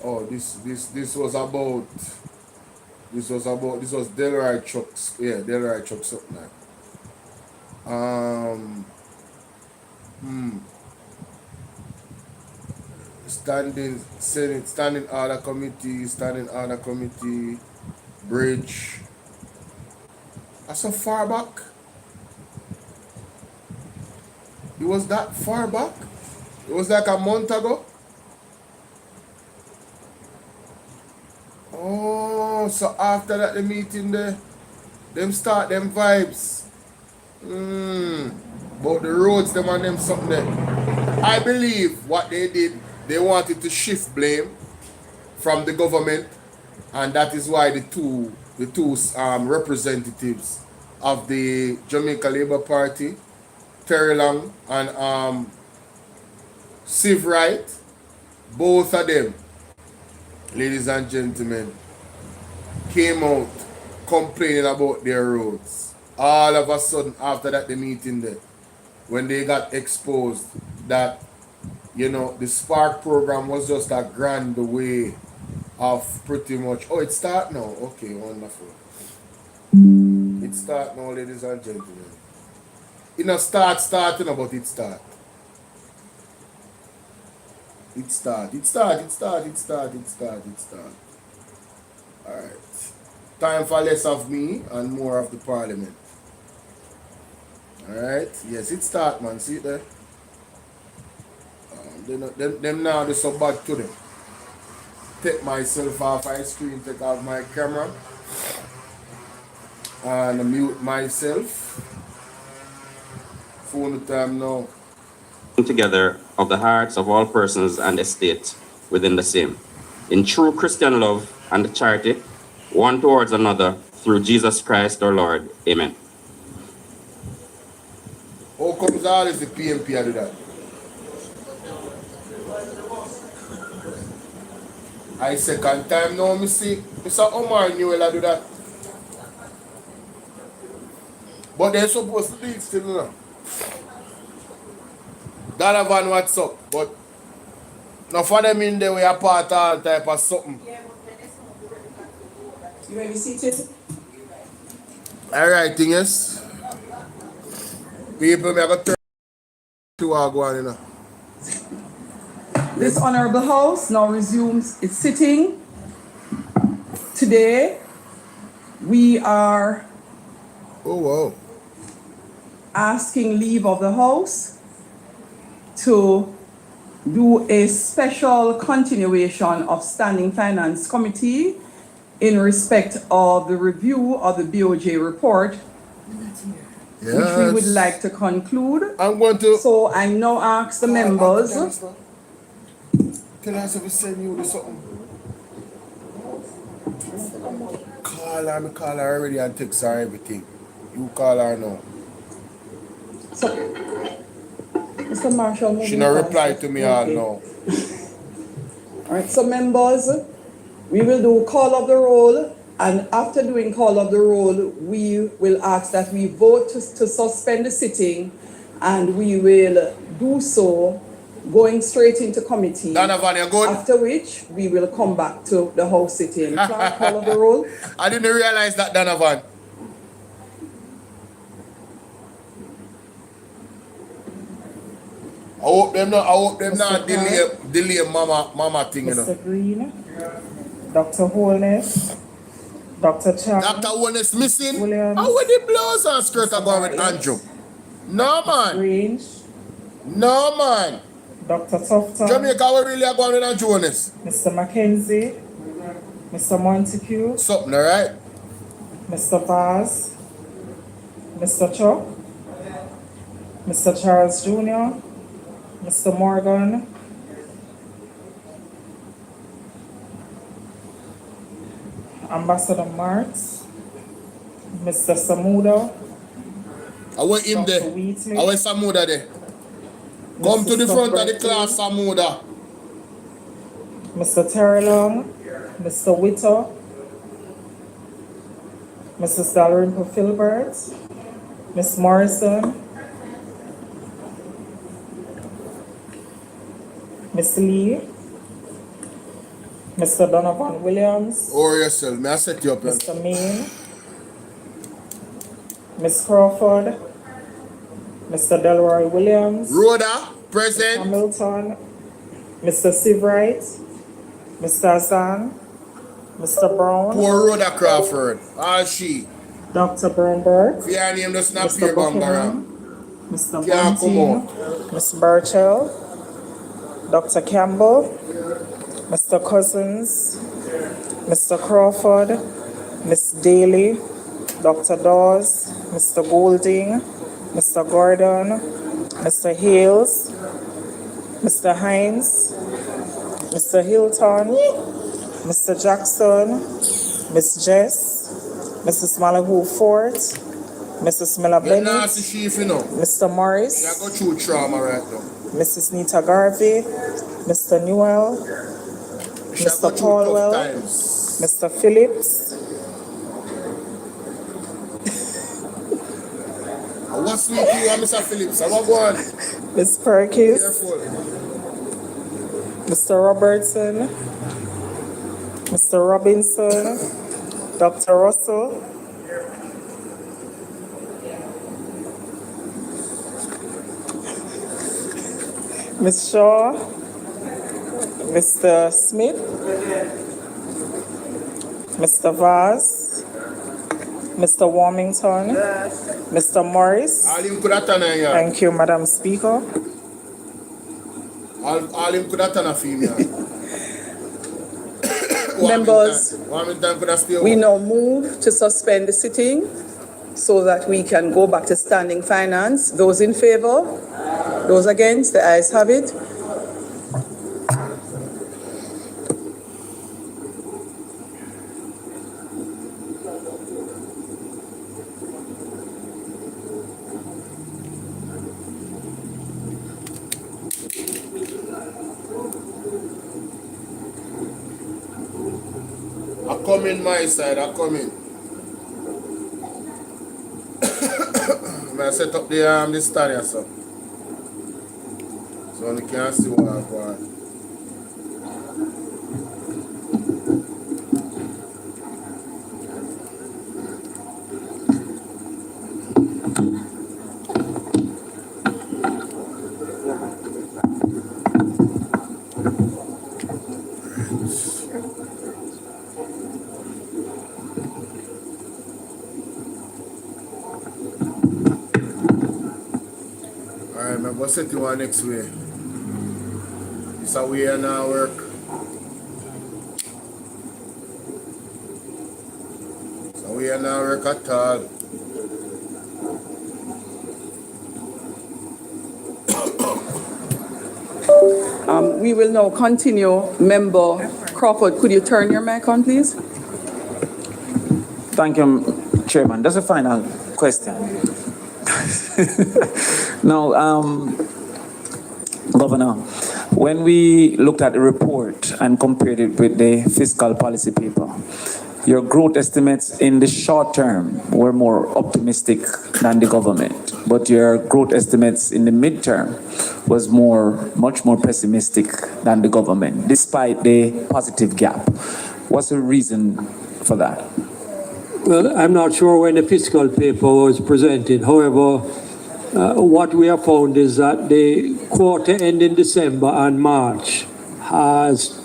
Oh, this was about. This was Delroy Chuck's. Yeah, Delroy Chuck's something like. Hmm. Standing order committee, bridge. That's so far back. It was that far back. It was like a month ago. Oh, so after that the meeting there, them start them vibes. But the roads them and them something there. I believe what they did, they wanted to shift blame from the government, and that is why the two representatives of the Jamaica Labour Party, Terry Long and Siv Wright, both of them, ladies and gentlemen, came out complaining about their roads. All of a sudden, after that the meeting there, when they got exposed that, you know, the Spark program was just a grand way of pretty much. Oh, it start now. Okay, wonderful. It start now, ladies and gentlemen. It not starting, but it start. It start. Alright. Time for less of me and more of the parliament. Alright. Yes, it start, man. See it there? Them now they're so bad to them. Take myself off my screen, take off my camera, and mute myself. Phone time now. Together of the hearts of all persons and estates within the same, in true Christian love and charity, one towards another, through Jesus Christ our Lord. Amen. How comes all is the PMP to do that? I second time now, me see Mr. Omar Newell do that. But they're supposed to do it still now. Donovan, what's up? But now for them in there, we are part of all type of something. You ready to see it? Alright, thing is, people, I got 2 hours going, you know. This honorable house now resumes its sitting. Today, we are asking leave of the house to do a special continuation of Standing Finance Committee in respect of the review of the BOJ report, Yes. which we would like to conclude. I'm going to. So I now ask the members. Tell us if we send you something. Call her already and text her everything. You call her now. So, Mr. Marshall, she not reply to me all now. All right, so members, we will do call of the roll, and after doing call of the roll, we will ask that we vote to suspend the sitting, and we will do so going straight into committee. Donovan, you're good? After which, we will come back to the house sitting. Clerk, call of the roll. I didn't realize that, Donovan. I hope them not delay mama thing, you know. Mr. Green, Dr. Holness, Dr. Charles. Dr. Holness missing? Williams. How would the blouse and skirt are going with Andrew? No, man. Range. No, man. Dr. Tufton. Jamaica, we really are going with Andrew Holness. Mr. Mackenzie. Mr. Montague. Something, alright? Mr. Vaz. Mr. Chuck. Mr. Charles Jr. Mr. Morgan. Ambassador Marks. Mr. Samuda. I want him there. Wheatley. I want Samuda there. Come to the front of the class, Samuda. Mr. Terrelong. Mr. Witter. Mrs. Dalrymple Filbert. Miss Morrison. Miss Lee. Mr. Donovan Williams, Or yourself. May I set you up? Mr. Mean, Ms. Crawford, Mr. Delroy Williams, Rhoda, Ms. present. Hamilton, Mr. Seawright, Mr. Hassan, Mr. Brown, Poor Rhoda Crawford. All she. Dr. Bernberg, Your name does not Mr. appear, Buchanan, Bangaram. Mr. Can't come Bunting, Ms. Burchell, Dr. Campbell, Mr. Cousins, Mr. Crawford, Ms. Daly, Dr. Dawes, Mr. Goulding, Mr. Gordon, Mr. Hales, Mr. Hines, Mr. Hilton, Mr. Jackson, Ms. Jess, Mrs. Malahoo Fort, Mrs. Miller You're nasty Bennett, chief, you know. Mr. You Morris, go through trauma right now. Mrs. Nita Garvey, Mr. Newell, You shall go Mr. through Paulwell, tough times. Mr. Phillips, And what's with you and Mr. Phillips? I want to go on. Ms. Perkins, Careful. Mr. Robertson, Mr. Robinson, Dr. Russell, Ms. Shaw, Mr. Smith, Mr. Vaz, Mr. Warmington, Mr. Morris. All him could have done here. Thank you, Madam Speaker. All him could have done a female. Members, Warmington could have stayed we home. now move to suspend the sitting so that we can go back to standing finance. Those in favor? Those against? The ayes have it. I come in my side, I come in. I set up the stand here, so you can see what I'm going. Alright, I'm going to set you on next way. This a way now work. It's a way now work at all. We will now continue. Member Crawford, could you turn your mic on, please? Thank you, Chairman. That's a final question. Now, Governor, when we looked at the report and compared it with the fiscal policy paper, your growth estimates in the short term were more optimistic than the government, but your growth estimates in the midterm was much more pessimistic than the government, despite the positive gap. What's the reason for that? Well, I'm not sure when the fiscal paper was presented. However, what we have found is that the quarter end in December and March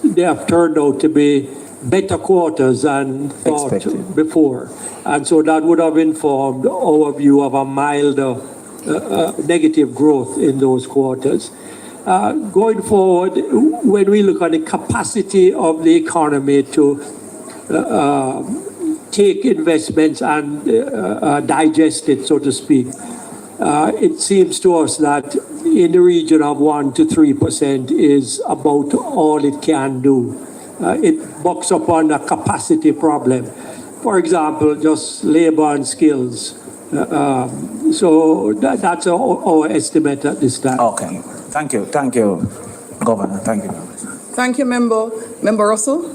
they have turned out to be better quarters than thought Expected. before. And so that would have informed our view of a milder negative growth in those quarters. Going forward, when we look at the capacity of the economy to take investments and digest it, so to speak, it seems to us that in the region of 1 to 3% is about all it can do. It bucks up on a capacity problem. For example, just labor and skills. So that's our estimate at this time. Okay. Thank you, Governor. Thank you. Thank you, Member. Member Russell?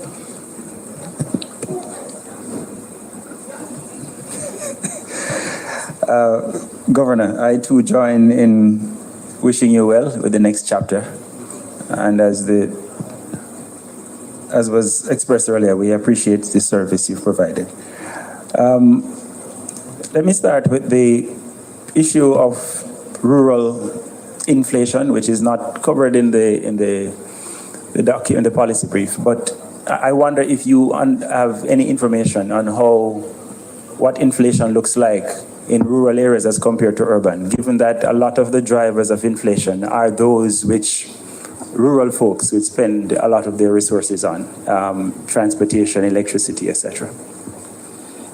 Governor, I too join in wishing you well with the next chapter. And as the as was expressed earlier, we appreciate the service you've provided. Let me start with the issue of rural inflation, which is not covered in the policy brief. But I wonder if you have any information on what inflation looks like in rural areas as compared to urban, given that a lot of the drivers of inflation are those which rural folks would spend a lot of their resources on, transportation, electricity, etc.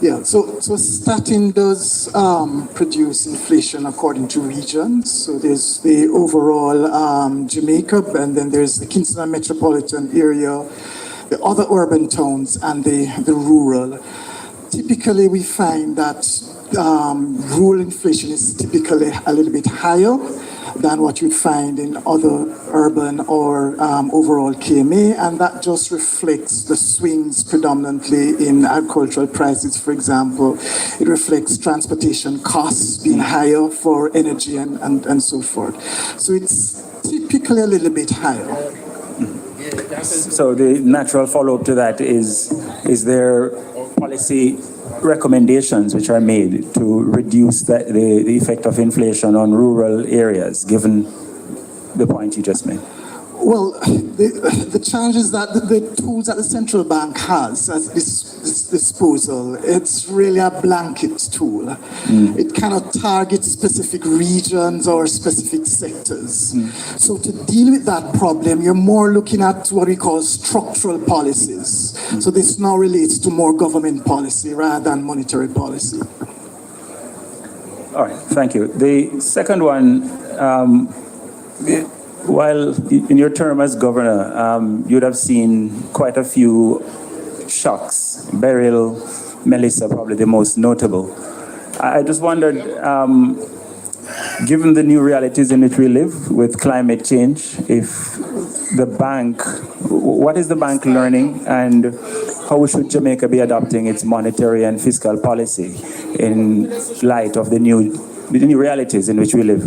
Yeah, so statin does produce inflation according to regions. So there's the overall Jamaica, and then there's the Kingston metropolitan area, the other urban towns, and the rural. Typically, we find that rural inflation is typically a little bit higher than what you'd find in other urban or overall KMA, and that just reflects the swings predominantly in agricultural prices, for example. It reflects transportation costs being higher for energy and so forth. So it's typically a little bit higher. So the natural follow-up to that is there policy recommendations which are made to reduce the effect of inflation on rural areas, given the point you just made? Well, the challenge is that the tools that the central bank has at this disposal, it's really a blanket tool. It cannot target specific regions or specific sectors. So to deal with that problem, you're more looking at what we call structural policies. So this now relates to more government policy rather than monetary policy. All right, thank you. The second one, while in your term as governor, you'd have seen quite a few shocks. Beryl, Melissa, probably the most notable. I just wondered, given the new realities in which we live with climate change, if the bank, what is the bank learning, and how should Jamaica be adopting its monetary and fiscal policy in light of the new realities in which we live?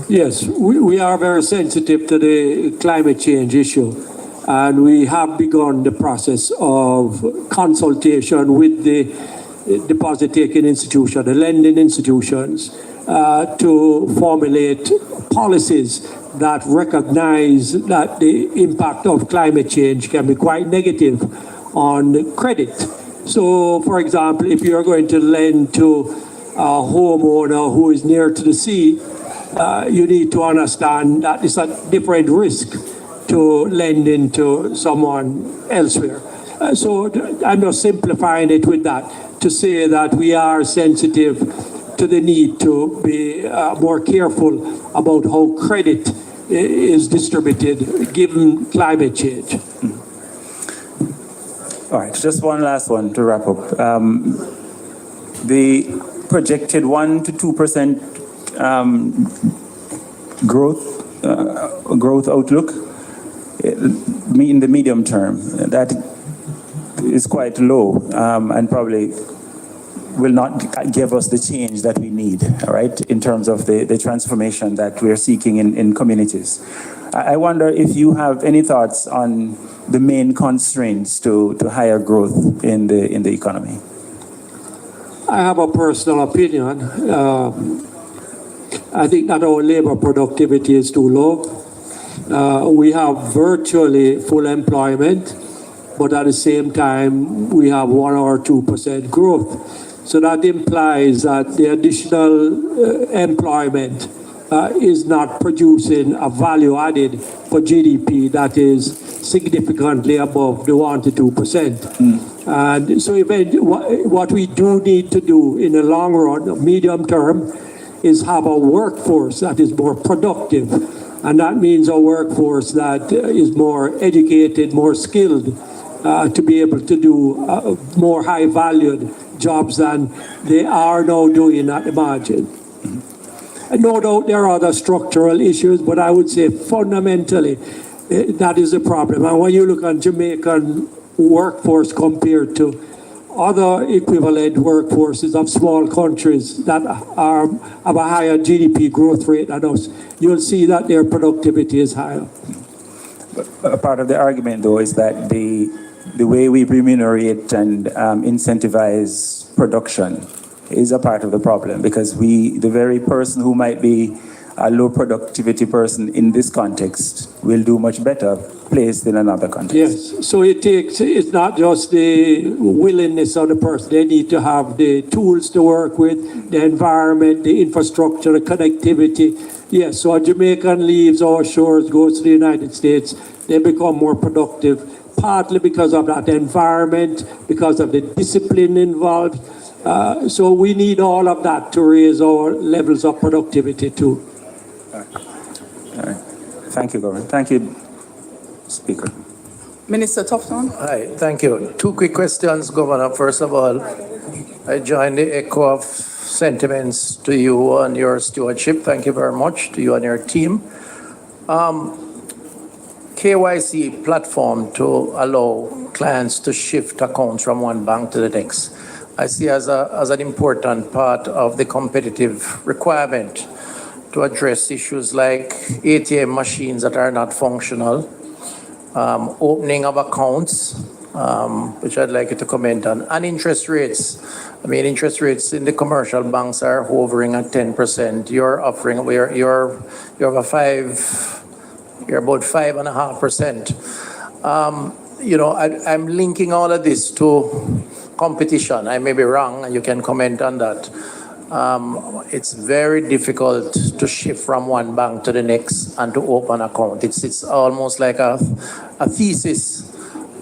Yes, we are very sensitive to the climate change issue, and we have begun the process of consultation with the deposit-taking institution, the lending institutions, to formulate policies that recognize that the impact of climate change can be quite negative on credit. So, for example, if you're going to lend to a homeowner who is near to the sea, you need to understand that it's a different risk to lending to someone elsewhere. So I'm just simplifying it with that to say that we are sensitive to the need to be more careful about how credit is distributed given climate change. All right, just one last one to wrap up. The projected 1 to 2% growth outlook in the medium term, that is quite low, and probably will not give us the change that we need, all right, in terms of the transformation that we are seeking in communities. I wonder if you have any thoughts on the main constraints to higher growth in the economy. I have a personal opinion. I think that our labor productivity is too low. We have virtually full employment, but at the same time, we have 1 or 2% growth. So that implies that the additional employment is not producing a value added for GDP that is significantly above the 1 to 2%. And so what we do need to do in the long run, medium term, is have a workforce that is more productive. And that means a workforce that is more educated, more skilled, to be able to do more high-valued jobs than they are now doing at the margin. No doubt there are other structural issues, but I would say fundamentally that is a problem. And when you look at Jamaican workforce compared to other equivalent workforces of small countries that have a higher GDP growth rate than us, you'll see that their productivity is higher. A part of the argument, though, is that the way we remunerate and incentivize production is a part of the problem, because the very person who might be a low productivity person in this context will do much better placed in another context. Yes, so it's not just the willingness of the person. They need to have the tools to work with, the environment, the infrastructure, the connectivity. Yes, so a Jamaican leaves our shores, goes to the United States, they become more productive, partly because of that environment, because of the discipline involved. So we need all of that to raise our levels of productivity too. All right. Thank you, Governor. Thank you, Speaker. Minister Tufton? Hi, thank you. Two quick questions, Governor. First of all, I join the echo of sentiments to you on your stewardship. Thank you very much to you and your team. KYC platform to allow clients to shift accounts from one bank to the next, I see as an important part of the competitive requirement to address issues like ATM machines that are not functional, opening of accounts, which I'd like you to comment on, and interest rates. I mean, interest rates in the commercial banks are hovering at 10%. You're offering, you're about 5.5%. You know, I'm linking all of this to competition. I may be wrong, and you can comment on that. It's very difficult to shift from one bank to the next and to open an account. It's almost like a thesis.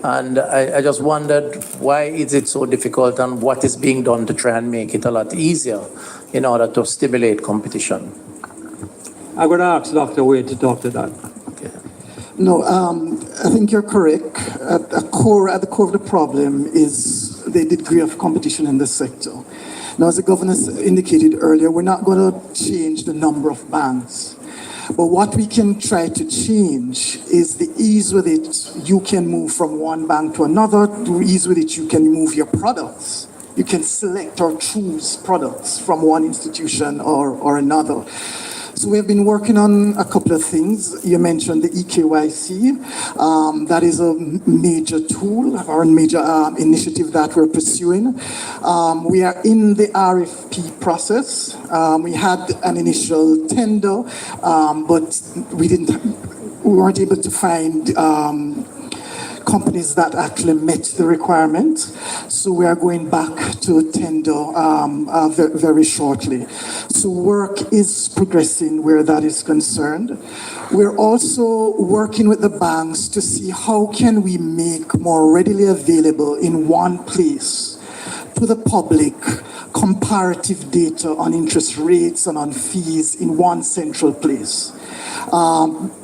And I just wondered, why is it so difficult, and what is being done to try and make it a lot easier in order to stimulate competition? I'm going to ask Dr. Wade to talk to that. No, I think you're correct. At the core of the problem is the degree of competition in this sector. Now, as the governor indicated earlier, we're not going to change the number of banks. But what we can try to change is the ease with it you can move from one bank to another, the ease with it you can move your products. You can select or choose products from one institution or another. So we have been working on a couple of things. You mentioned the EKYC. That is a major tool or a major initiative that we're pursuing. We are in the RFP process. We had an initial tender, but we weren't able to find companies that actually met the requirement. So we are going back to tender very shortly. So work is progressing where that is concerned. We're also working with the banks to see how can we make more readily available in one place to the public comparative data on interest rates and on fees in one central place.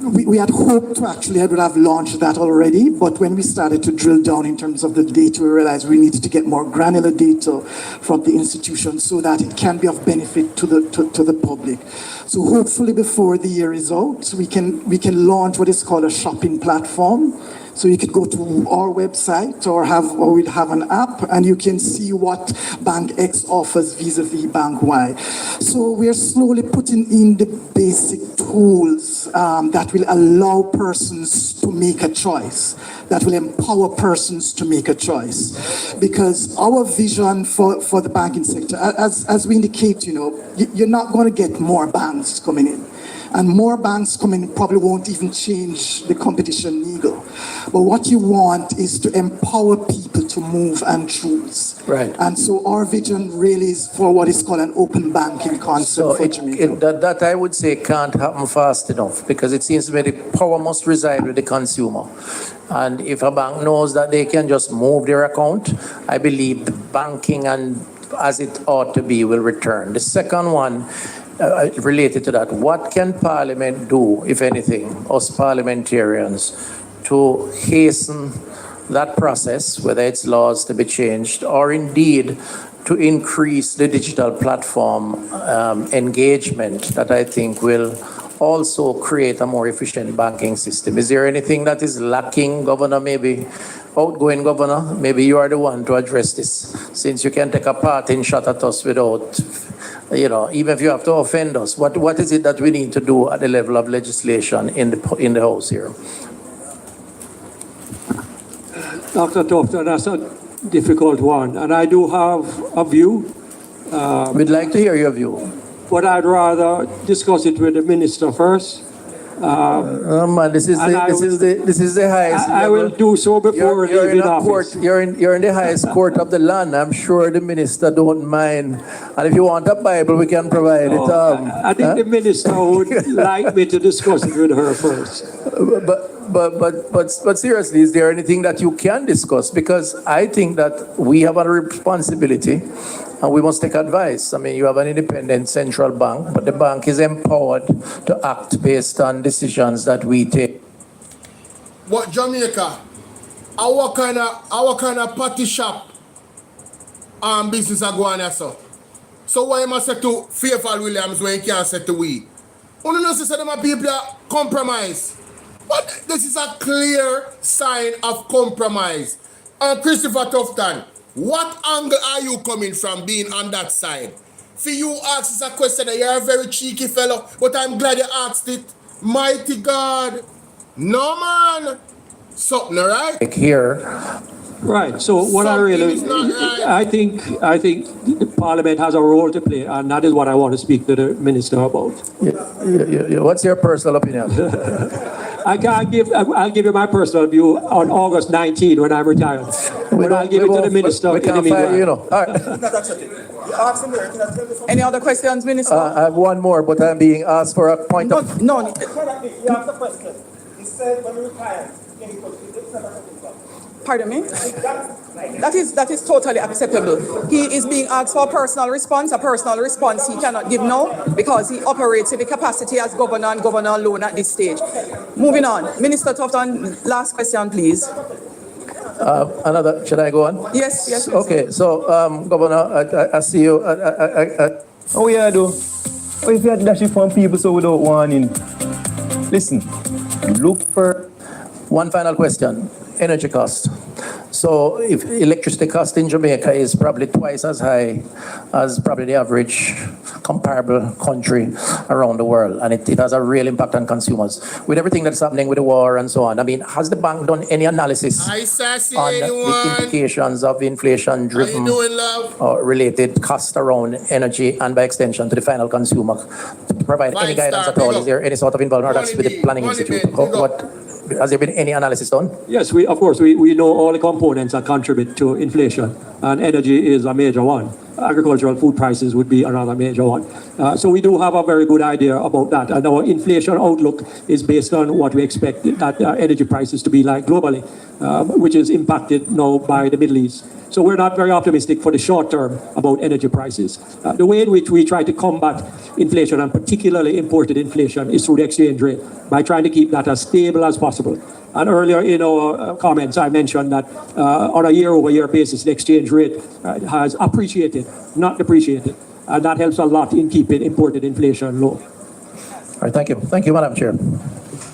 We had hoped to actually have launched that already, but when we started to drill down in terms of the data, we realized we needed to get more granular data from the institution so that it can be of benefit to the public. So hopefully before the year is out, we can launch what is called a shopping platform. So you could go to our website or we'll have an app, and you can see what Bank X offers vis-a-vis Bank Y. So we're slowly putting in the basic tools that will allow persons to make a choice, that will empower persons to make a choice. Because our vision for the banking sector, as we indicate, you're not going to get more banks coming in. And more banks coming probably won't even change the competition needle. But what you want is to empower people to move and choose. Right. And so our vision really is for what is called an open banking concept for Jamaica. That I would say can't happen fast enough, because it seems to me the power must reside with the consumer. And if a bank knows that they can just move their account, I believe the banking and as it ought to be will return. The second one, related to that, what can Parliament do, if anything, us parliamentarians, to hasten that process, whether it's laws to be changed or indeed to increase the digital platform engagement that I think will also create a more efficient banking system? Is there anything that is lacking, Governor, maybe outgoing Governor? Maybe you are the one to address this, since you can take a parting shot at us without, even if you have to offend us. What is it that we need to do at the level of legislation in the House here? Dr. Tufton, that's a difficult one, and I do have a view, We'd like to hear your view. but I'd rather discuss it with the minister first. Man, this is And I the highest. I will do so before You're leaving in a office. court. You're in the highest court of the land. I'm sure the minister don't mind. And if you want a Bible, we can provide it. I think the minister would like me to discuss it with her first. But seriously, is there anything that you can discuss? Because I think that we have a responsibility and we must take advice. I mean, you have an independent central bank, but the bank is empowered to act based on decisions that we take. But Jamaica, our kind of party shop business are going on so. So why am I say to Faithful Williams when you can't say to we? Only know say them people are compromise. But this is a clear sign of compromise. And Christopher Tufton, what angle are you coming from being on that side? For you ask this a question, you're a very cheeky fellow, but I'm glad you asked it. Mighty God. No man. Something, all right? Like here, Right. So what I really, Something is not right. I think the Parliament has a role to play, and that is what I want to speak to the minister about. what's your personal opinion? I'll give you my personal view on August 19 when I'm retired. But I'll give it to the minister. We in the can't meanwhile. find, All right. Any other questions, Minister? I have one more, but I'm being asked for a point of. No. You asked the question. He said when he retires, can he put Pardon me? That is totally acceptable. He is being asked for a personal response he cannot give now because he operates in the capacity as governor and governor alone at this stage. Moving on. Minister Tufton, last question, please. Should I go on? Yes. Okay, so, Governor, I see you. Oh, yeah, though. Oh, if you had dash it from people so without warning. Listen, look for. One final question. Energy cost. So if electricity cost in Jamaica is probably twice as high as probably the average comparable country around the world, and it has a real impact on consumers. With everything that's happening with the war and so on, I mean, has the bank done any analysis on the implications of inflation-driven or related cost around energy and by extension to the final consumer to provide any guidance at all? Is there any sort of involvement that's with the Planning Institute? Has there been any analysis done? Yes, we know all the components that contribute to inflation, and energy is a major one. Agricultural food prices would be another major one. So we do have a very good idea about that, and our inflation outlook is based on what we expect that energy prices to be like globally, which is impacted now by the Middle East. So we're not very optimistic for the short term about energy prices. The way in which we try to combat inflation, and particularly imported inflation, is through the exchange rate, by trying to keep that as stable as possible. And earlier in our comments, I mentioned that on a year-over-year basis, the exchange rate has appreciated, not depreciated. And that helps a lot in keeping imported inflation low. All right, thank you. Thank you, Madam Chair.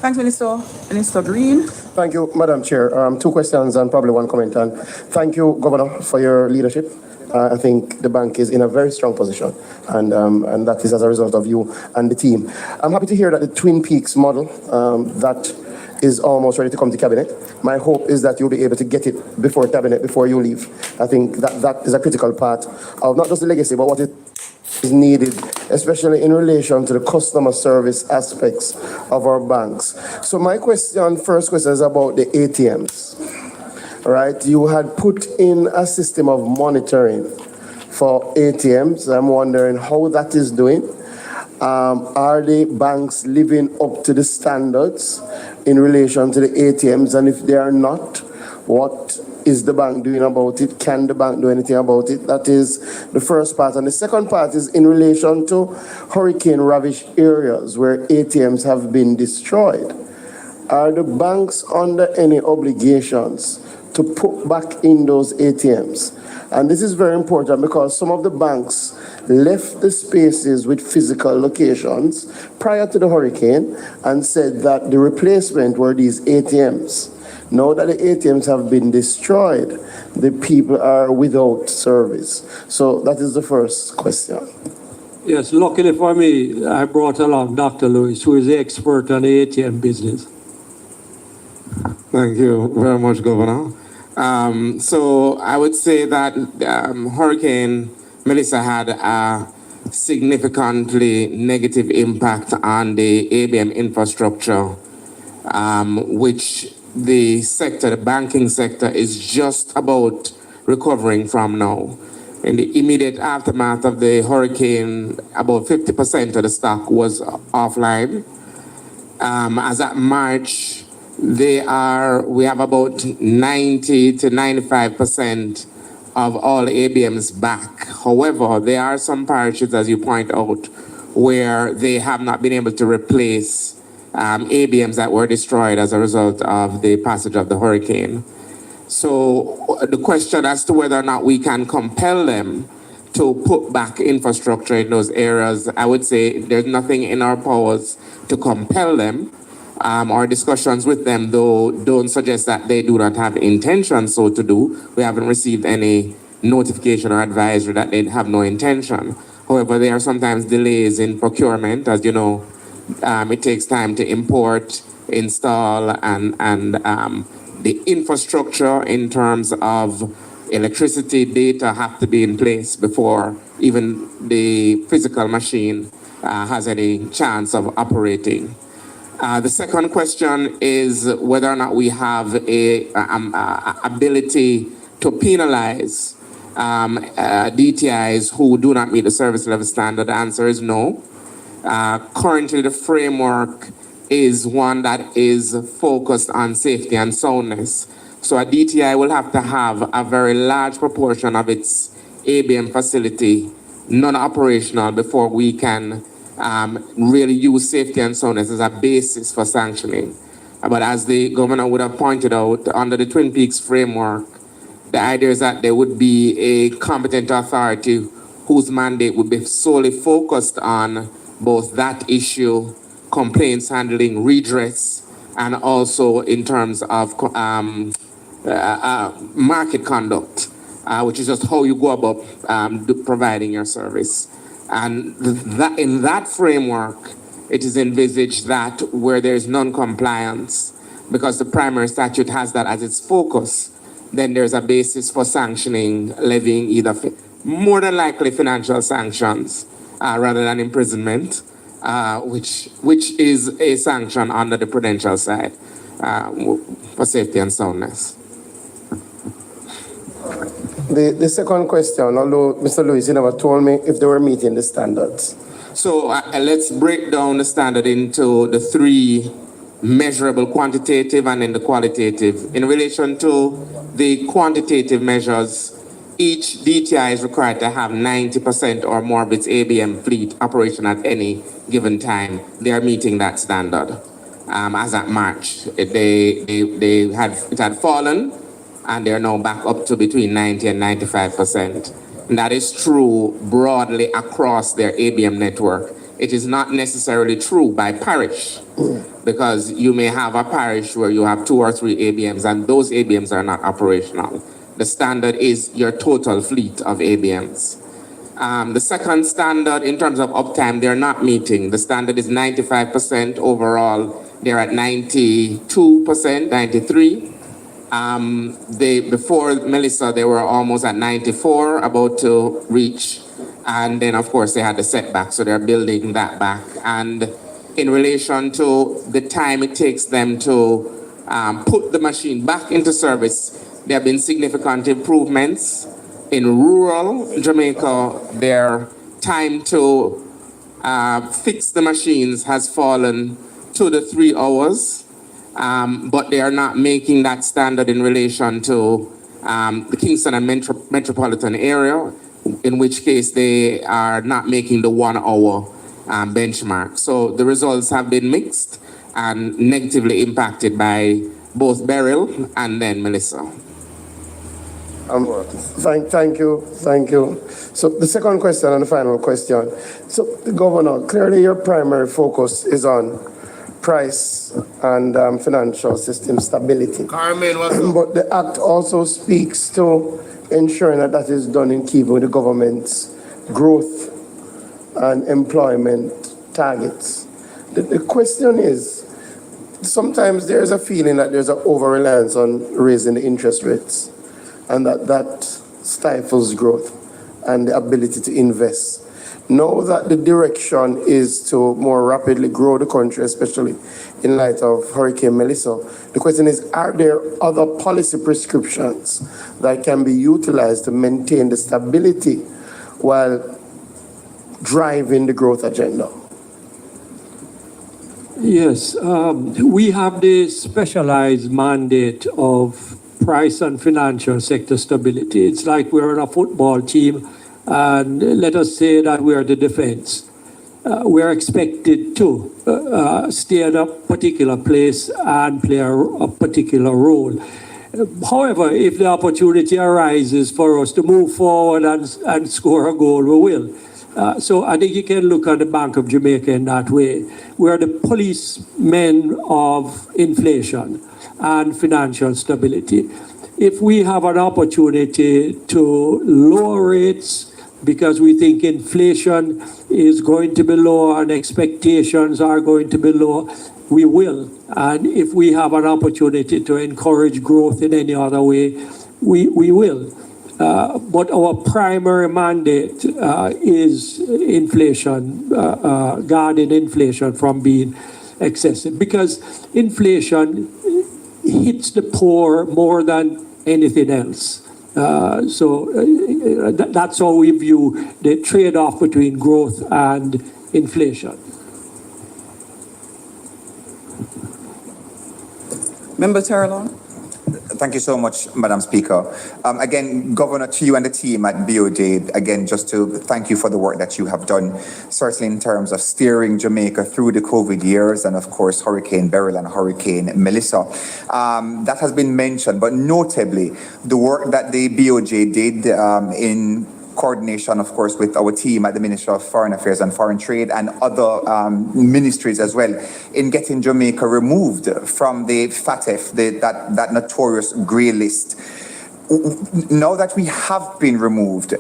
Thanks, Minister. Minister Green. Thank you, Madam Chair. Two questions and probably one comment. And thank you, Governor, for your leadership. I think the bank is in a very strong position, and that is as a result of you and the team. I'm happy to hear that the Twin Peaks model that is almost ready to come to cabinet. My hope is that you'll be able to get it before cabinet, before you leave. I think that is a critical part of not just the legacy, but what it is needed, especially in relation to the customer service aspects of our banks. So my first question is about the ATMs. All right, you had put in a system of monitoring for ATMs. I'm wondering how that is doing. Are the banks living up to the standards in relation to the ATMs? And if they are not, what is the bank doing about it? Can the bank do anything about it? That is the first part. And the second part is in relation to hurricane-ravaged areas where ATMs have been destroyed. Are the banks under any obligations to put back in those ATMs? And this is very important because some of the banks left the spaces with physical locations prior to the hurricane and said that the replacement were these ATMs. Now that the ATMs have been destroyed, the people are without service. So that is the first question. Yes, luckily for me, I brought along Dr. Lewis, who is the expert on the ATM business. Thank you very much, Governor. So I would say that Hurricane Melissa had a significantly negative impact on the ABM infrastructure, which the sector, the banking sector, is just about recovering from now. In the immediate aftermath of the hurricane, about 50% of the stock was offline. As at March, we have about 90 to 95% of all ABMs back. However, there are some parishes, as you point out, where they have not been able to replace ABMs that were destroyed as a result of the passage of the hurricane. So the question as to whether or not we can compel them to put back infrastructure in those areas, I would say there's nothing in our powers to compel them. Our discussions with them, though, don't suggest that they do not have intention so to do. We haven't received any notification or advisory that they have no intention. However, there are sometimes delays in procurement. As you know, it takes time to import, install, and the infrastructure in terms of electricity, data have to be in place before even the physical machine has any chance of operating. The second question is whether or not we have a ability to penalize DTIs who do not meet the service level standard. The answer is no. Currently, the framework is one that is focused on safety and soundness. So a DTI will have to have a very large proportion of its ABM facility non-operational before we can really use safety and soundness as a basis for sanctioning. But as the governor would have pointed out, under the Twin Peaks framework, the idea is that there would be a competent authority whose mandate would be solely focused on both that issue, complaints handling, redress, and also in terms of market conduct, which is just how you go about providing your service. And that in that framework, it is envisaged that where there is non-compliance, because the primary statute has that as its focus, then there's a basis for sanctioning, levying either more than likely financial sanctions rather than imprisonment, which is a sanction under the prudential side for safety and soundness. The second question, although Mr. Lewis, you never told me if they were meeting the standards. So let's break down the standard into the three: measurable, quantitative, and then the qualitative. In relation to the quantitative measures, each DTI is required to have 90% or more of its ABM fleet operation at any given time. They are meeting that standard. As at March, it had fallen, and they're now back up to between 90 and 95%. And that is true broadly across their ABM network. It is not necessarily true by parish, because you may have a parish where you have 2 or 3 ABMs, and those ABMs are not operational. The standard is your total fleet of ABMs. The second standard, in terms of uptime, they're not meeting. The standard is 95% overall. They're at 92%, 93%. Before Melissa, they were almost at 94, about to reach. And then, of course, they had the setback, so they're building that back. And in relation to the time it takes them to put the machine back into service, there have been significant improvements. In rural Jamaica, their time to fix the machines has fallen to the 3 hours. But they are not making that standard in relation to the Kingston and metropolitan area, in which case they are not making the 1 hour benchmark. So the results have been mixed and negatively impacted by both Beryl and then Melissa. Thank you. So the second question and the final question. So the governor, clearly your primary focus is on price and financial system stability. But the Act also speaks to ensuring that that is done in keeping with the government's growth and employment targets. The question is, sometimes there's a feeling that there's an over-reliance on raising the interest rates, and that stifles growth and the ability to invest. Now that the direction is to more rapidly grow the country, especially in light of Hurricane Melissa, the question is, are there other policy prescriptions that can be utilized to maintain the stability while driving the growth agenda? Yes, we have the specialized mandate of price and financial sector stability. It's like we're on a football team, and let us say that we are the defense. We're expected to stay in a particular place and play a particular role. However, if the opportunity arises for us to move forward and score a goal, we will. So I think you can look at the Bank of Jamaica in that way. We're the policemen of inflation and financial stability. If we have an opportunity to lower rates because we think inflation is going to be low and expectations are going to be low, we will. And if we have an opportunity to encourage growth in any other way, we will. But our primary mandate is inflation, guarding inflation from being excessive, because inflation hits the poor more than anything else. So that's how we view the trade-off between growth and inflation. Member Terrellon. Thank you so much, Madam Speaker. Again, Governor, to you and the team at BOJ, again, just to thank you for the work that you have done, certainly in terms of steering Jamaica through the COVID years and, of course, Hurricane Beryl and Hurricane Melissa. That has been mentioned, but notably, the work that the BOJ did in coordination, of course, with our team at the Ministry of Foreign Affairs and Foreign Trade and other ministries as well, in getting Jamaica removed from the FATF, that notorious grey list. Now that we have been removed,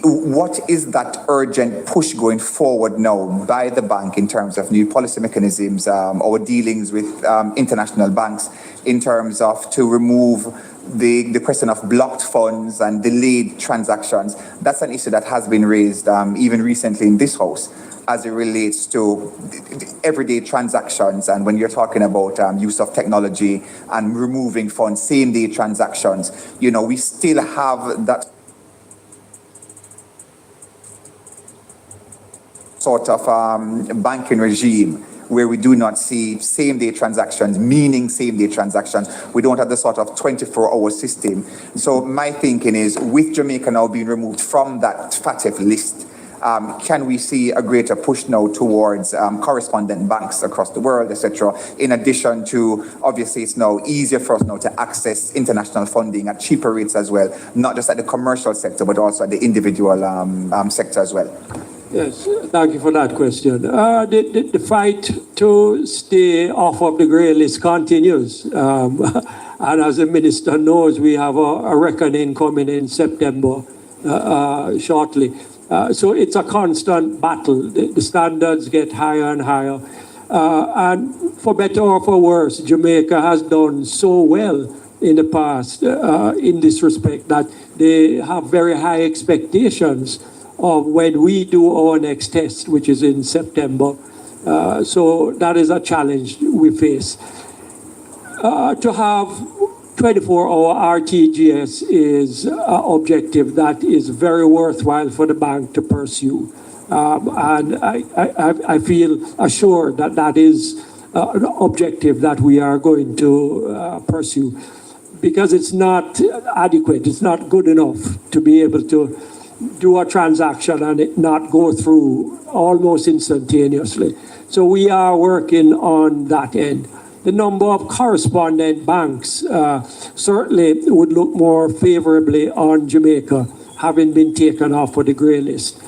what is that urgent push going forward now by the bank in terms of new policy mechanisms, our dealings with international banks in terms of to remove the question of blocked funds and delayed transactions? That's an issue that has been raised even recently in this House as it relates to everyday transactions. And when you're talking about use of technology and removing funds, same-day transactions, you know, we still have that sort of banking regime where we do not see same-day transactions, meaning same-day transactions. We don't have the sort of 24-hour system. So my thinking is, with Jamaica now being removed from that FATF list, can we see a greater push now towards correspondent banks across the world, etc., in addition to, obviously, it's now easier for us now to access international funding at cheaper rates as well, not just at the commercial sector, but also at the individual sector as well? Yes, thank you for that question. The fight to stay off of the grey list continues. And as the minister knows, we have a reckoning coming in September shortly. So it's a constant battle. The standards get higher and higher. And for better or for worse, Jamaica has done so well in the past in this respect that they have very high expectations of when we do our next test, which is in September. So that is a challenge we face. To have 24-hour RTGS is an objective that is very worthwhile for the bank to pursue. And I feel assured that that is an objective that we are going to pursue, because it's not adequate, it's not good enough to be able to do a transaction and it not go through almost instantaneously. So we are working on that end. The number of correspondent banks certainly would look more favorably on Jamaica, having been taken off of the grey list.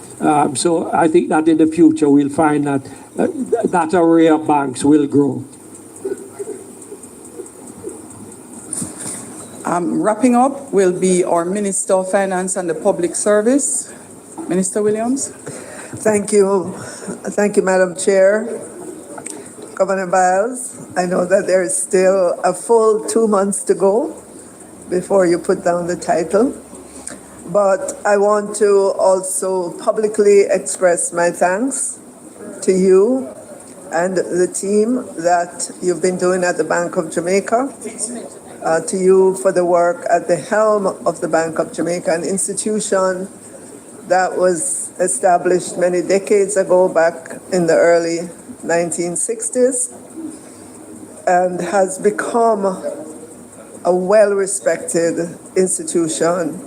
So I think that in the future we'll find that that array of banks will grow. Wrapping up will be our Minister of Finance and the Public Service, Minister Williams. Thank you. Thank you, Madam Chair. Governor Biles. I know that there is still a full 2 months to go before you put down the title. But I want to also publicly express my thanks to you and the team that you've been doing at the Bank of Jamaica, to you for the work at the helm of the Bank of Jamaica, an institution that was established many decades ago, back in the early 1960s, and has become a well-respected institution,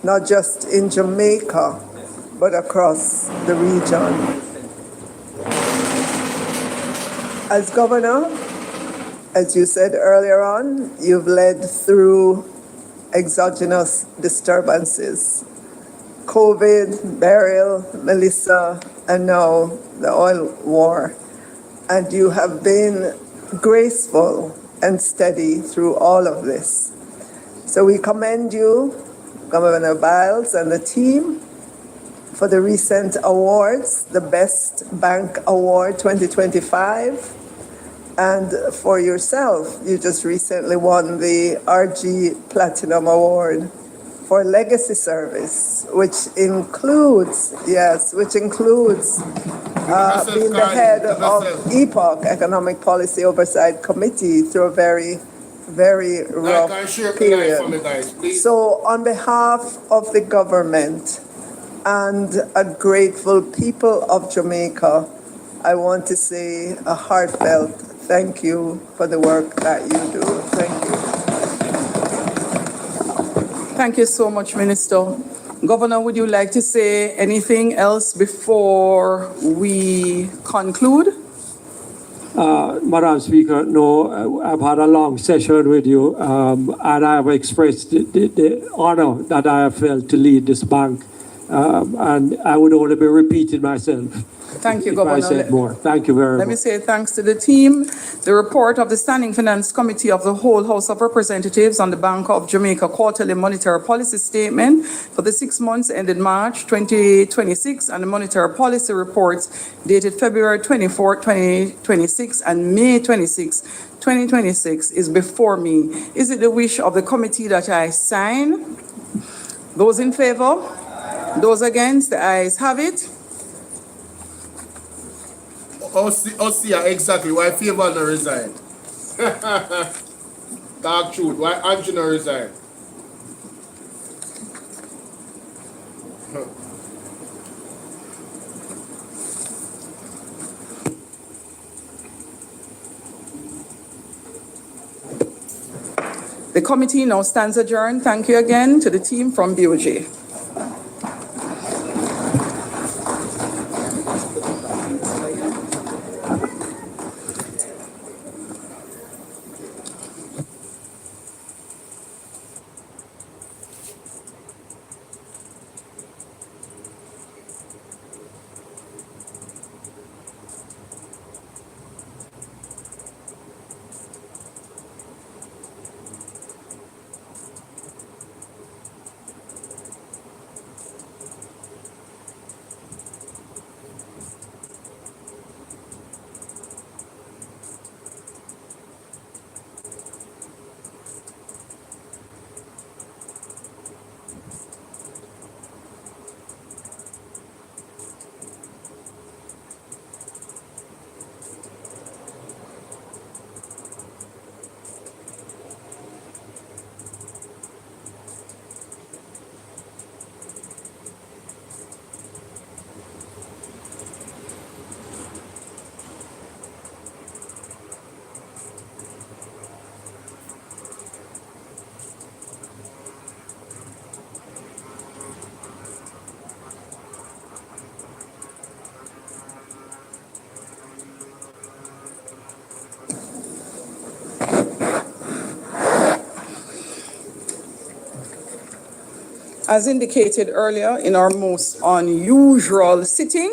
not just in Jamaica, but across the region. As governor, as you said earlier on, you've led through exogenous disturbances. COVID, burial, Melissa, and now the oil war. And you have been graceful and steady through all of this. So we commend you, Governor Biles and the team, for the recent awards, the Best Bank Award 2025, and for yourself, you just recently won the RG Platinum Award for legacy service, which includes being the head of EPOC, Economic Policy Oversight Committee, through a very, very rough period. So on behalf of the government and a grateful people of Jamaica, I want to say a heartfelt thank you for the work that you do. Thank you. Thank you so much, Minister. Governor, would you like to say anything else before we conclude? Madam Speaker, no, I've had a long session with you, and I have expressed the honor that I have felt to lead this bank, and I would only be repeating myself. Thank you, if Governor. I said more. Thank you very much. Let me say thanks to the team. The report of the Standing Finance Committee of the whole House of Representatives on the Bank of Jamaica Quarterly Monetary Policy Statement for the 6 months ended March 2026 and the Monetary Policy Reports dated February 24, 2026 and May 26, 2026 is before me. Is it the wish of the committee that I sign? Those in favor? Those against? The ayes have it. Osia, exactly. Why favor no resign? Dark truth. Why Andrew no resign? The committee now stands adjourned. Thank you again to the team from BOJ. As indicated earlier in our most unusual sitting,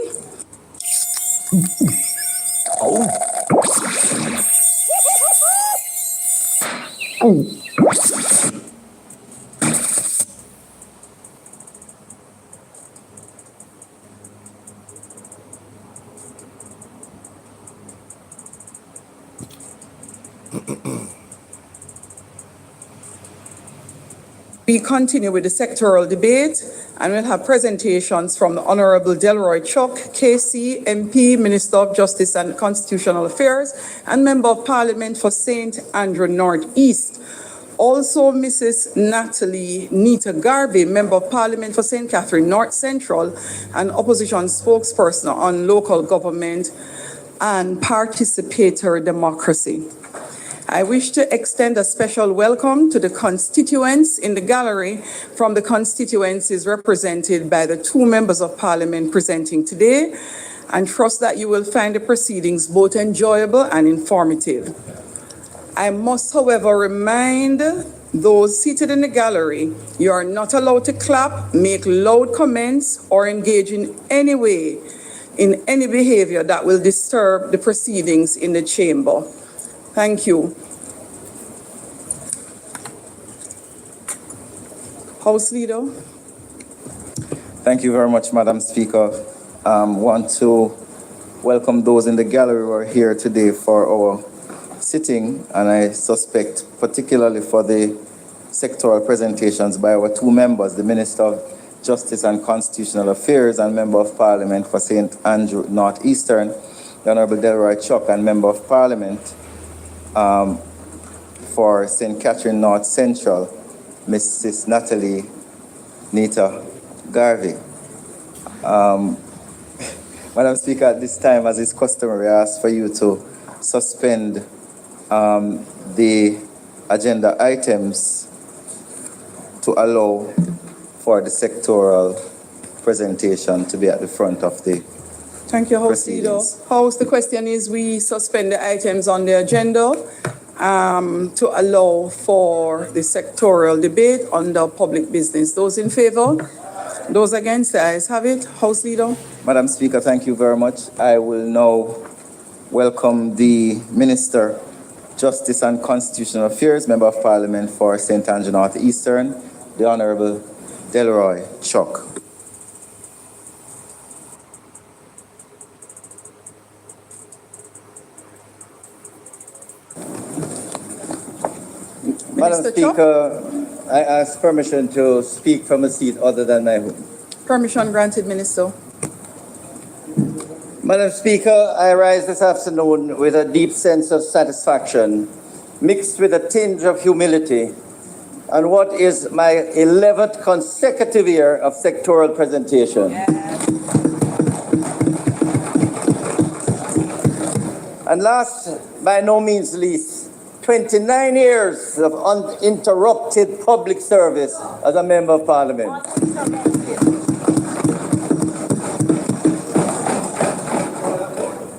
We continue with the sectoral debate, and we'll have presentations from the Honorable Delroy Chuck, KC, MP, Minister of Justice and Constitutional Affairs, and Member of Parliament for St. Andrew North East. Also, Mrs. NEITA Garvey, Member of Parliament for St. Catherine North Central, and Opposition Spokesperson on Local Government and Participatory Democracy. I wish to extend a special welcome to the constituents in the gallery from the constituencies represented by the two members of Parliament presenting today, and trust that you will find the proceedings both enjoyable and informative. I must, however, remind those seated in the gallery, you are not allowed to clap, make loud comments, or engage in any way in any behavior that will disturb the proceedings in the chamber. Thank you. House Leader. Thank you very much, Madam Speaker. Want to welcome those in the gallery who are here today for our sitting, and I suspect particularly for the sectoral presentations by our two members, the Minister of Justice and Constitutional Affairs and Member of Parliament for St. Andrew North Eastern, the Honourable Delroy Chuck, and Member of Parliament for St. Catherine North Central, Mrs. NATALIE Garvey. Madam Speaker, at this time, as is customary, I ask for you to suspend the agenda items to allow for the sectoral presentation to be at the front of the Thank you, House Leader. House, the question is we suspend the items on the agenda to allow for the sectoral debate under public business. Those in favor? Those against? The ayes have it. House Leader. Madam Speaker, thank you very much. I will now welcome the Minister, Justice and Constitutional Affairs, Member of Parliament for St. Andrew North Eastern, the Honourable Delroy Chuck. Madam Speaker, I ask permission to speak from a seat other than my home. Permission granted, Minister. Madam Speaker, I rise this afternoon with a deep sense of satisfaction, mixed with a tinge of humility, on what is my 11th consecutive year of sectoral presentation. And last, by no means least, 29 years of uninterrupted public service as a Member of Parliament.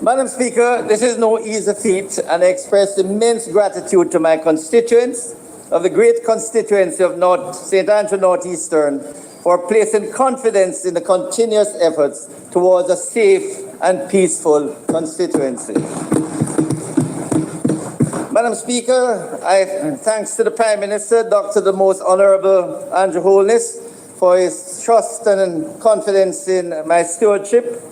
Madam Speaker, this is no easy feat, and I express immense gratitude to my constituents of the great constituency of St. Andrew North Eastern for placing confidence in the continuous efforts towards a safe and peaceful constituency. Madam Speaker, thanks to the Prime Minister, Dr. the Most Honourable Andrew Holness, for his trust and confidence in my stewardship,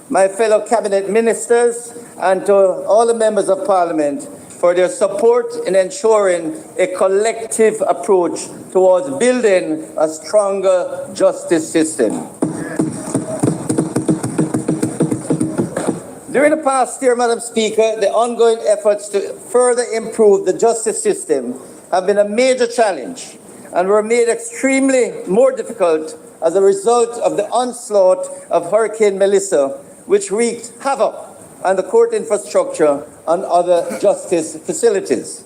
my fellow Cabinet Ministers, and to all the Members of Parliament for their support in ensuring a collective approach towards building a stronger justice system. During the past year, Madam Speaker, the ongoing efforts to further improve the justice system have been a major challenge and were made extremely more difficult as a result of the onslaught of Hurricane Melissa, which wreaked havoc on the court infrastructure and other justice facilities.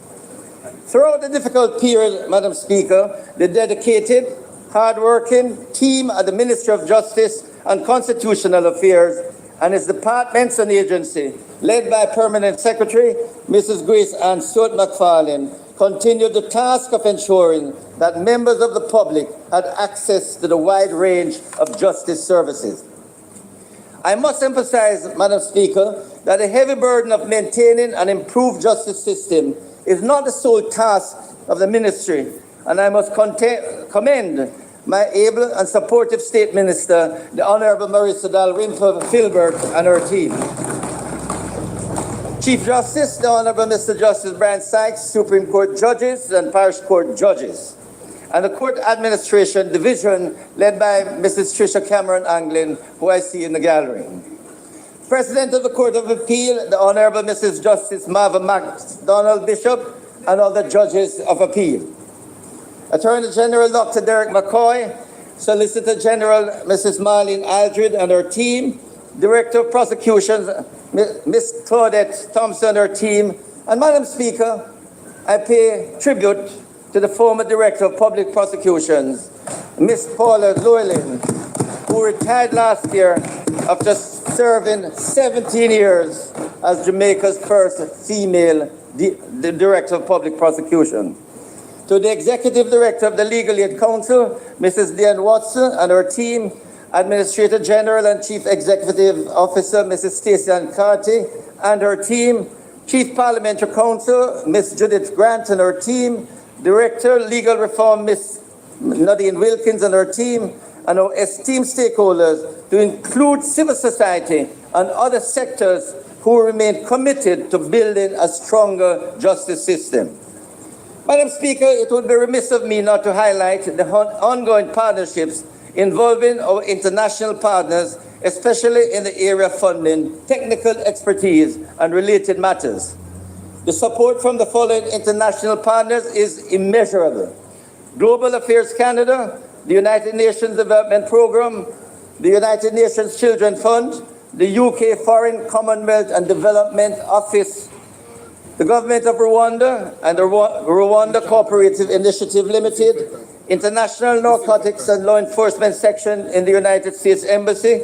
Throughout the difficult period, Madam Speaker, the dedicated, hard-working team at the Ministry of Justice and Constitutional Affairs and its departments and agency, led by Permanent Secretary Mrs. Grace Ann Stewart McFarlane, continued the task of ensuring that members of the public had access to the wide range of justice services. I must emphasize, Madam Speaker, that the heavy burden of maintaining an improved justice system is not the sole task of the ministry, and I must commend my able and supportive State Minister, the Honourable Marissa Dalrymple Filbert, and her team. Chief Justice, the Honourable Mr. Justice Brian Sykes, Supreme Court judges and Parish Court judges, and the Court Administration Division led by Mrs. Tricia Cameron Anglin, who I see in the gallery. President of the Court of Appeal, the Honorable Mrs. Justice Marva MacDonald Bishop, and other judges of appeal. Attorney General Dr. Derek McCoy, Solicitor General Mrs. Marlene Aldred and her team, Director of Prosecutions Ms. Claudette Thompson and her team, and Madam Speaker, I pay tribute to the former Director of Public Prosecutions, Ms. Paula Llewellyn, who retired last year after serving 17 years as Jamaica's first female Director of Public Prosecution. To the Executive Director of the Legal Aid Council, Mrs. Diane Watson and her team, Administrator General and Chief Executive Officer, Mrs. Stacey Ann Carty and her team, Chief Parliamentary Counsel, Ms. Judith Grant and her team, Director, Legal Reform, Ms. Nadine Wilkins and her team, and our esteemed stakeholders, to include civil society and other sectors who remain committed to building a stronger justice system. Madam Speaker, it would be remiss of me not to highlight the ongoing partnerships involving our international partners, especially in the area of funding, technical expertise, and related matters. The support from the following international partners is immeasurable: Global Affairs Canada, the United Nations Development Programme, the United Nations Children Fund, the UK Foreign, Commonwealth and Development Office, the Government of Rwanda and the Rwanda Cooperative Initiative Limited, International Narcotics and Law Enforcement Section in the United States Embassy,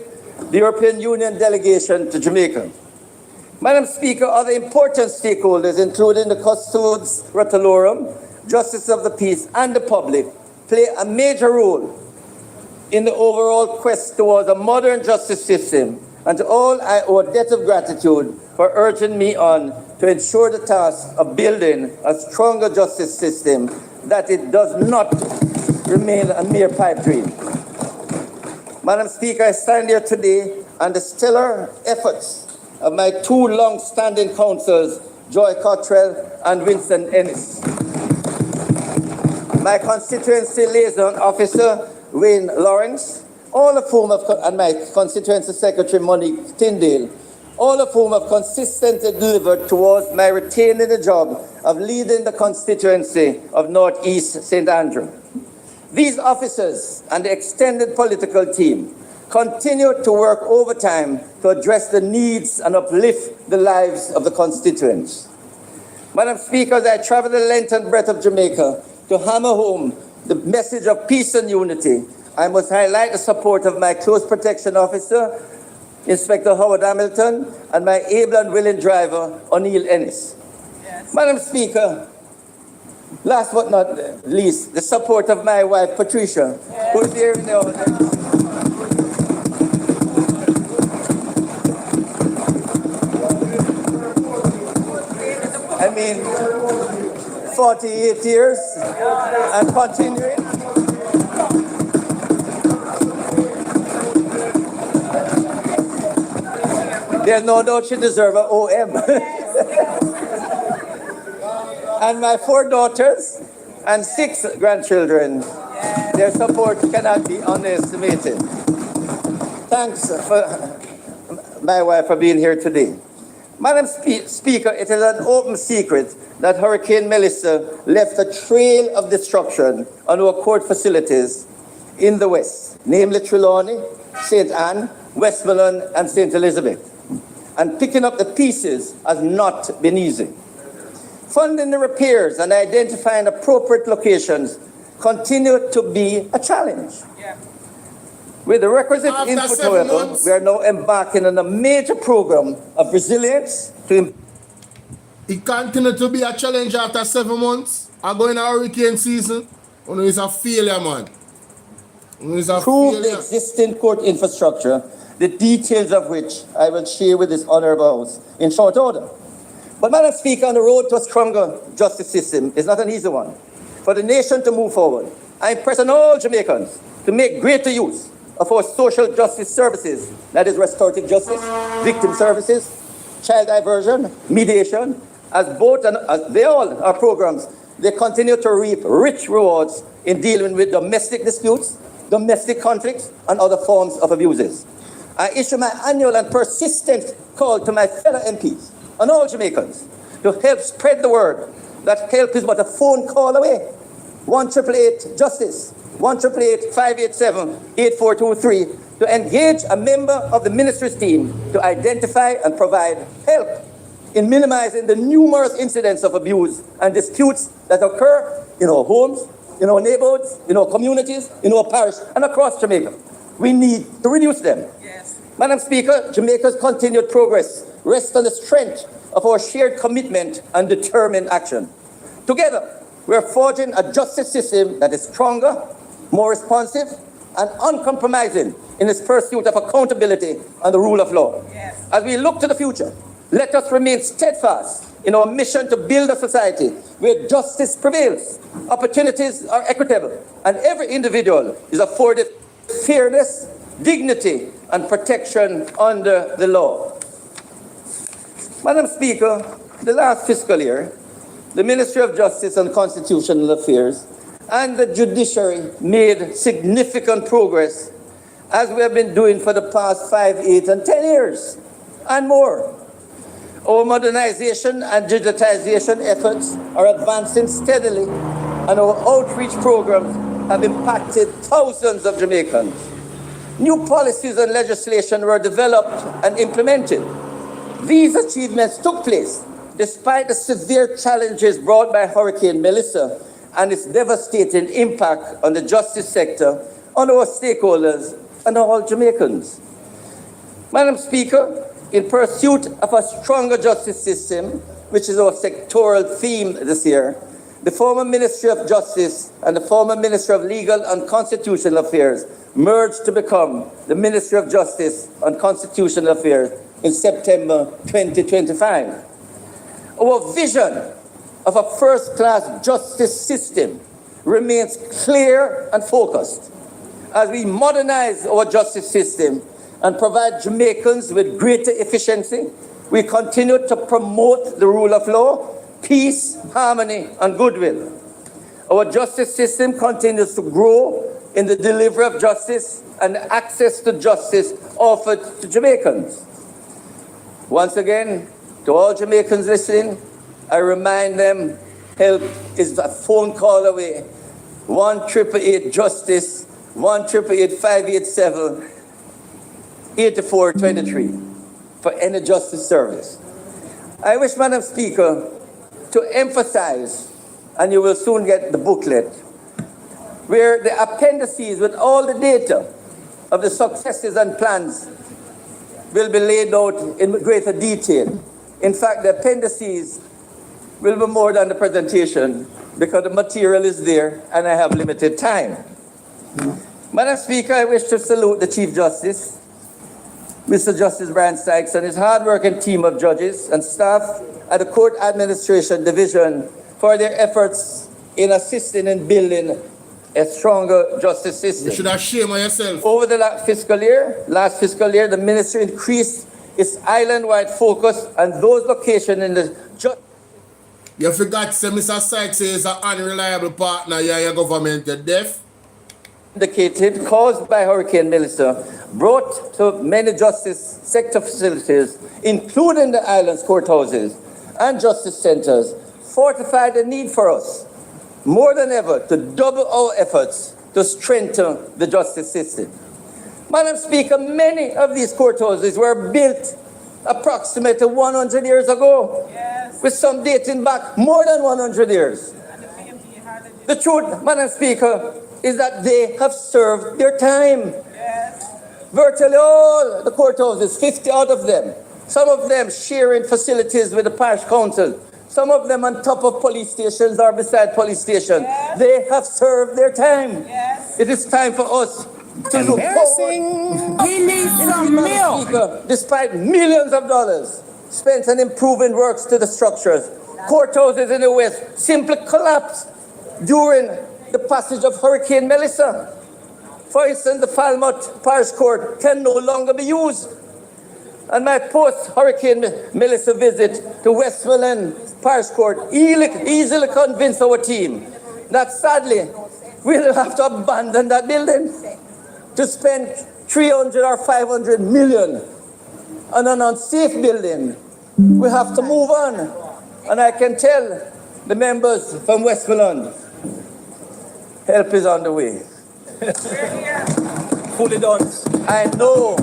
the European Union Delegation to Jamaica. Madam Speaker, other important stakeholders, including the Custodes Rotalorum, Justice of the Peace, and the public, play a major role in the overall quest towards a modern justice system, and to all I owe a debt of gratitude for urging me on to ensure the task of building a stronger justice system, that it does not remain a mere pipe dream. Madam Speaker, I stand here today on the stellar efforts of my two long-standing counsels, Joy Cottrell and Winston Ennis. My constituency liaison officer, Wayne Lawrence, all of whom and my constituency secretary, Monique Tyndale, all of whom have consistently delivered towards my retaining the job of leading the constituency of Northeast St. Andrew. These officers and the extended political team continue to work overtime to address the needs and uplift the lives of the constituents. Madam Speaker, as I travel the length and breadth of Jamaica to hammer home the message of peace and unity, I must highlight the support of my close protection officer, Inspector Howard Hamilton, and my able and willing driver, O'Neill Ennis. Yes. Madam Speaker, last but not least, the support of my wife, Patricia, yes, who is here in the audience. I mean, 48 years and continuing. There's no doubt she deserves an OM. And my 4 daughters and 6 grandchildren, their support cannot be underestimated. Thanks for my wife for being here today. Madam Speaker, it is an open secret that Hurricane Melissa left a trail of destruction on our court facilities in the West, namely Trelawney, St. Anne, Westmoreland, and St. Elizabeth. And picking up the pieces has not been easy. Funding the repairs and identifying appropriate locations continue to be a challenge. Yeah. With the requisite input, however, we are now embarking on a major program of resilience to... It continues to be a challenge after 7 months. I'm going to hurricane season. Oh, no, it's a failure, man. Oh, it's a failure. The existing court infrastructure, the details of which I will share with this honourable House in short order. But Madam Speaker, on the road to a stronger justice system is not an easy one. For the nation to move forward, I press on all Jamaicans to make greater use of our social justice services, that is restorative justice, victim services, child diversion, mediation, as both and as they all are programs they continue to reap rich rewards in dealing with domestic disputes, domestic conflicts, and other forms of abuses. I issue my annual and persistent call to my fellow MPs and all Jamaicans to help spread the word that help is but a phone call away. 1-888-JUSTICE, 1-888-587-8423 to engage a member of the ministry's team to identify and provide help in minimizing the numerous incidents of abuse and disputes that occur in our homes, in our neighborhoods, in our communities, in our parish, and across Jamaica. We need to reduce them. Yes. Madam Speaker, Jamaica's continued progress rests on the strength of our shared commitment and determined action. Together, we are forging a justice system that is stronger, more responsive, and uncompromising in its pursuit of accountability and the rule of law. Yes. As we look to the future, let us remain steadfast in our mission to build a society where justice prevails, opportunities are equitable, and every individual is afforded fairness, dignity, and protection under the law. Madam Speaker, the last fiscal year, the Ministry of Justice and Constitutional Affairs and the judiciary made significant progress, as we have been doing for the past 5, 8, and 10 years, and more. Our modernization and digitization efforts are advancing steadily, and our outreach programs have impacted thousands of Jamaicans. New policies and legislation were developed and implemented. These achievements took place despite the severe challenges brought by Hurricane Melissa and its devastating impact on the justice sector, on our stakeholders, and all Jamaicans. Madam Speaker, in pursuit of a stronger justice system, which is our sectoral theme this year, the former Ministry of Justice and the former Ministry of Legal and Constitutional Affairs merged to become the Ministry of Justice and Constitutional Affairs in September 2025. Our vision of a first-class justice system remains clear and focused. As we modernize our justice system and provide Jamaicans with greater efficiency, we continue to promote the rule of law, peace, harmony, and goodwill. Our justice system continues to grow in the delivery of justice and access to justice offered to Jamaicans. Once again, to all Jamaicans listening, I remind them, help is a phone call away. 1-888-JUSTICE, 1-888-587-8423 for any justice service. I wish, Madam Speaker, to emphasize, and you will soon get the booklet, where the appendices with all the data of the successes and plans will be laid out in greater detail. In fact, the appendices will be more than the presentation because the material is there and I have limited time. Madam Speaker, I wish to salute the Chief Justice, Mr. Justice Brian Sykes, and his hard-working team of judges and staff at the Court Administration Division for their efforts in assisting in building a stronger justice system. You should have shame on yourself. Over the last fiscal year, the ministry increased its island-wide focus on those locations in the You forgot to say Mr. Sykes is an unreliable partner. Your government is deaf. Indicated caused by Hurricane Melissa brought to many justice sector facilities, including the island's courthouses and justice centers, fortified the need for us, more than ever, to double our efforts to strengthen the justice system. Madam Speaker, many of these courthouses were built approximately 100 years ago, yes, with some dating back more than 100 years. The truth, Madam Speaker, is that they have served their time. Yes. Virtually all the courthouses, 50 out of them, some of them sharing facilities with the parish council, some of them on top of police stations or beside police stations. Yes. They have served their time. Yes. It is time for us to look forward. We need some milk. Speaker, despite millions of dollars spent on improving works to the structures, courthouses in the West simply collapsed during the passage of Hurricane Melissa. For instance, the Falmouth Parish Court can no longer be used. And my post-Hurricane Melissa visit to Westmoreland Parish Court easily convinced our team that sadly we'll have to abandon that building to spend 300 or 500 million on an unsafe building. We have to move on. And I can tell the members from Westmoreland, help is on the way. Fully done. I know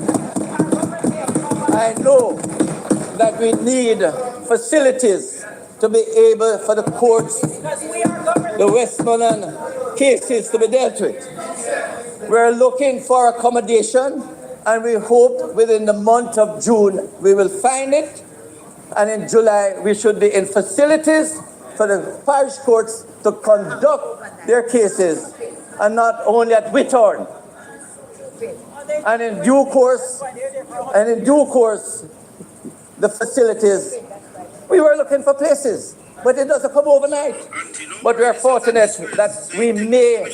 that we need facilities to be able for the courts, the Westmoreland cases to be dealt with. We're looking for accommodation, and we hope within the month of June we will find it. And in July, we should be in facilities for the parish courts to conduct their cases, and not only at Whithorn. And in due course, the facilities, we were looking for places, but it doesn't come overnight. But we are fortunate that we may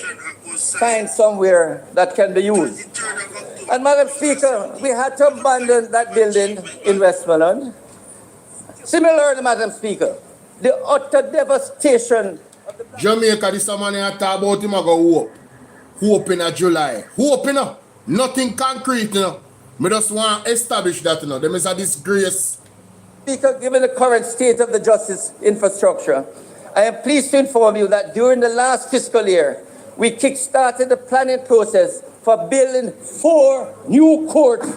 find somewhere that can be used. And Madam Speaker, we had to abandon that building in Westmoreland. Similarly, Madam Speaker, the utter devastation. Jamaica, this man I talk about him, I go hope. Hope in July. Hope, you know. Nothing concrete, you know. I just want to establish that, you know. There is a disgrace. Speaker, given the current state of the justice infrastructure, I am pleased to inform you that during the last fiscal year, we kick-started the planning process for building 4 new courts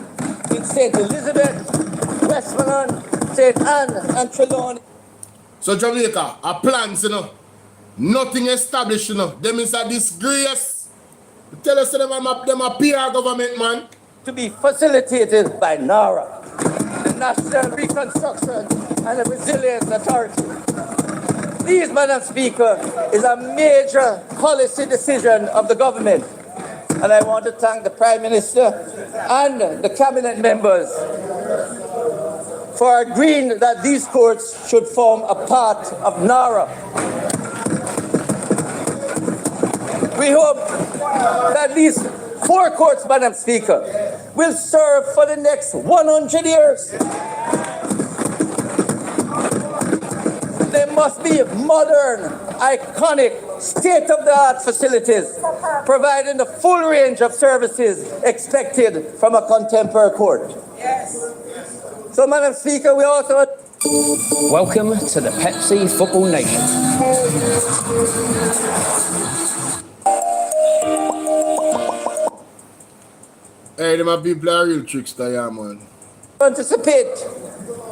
in St. Elizabeth, Westmoreland, St. Anne, and Trelawney. So Jamaica, a plans, you know. Nothing established, you know. Them is a disgrace. Tell us them a PR government, man. To be facilitated by NARA, the National Reconstruction and the Resilience Authority. This, Madam Speaker, is a major policy decision of the government. And I want to thank the Prime Minister and the cabinet members for agreeing that these courts should form a part of NARA. We hope that these 4 courts, Madam Speaker, will serve for the next 100 years. They must be modern, iconic, state-of-the-art facilities, providing the full range of services expected from a contemporary court. Yes. So, Madam Speaker, we also... Welcome to the Pepsi Football Nation. Hey, them a people are real trickster, yeah, man. Anticipate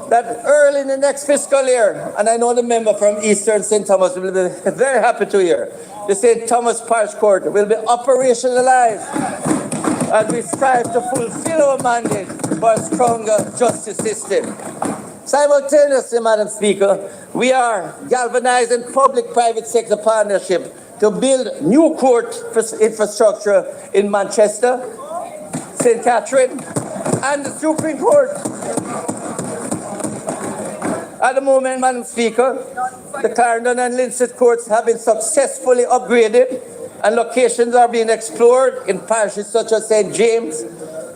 that early in the next fiscal year, and I know the member from Eastern St. Thomas will be very happy to hear, the St. Thomas Parish Court will be operationalized as we strive to fulfill our mandate for a stronger justice system. Simultaneously, Madam Speaker, we are galvanizing public-private sector partnership to build new court infrastructure in Manchester, St. Catherine, and the Supreme Court. At the moment, Madam Speaker, the Clarendon and Linstead courts have been successfully upgraded, and locations are being explored in parishes such as St. James,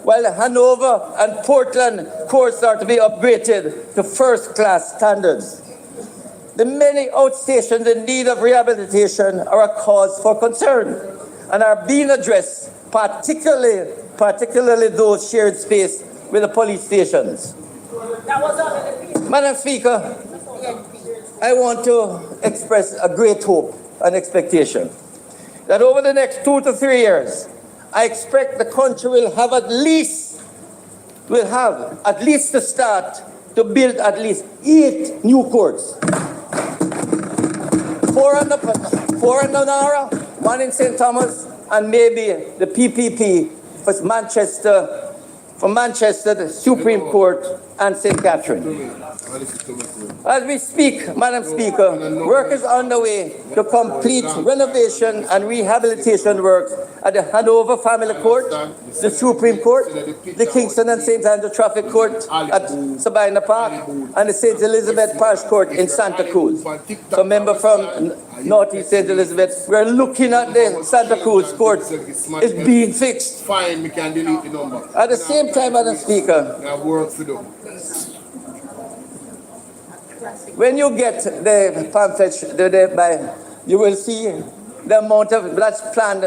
while Hanover and Portland courts are to be upgraded to first-class standards. The many outstations in need of rehabilitation are a cause for concern and are being addressed, particularly those shared space with the police stations. Madam Speaker, I want to express a great hope and expectation that over the next 2 to 3 years, I expect the country will have at least the start to build at least 8 new courts. 4 in Nara, 1 in St. Thomas, and maybe the PPP for Manchester, the Supreme Court, and St. Catherine. As we speak, Madam Speaker, work is underway to complete renovation and rehabilitation works at the Hanover Family Court, the Supreme Court, the Kingston and St. Andrew Traffic Court at Sabina Park, and the St. Elizabeth Parish Court in Santa Cruz. So, member from Northeast St. Elizabeth, we're looking at the Santa Cruz Court. It's being fixed. Fine, we can delete the number. At the same time, Madam Speaker, we have work to do. when you get the pamphlet, you will see the amount of that's planned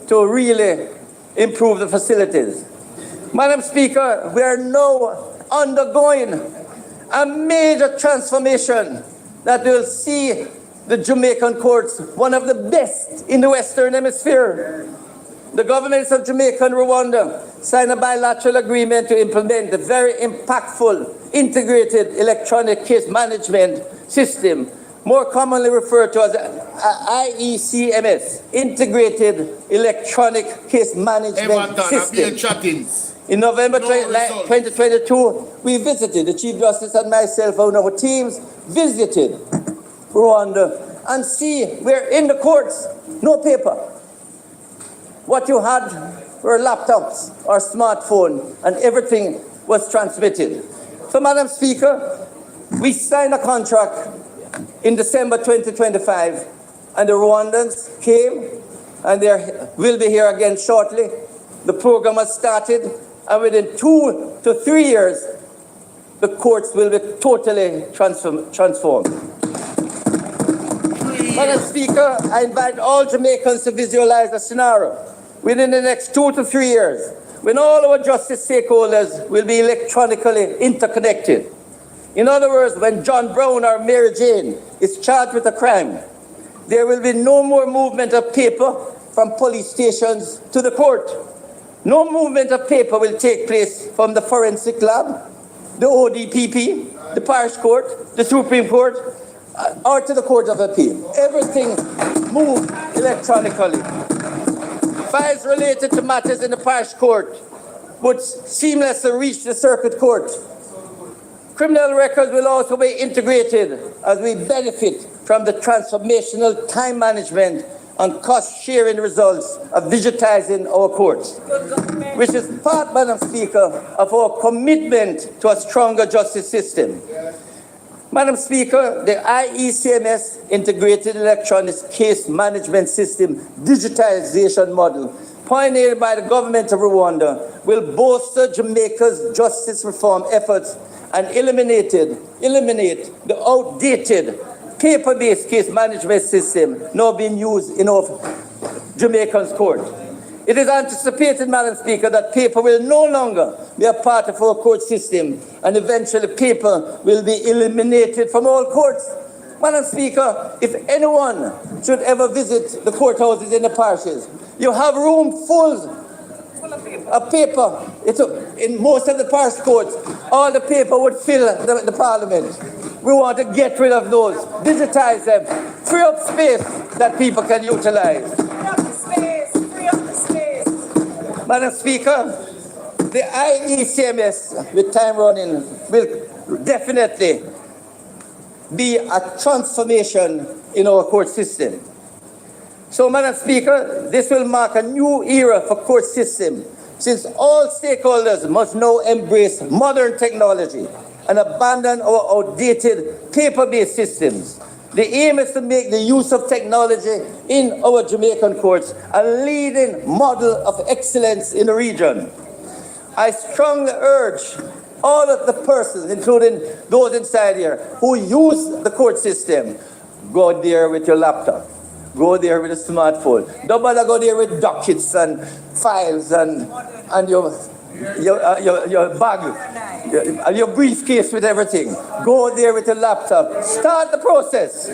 to really improve the facilities. Madam Speaker, we are now undergoing a major transformation that will see the Jamaican courts one of the best in the Western Hemisphere. The governments of Jamaica and Rwanda signed a bilateral agreement to implement the very impactful integrated electronic case management system, more commonly referred to as IECMS, Integrated Electronic Case Management System. In November 2022, we visited, the Chief Justice and myself and our teams visited Rwanda, and see, we're in the courts, no paper. What you had were laptops or smartphone, and everything was transmitted. So, Madam Speaker, we signed a contract in December 2025, and the Rwandans came, and they will be here again shortly. The program has started, and within 2 to 3 years, the courts will be totally transformed. Madam Speaker, I invite all Jamaicans to visualize a scenario within the next 2 to 3 years, when all our justice stakeholders will be electronically interconnected. In other words, when John Brown or Mary Jane is charged with a crime, there will be no more movement of paper from police stations to the court. No movement of paper will take place from the forensic lab, the ODPP, the parish court, the Supreme Court, or to the Court of Appeal. Everything moved electronically. Files related to matters in the parish court would seamlessly reach the circuit court. Criminal records will also be integrated as we benefit from the transformational time management and cost-sharing results of digitizing our courts, which is part, Madam Speaker, of our commitment to a stronger justice system. Madam Speaker, the IECMS, Integrated Electronic Case Management System digitization model, pioneered by the government of Rwanda, will bolster Jamaica's justice reform efforts and eliminate the outdated paper-based case management system now being used in our Jamaican court. It is anticipated, Madam Speaker, that paper will no longer be a part of our court system, and eventually paper will be eliminated from all courts. Madam Speaker, if anyone should ever visit the courthouses in the parishes, you have room full of paper. In most of the parish courts, all the paper would fill the parliament. We want to get rid of those, digitize them, free up space that people can utilize. Madam Speaker, the IECMS, with time running, will definitely be a transformation in our court system. So, Madam Speaker, this will mark a new era for court system, since all stakeholders must now embrace modern technology and abandon our outdated paper-based systems. The aim is to make the use of technology in our Jamaican courts a leading model of excellence in the region. I strongly urge all of the persons, including those inside here, who use the court system, go there with your laptop. Go there with a smartphone. Don't bother go there with dockets and files and your bag, your briefcase with everything. Go there with a laptop. Start the process.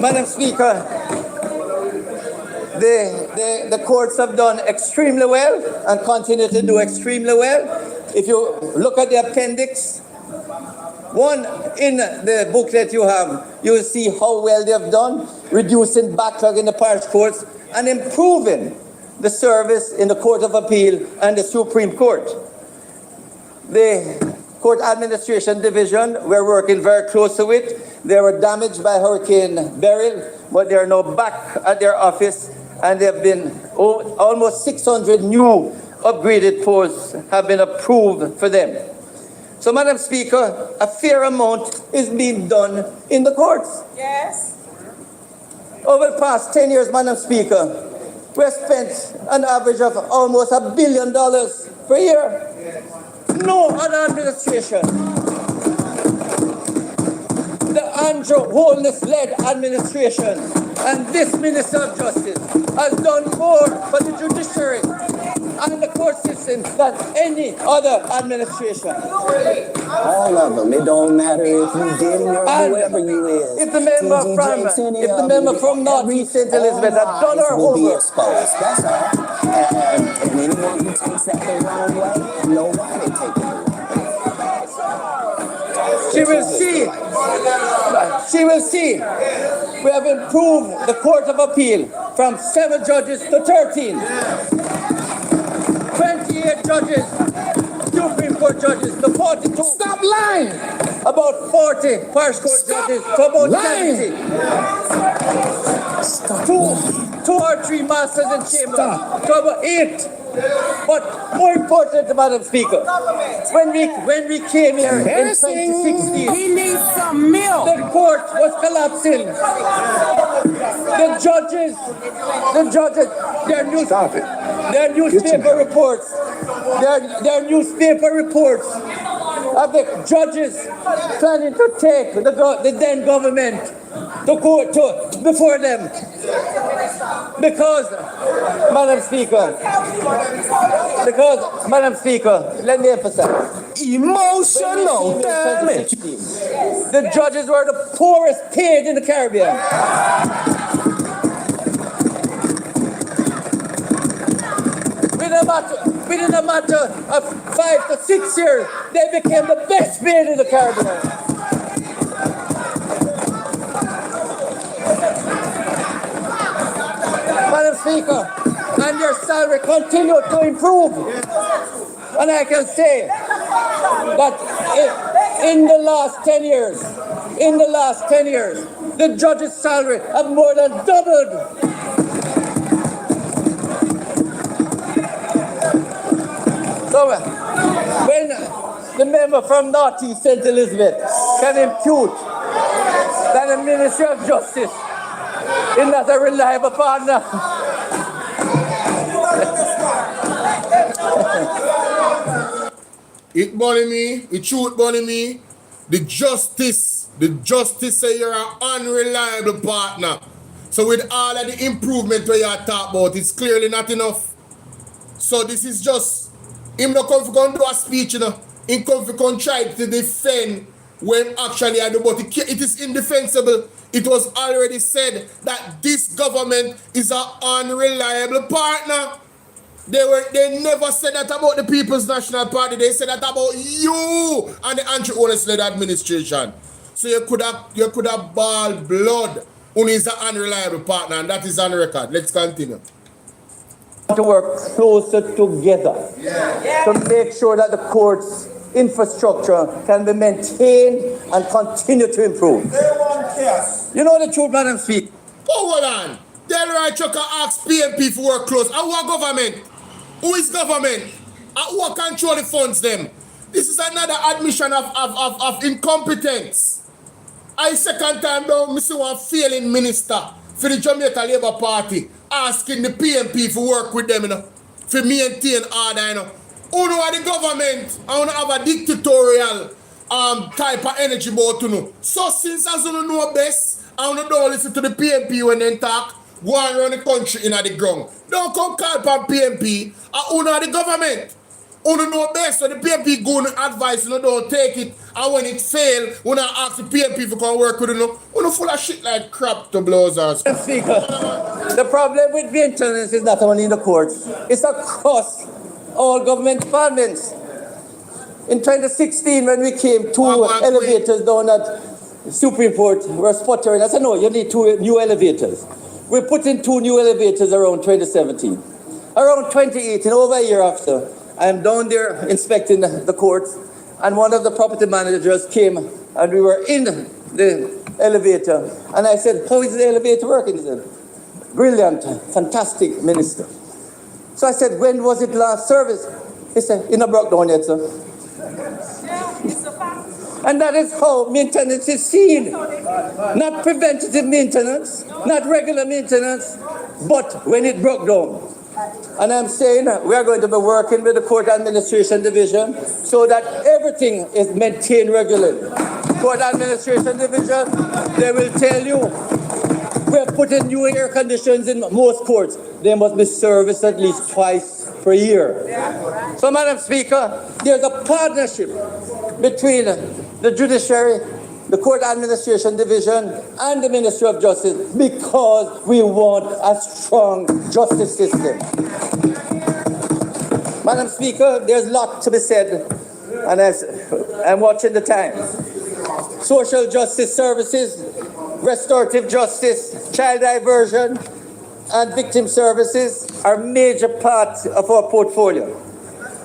Madam Speaker, the courts have done extremely well and continue to do extremely well. If you look at the appendix, one in the booklet you have, you will see how well they have done, reducing backlog in the parish courts and improving the service in the Court of Appeal and the Supreme Court. The Court Administration Division, we're working very closely with. They were damaged by Hurricane Beryl, but they are now back at their office, and there have been almost 600 new upgraded posts have been approved for them. So, Madam Speaker, a fair amount is being done in the courts. Yes. Over the past 10 years, Madam Speaker, we have spent an average of almost $1 billion per year. no other administration, the Andrew Holness-led administration and this Minister of Justice has done more for the judiciary and the court system than any other administration. All of them. It don't matter if you did or whoever you is. If the member from North St. Elizabeth had done her will be homework, exposed. That's all. And anyone who takes that the wrong way, know why they take it the wrong way. she will see. We have improved the Court of Appeal from 7 judges to 13. 28 judges, Supreme Court judges to 42. Stop lying! About 40 parish court judges to about 70. 2 or 3 masters in chamber to about 8. But more important, Madam Speaker, when we came here in 2016, he needs some milk. The court was collapsing. The judges, their newspaper reports of the judges planning to take the then government to court before them. Because, Madam Speaker, let me emphasize. Emotional damage. The judges were the poorest paid in the Caribbean. Within a matter of 5 to 6 years, they became the best paid in the Caribbean. Madam Speaker, and your salary continued to improve. And I can say that in the last 10 years, the judge's salary have more than doubled. So when the member from North East St. Elizabeth can impute that the Ministry of Justice is not a reliable partner, it bully me, it shoot bully me. The justice say you're an unreliable partner. So with all of the improvement where you are talking about, it's clearly not enough. So this is just, him not come to do a speech, you know. Him come to try to defend when actually I do, but it is indefensible. It was already said that this government is an unreliable partner. They never said that about the People's National Party. They said that about you and the Andrew Holness-led administration. So you could have balled blood who is an unreliable partner, and that is on record. Let's continue. To work closer together to make sure that the court's infrastructure can be maintained and continue to improve. You know the truth, Madam Speaker. Hold on. Delroy Chucker asked PMP for work close. And what government? Who is government? And who control the funds them? This is another admission of incompetence. I second time now, I see one failing minister for the Jamaica Labour Party asking the PMP for work with them, you know, for maintain order, you know. Who know the government? I want to have a dictatorial type of energy about to know. So since I don't know best, I want to don't listen to the PMP when they talk, go and run the country in the ground. Don't come call upon PMP. Who know the government? Who don't know best, so the PMP go and advise, you know, don't take it. And when it fail, when I ask the PMP to come work with you, you know, full of shit like crap to blows us. Speaker, the problem with maintenance is not only in the courts, it's across all government departments. In 2016, when we came, 2 elevators down at Supreme Court were sputtering. I said, no, you need 2 new elevators. We put in 2 new elevators around 2017. Around 2018, over a year after, I am down there inspecting the courts, and one of the property managers came, and we were in the elevator, and I said, how is the elevator working? He said, brilliant, fantastic, Minister. So I said, when was it last service? He said, it not broke down yet, sir. And that is how maintenance is seen. Not preventative maintenance, not regular maintenance, but when it broke down. And I'm saying we are going to be working with the Court Administration Division so that everything is maintained regularly. Court Administration Division, they will tell you, we're putting new air conditions in most courts. They must be serviced at least twice per year. So, Madam Speaker, there's a partnership between the judiciary, the Court Administration Division, and the Ministry of Justice because we want a strong justice system. Madam Speaker, there's a lot to be said, and I'm watching the time. Social justice services, restorative justice, child diversion, and victim services are major parts of our portfolio.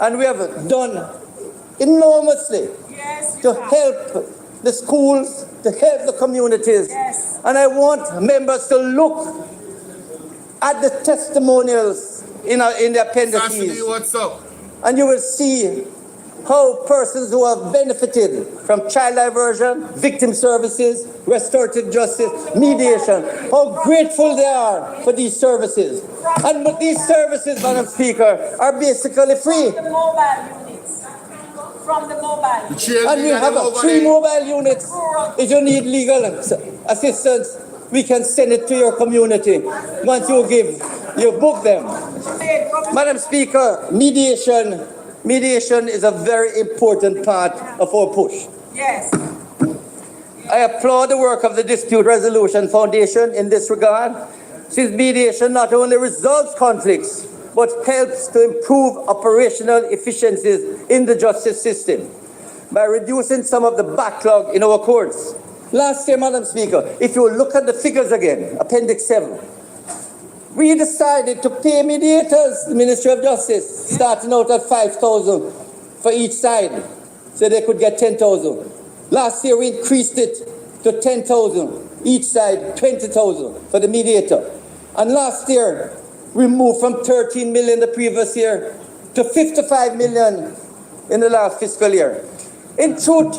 And we have done enormously to help the schools, to help the communities. And I want members to look at the testimonials in the appendices. What's up? And you will see how persons who have benefited from child diversion, victim services, restorative justice, mediation, how grateful they are for these services. And these services, Madam Speaker, are basically free. From the mobile. And we have 3 mobile units. If you need legal assistance, we can send it to your community. Once you book them. Madam Speaker, mediation is a very important part of our push. Yes. I applaud the work of the Dispute Resolution Foundation in this regard, since mediation not only resolves conflicts, but helps to improve operational efficiencies in the justice system by reducing some of the backlog in our courts. Last year, Madam Speaker, if you look at the figures again, Appendix 7, we decided to pay mediators, the Ministry of Justice, starting out at 5,000 for each side, so they could get 10,000. Last year, we increased it to 10,000 each side, 20,000 for the mediator. And last year, we moved from 13 million the previous year to 55 million in the last fiscal year. In truth,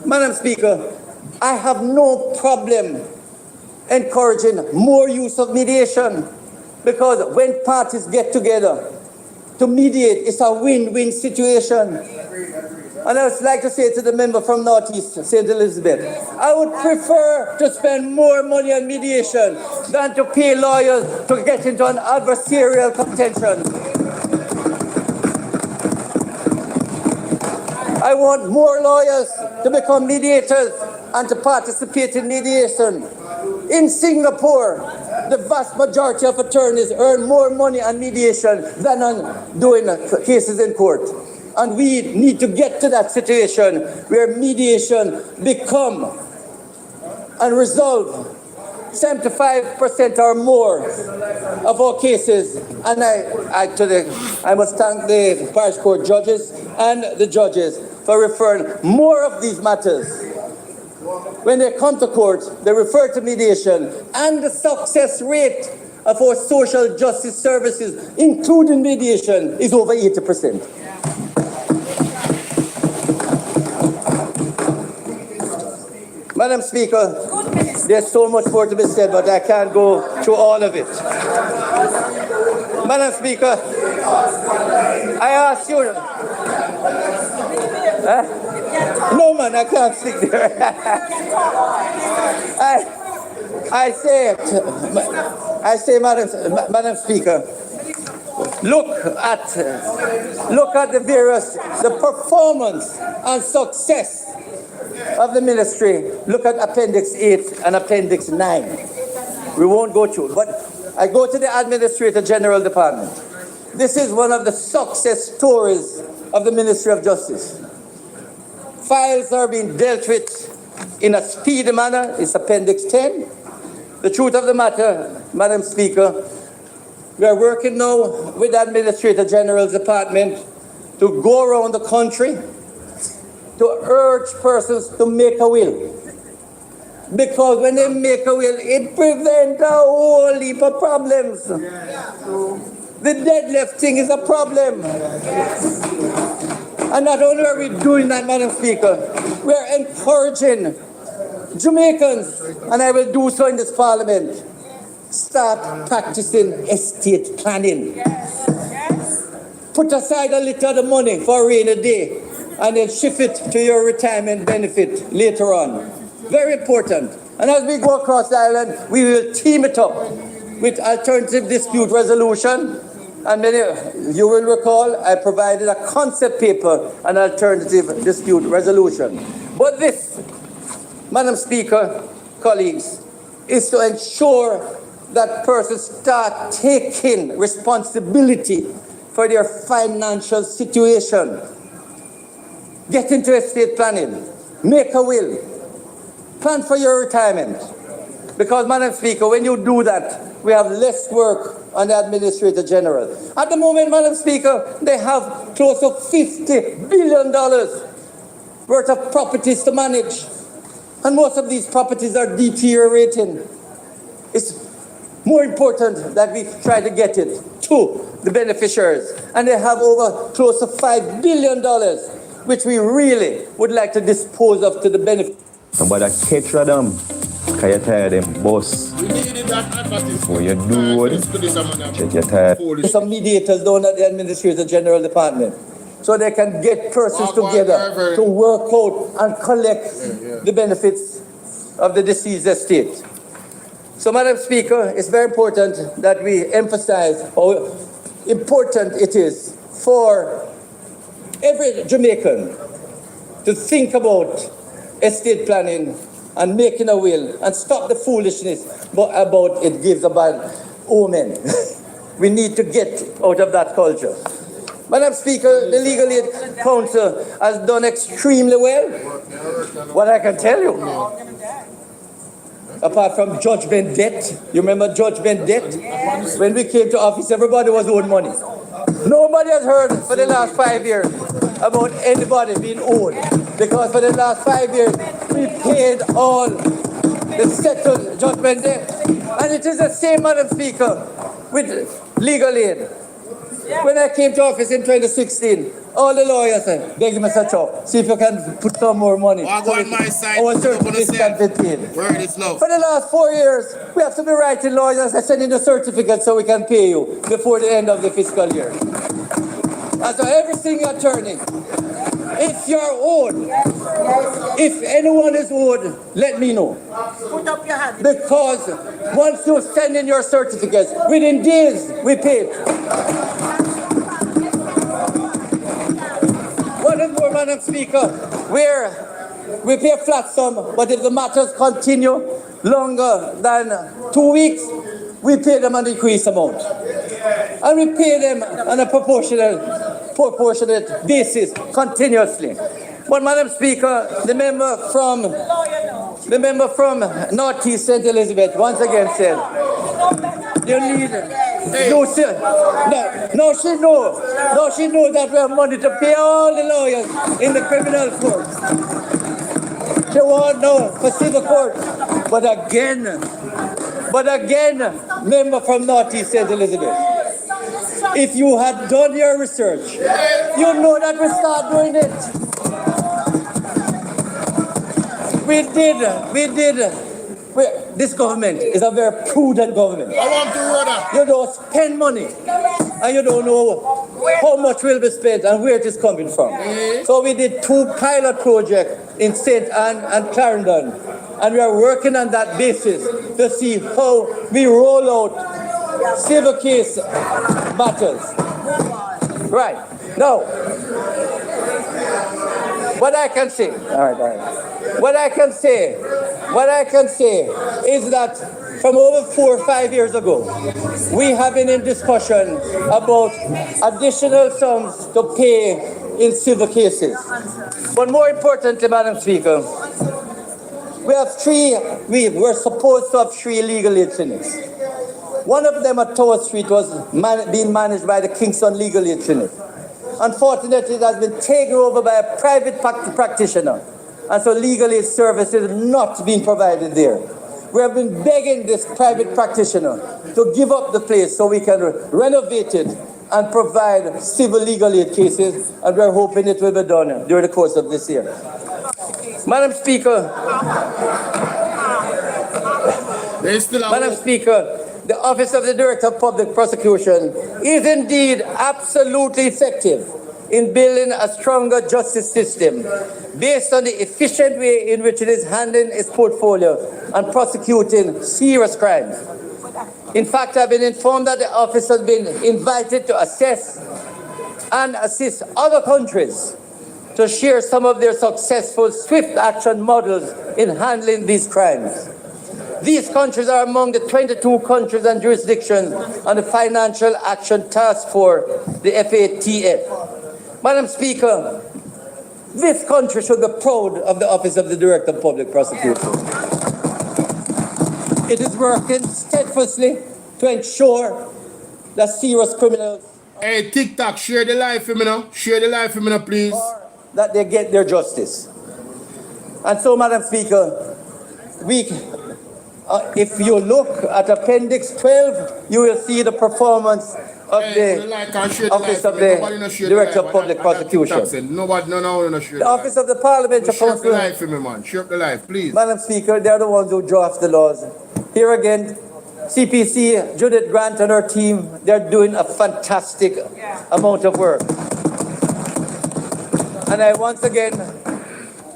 Madam Speaker, I have no problem encouraging more use of mediation, because when parties get together to mediate, it's a win-win situation. And I would like to say to the member from Northeast St. Elizabeth, I would prefer to spend more money on mediation than to pay lawyers to get into an adversarial contention. I want more lawyers to become mediators and to participate in mediation. In Singapore, the vast majority of attorneys earn more money on mediation than on doing cases in court. And we need to get to that situation where mediation become and resolve 75% or more of our cases. And I must thank the parish court judges and the judges for referring more of these matters. When they come to court, they refer to mediation, and the success rate of our social justice services, including mediation, is over 80%. Madam Speaker, there's so much more to be said, but I can't go through all of it. Madam Speaker, I ask you... No, man, I can't speak there. I say, Madam Speaker, look at the performance and success of the ministry. Look at Appendix 8 and Appendix 9. We won't go through, but I go to the Administrator General Department. This is one of the success stories of the Ministry of Justice. Files are being dealt with in a speedy manner. It's Appendix 10. The truth of the matter, Madam Speaker, we are working now with the Administrator General's Department to go around the country to urge persons to make a will. Because when they make a will, it prevents a whole heap of problems. The dead left thing is a problem. And not only are we doing that, Madam Speaker, we are encouraging Jamaicans, and I will do so in this Parliament, start practicing estate planning. put aside a little of the money for a rainy day and then shift it to your retirement benefit later on. Very important. And as we go across the island, we will team it up with alternative dispute resolution. And many, you will recall, I provided a concept paper on alternative dispute resolution. But this, Madam Speaker, colleagues, is to ensure that persons start taking responsibility for their financial situation. Get into estate planning, make a will, plan for your retirement. Because, Madam Speaker, when you do that, we have less work on the Administrator General. At the moment, Madam Speaker, they have close to $50 billion worth of properties to manage. And most of these properties are deteriorating. It's more important that we try to get it to the beneficiaries. And they have over close to $5 billion, which we really would like to dispose of to the benefit. But I catch them, because you're tired of them boss. Before you do it, check your tired. Some mediators down at the Administrator General Department, so they can get persons together to work out and collect the benefits of the deceased estate. So, Madam Speaker, it's very important that we emphasize how important it is for every Jamaican to think about estate planning and making a will and stop the foolishness about it gives a bad omen. We need to get out of that culture. Madam Speaker, the Legal Aid Council has done extremely well. What I can tell you, apart from judgment debt, you remember judgment debt? When we came to office, everybody was owed money. Nobody has heard for the last 5 years about anybody being owed, because for the last 5 years, we paid all the settled judgment debt. And it is the same, Madam Speaker, with legal aid. When I came to office in 2016, all the lawyers said, beg Mr. Chop, see if you can put some more money. I'll go on my side. Our certificates can be paid. Word is love. For the last 4 years, we have to be writing lawyers and sending the certificate so we can pay you before the end of the fiscal year. And so every single attorney, if you're owed, if anyone is owed, let me know. Put up your hand. Because once you send in your certificates, within days, we pay. One is more, Madam Speaker, where we pay a flat sum, but if the matters continue longer than 2 weeks, we pay them an increased amount. And we pay them on a proportionate basis continuously. But, Madam Speaker, the member from Northeast St. Elizabeth once again said, you need, she knows that we have money to pay all the lawyers in the criminal court. She won't know for civil court. But again, member from Northeast St. Elizabeth, if you had done your research, you know that we start doing it. We did. This government is a very prudent government. I want to hear that. You don't spend money, and you don't know how much will be spent and where it is coming from. So we did 2 pilot projects in St. Anne and Clarendon, and we are working on that basis to see how we roll out civil case matters. Right. Now, what I can say, what I can say is that from over 4 or 5 years ago, we have been in discussion about additional sums to pay in civil cases. But more importantly, Madam Speaker, we're supposed to have 3 legal aid clinics. One of them at Tower Street was being managed by the Kingston Legal Aid Clinic. Unfortunately, it has been taken over by a private practitioner, and so legal aid services not being provided there. We have been begging this private practitioner to give up the place so we can renovate it and provide civil legal aid cases, and we're hoping it will be done during the course of this year. Madam Speaker, the Office of the Director of Public Prosecution is indeed absolutely effective in building a stronger justice system based on the efficient way in which it is handling its portfolio and prosecuting serious crimes. In fact, I've been informed that the office has been invited to assess and assist other countries to share some of their successful swift action models in handling these crimes. These countries are among the 22 countries and jurisdictions on the Financial Action Task Force, the FATF. Madam Speaker, this country should be proud of the Office of the Director of Public Prosecution. It is working steadfastly to ensure that serious criminals... Hey, TikTok, share the live for me now. Share the live for me now, please. ...that they get their justice. And so, Madam Speaker, if you look at Appendix 12, you will see the performance of the Office of the Director of Public Prosecution. The Office of the Parliamentary Counsel. Share the live for me, man. Share the live, please. Madam Speaker, they're the ones who draft the laws. Here again, CPC, Judith Grant and her team, they're doing a fantastic amount of work. And I once again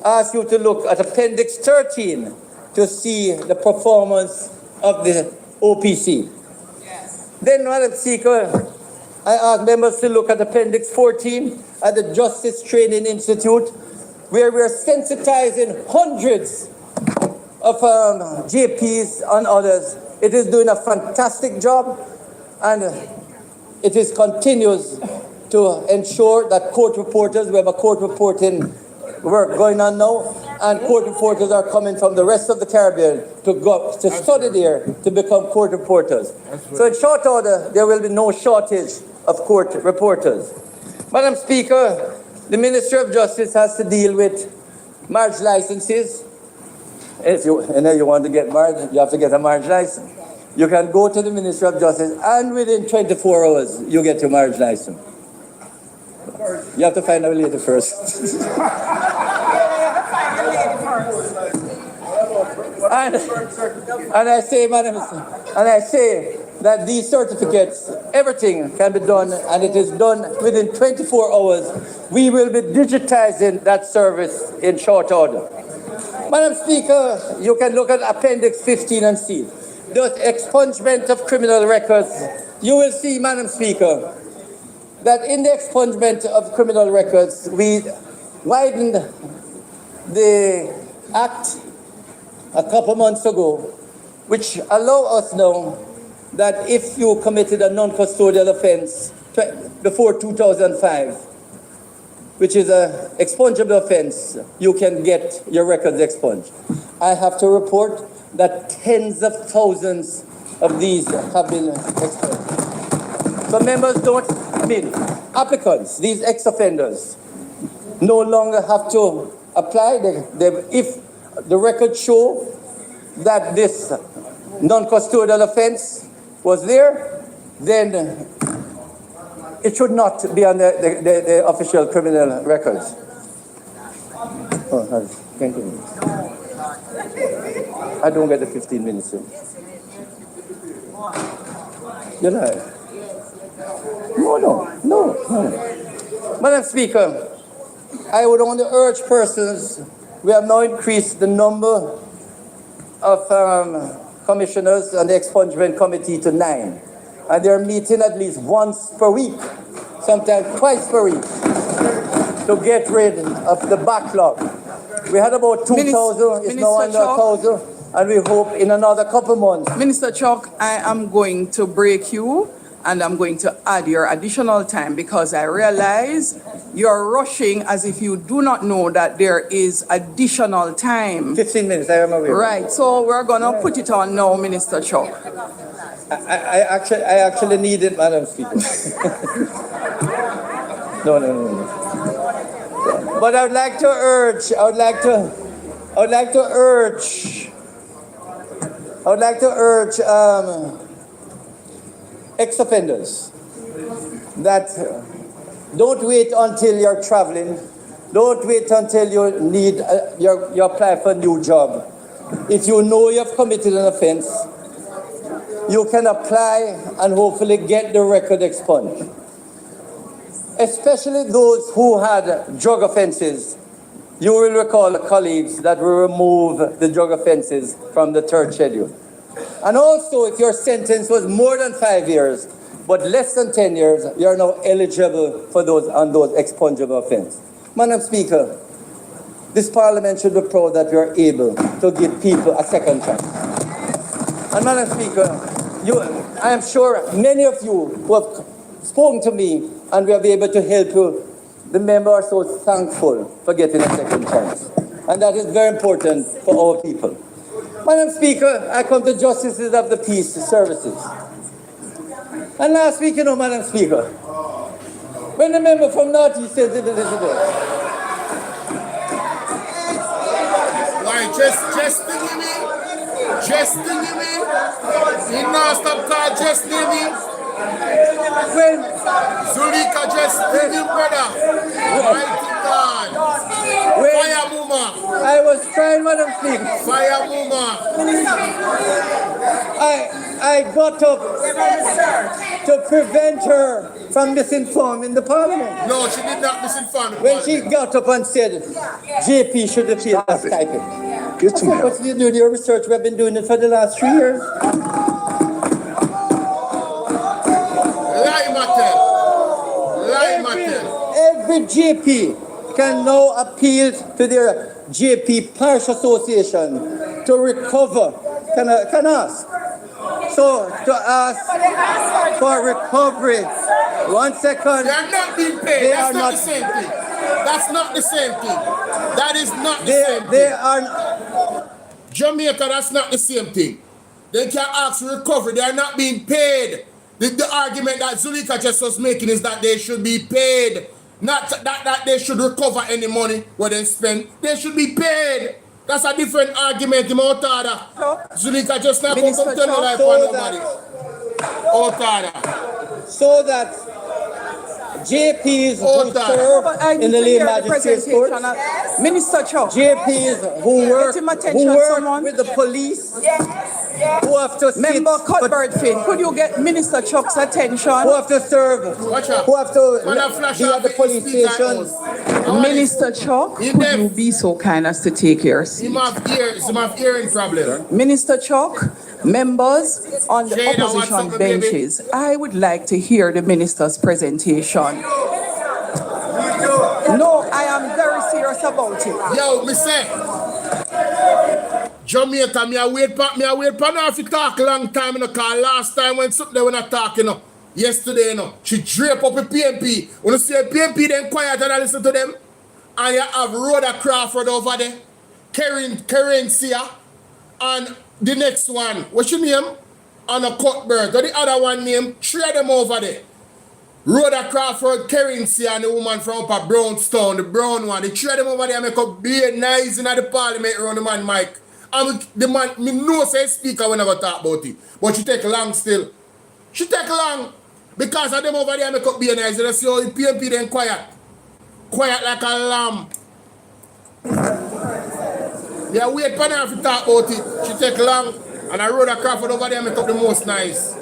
ask you to look at Appendix 13 to see the performance of the OPC. Then, Madam Speaker, I ask members to look at Appendix 14 at the Justice Training Institute, where we're sensitizing hundreds of JPs and others. It is doing a fantastic job, and it is continuous to ensure that court reporters, we have a court reporting work going on now, and court reporters are coming from the rest of the Caribbean to study there to become court reporters. So in short order, there will be no shortage of court reporters. Madam Speaker, the Ministry of Justice has to deal with marriage licenses. If you want to get married, you have to get a marriage license. You can go to the Ministry of Justice, and within 24 hours, you get your marriage license. You have to find a lady first. and I say, Madam, and I say that these certificates, everything can be done, and it is done within 24 hours. We will be digitizing that service in short order. Madam Speaker, you can look at Appendix 15 and see the expungement of criminal records. You will see, Madam Speaker, that in the expungement of criminal records, we widened the act a couple months ago, which allow us now that if you committed a non-custodial offense before 2005, which is an expungible offense, you can get your records expunged. I have to report that tens of thousands of these have been expunged. So members applicants, these ex-offenders, no longer have to apply. If the records show that this non-custodial offense was there, then it should not be on the official criminal records. Oh, thank you. I don't get the 15 minutes. You're live. No. Madam Speaker, I would only urge persons, we have now increased the number of commissioners on the expungement committee to 9. And they're meeting at least once per week, sometimes twice per week, to get rid of the backlog. We had about 2,000, it's now under 1,000, and we hope in another couple months. Minister Chuck, I am going to break you, and I'm going to add your additional time because I realize you're rushing as if you do not know that there is additional time. 15 minutes, I am aware. Right, so we're going to put it on now, Minister Chuck. I actually need it, Madam Speaker. No. But I would like to urge ex-offenders that don't wait until you're traveling. Don't wait until you need you apply for a new job. If you know you have committed an offense, you can apply and hopefully get the record expunged. Especially those who had drug offenses. You will recall, colleagues, that we remove the drug offenses from the third schedule. And also, if your sentence was more than 5 years, but less than 10 years, you are now eligible for those expungible offenses. Madam Speaker, this Parliament should be proud that we are able to give people a second chance. And Madam Speaker, I am sure many of you who have spoken to me and we have been able to help you, the members are so thankful for getting a second chance. And that is very important for our people. Madam Speaker, I come to Justices of the Peace Services. And last week, Madam Speaker, when the member from North East said this, Why, just thinking me? He now stop calling just me. When Zulika just thinking, brother. Mighty God. Fire Muma. I was trying, Madam Speaker. Fire Muma. I got up to prevent her from misinforming the Parliament. No, she did not misinform the When she got up and said, JP should appeal that typing. But you do your research, we have been doing it for the last 3 years. Every JP can now appeal to their JP Parish Association to recover. Can I ask? So, to ask for recovery. 1 second. They are not being paid. That's not the same thing. That's not the same thing. That is not the same thing. They are... Jamaica, that's not the same thing. They can ask for recovery. They are not being paid. The argument that Zulika just was making is that they should be paid. Not that they should recover any money what they spend. They should be paid. That's a different argument. Zulika just not going to tell me like nobody. So that JPs who serve in the lay magistrates court, Minister Chuck, JPs who work with the police, who have to sit. Member Cuthbert Finn, could you get Minister Chuck's attention? Who have to serve, who have to be at the police stations. Minister Chuck, could you be so kind as to take your seat? He have hearing problem. Minister Chuck, members on the opposition benches, I would like to hear the minister's presentation. No, I am very serious about it. Yo, me say, Jamaica, me a wait for now if you talk a long time, because last time when something they were not talking, yesterday, she drape up a PMP. When you see a PMP, then quiet and I listen to them. And you have Rhoda Crawford over there, Kerencia, and the next one, what's your name? Anna Cuthbert. Or the other one name, three of them over there. Rhoda Crawford, Kerencia, and the woman from up at Brownstown, the brown one. The three of them over there make up be nice in the parliament around the man Mike. And the man, me know say speaker when I go talk about it. But she take long still. She take long. Because of them over there make up be nice. You see how the PMP then quiet. Quiet like a lamb. Yeah, wait for her if you talk about it. She take long. And I Rhoda Crawford over there make up the most nice.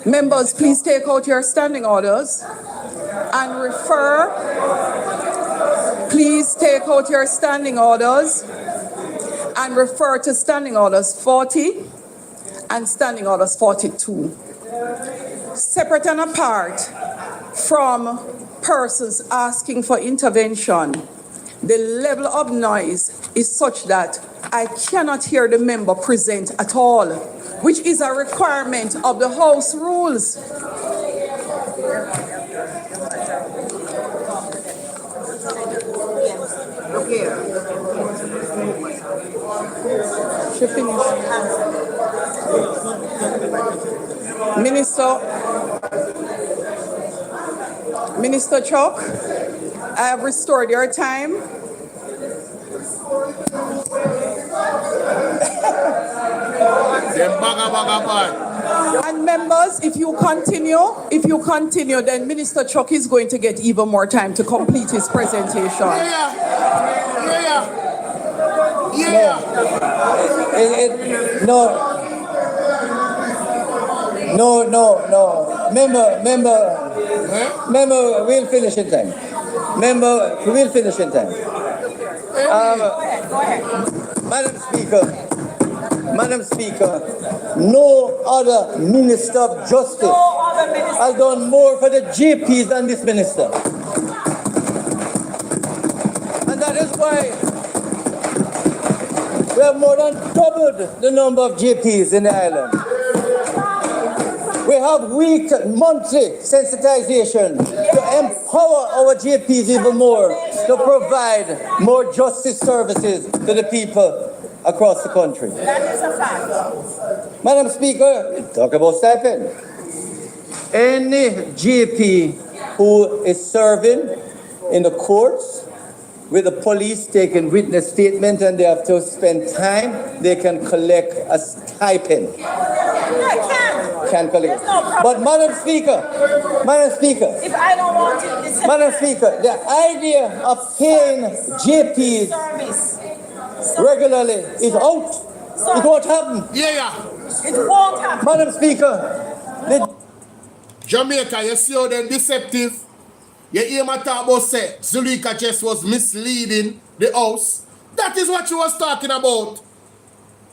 Members, please take out your standing orders and refer. Please take out your standing orders and refer to standing orders 40 and standing orders 42. Separate and apart from persons asking for intervention, the level of noise is such that I cannot hear the member present at all, which is a requirement of the House rules. She finished. Minister Chuck, I have restored your time. Them baga bad. And members, if you continue, then Minister Chuck is going to get even more time to complete his presentation. No. Member, we'll finish in time. Madam Speaker, no other Minister of Justice has done more for the JPs than this minister. And that is why we have more than doubled the number of JPs in the island. We have monthly sensitization to empower our JPs even more, to provide more justice services to the people across the country. That is a fact. Madam Speaker, talk about stipend. Any JP who is serving in the courts with the police taking witness statement and they have to spend time, they can collect a stipend. Can collect. But Madam Speaker, If I don't want it, it's Madam Speaker, the idea of paying JPs regularly is out. It won't happen. It won't happen. Madam Speaker, Jamaica, you see how them deceptive? You hear me talk about say Zulika just was misleading the house. That is what she was talking about.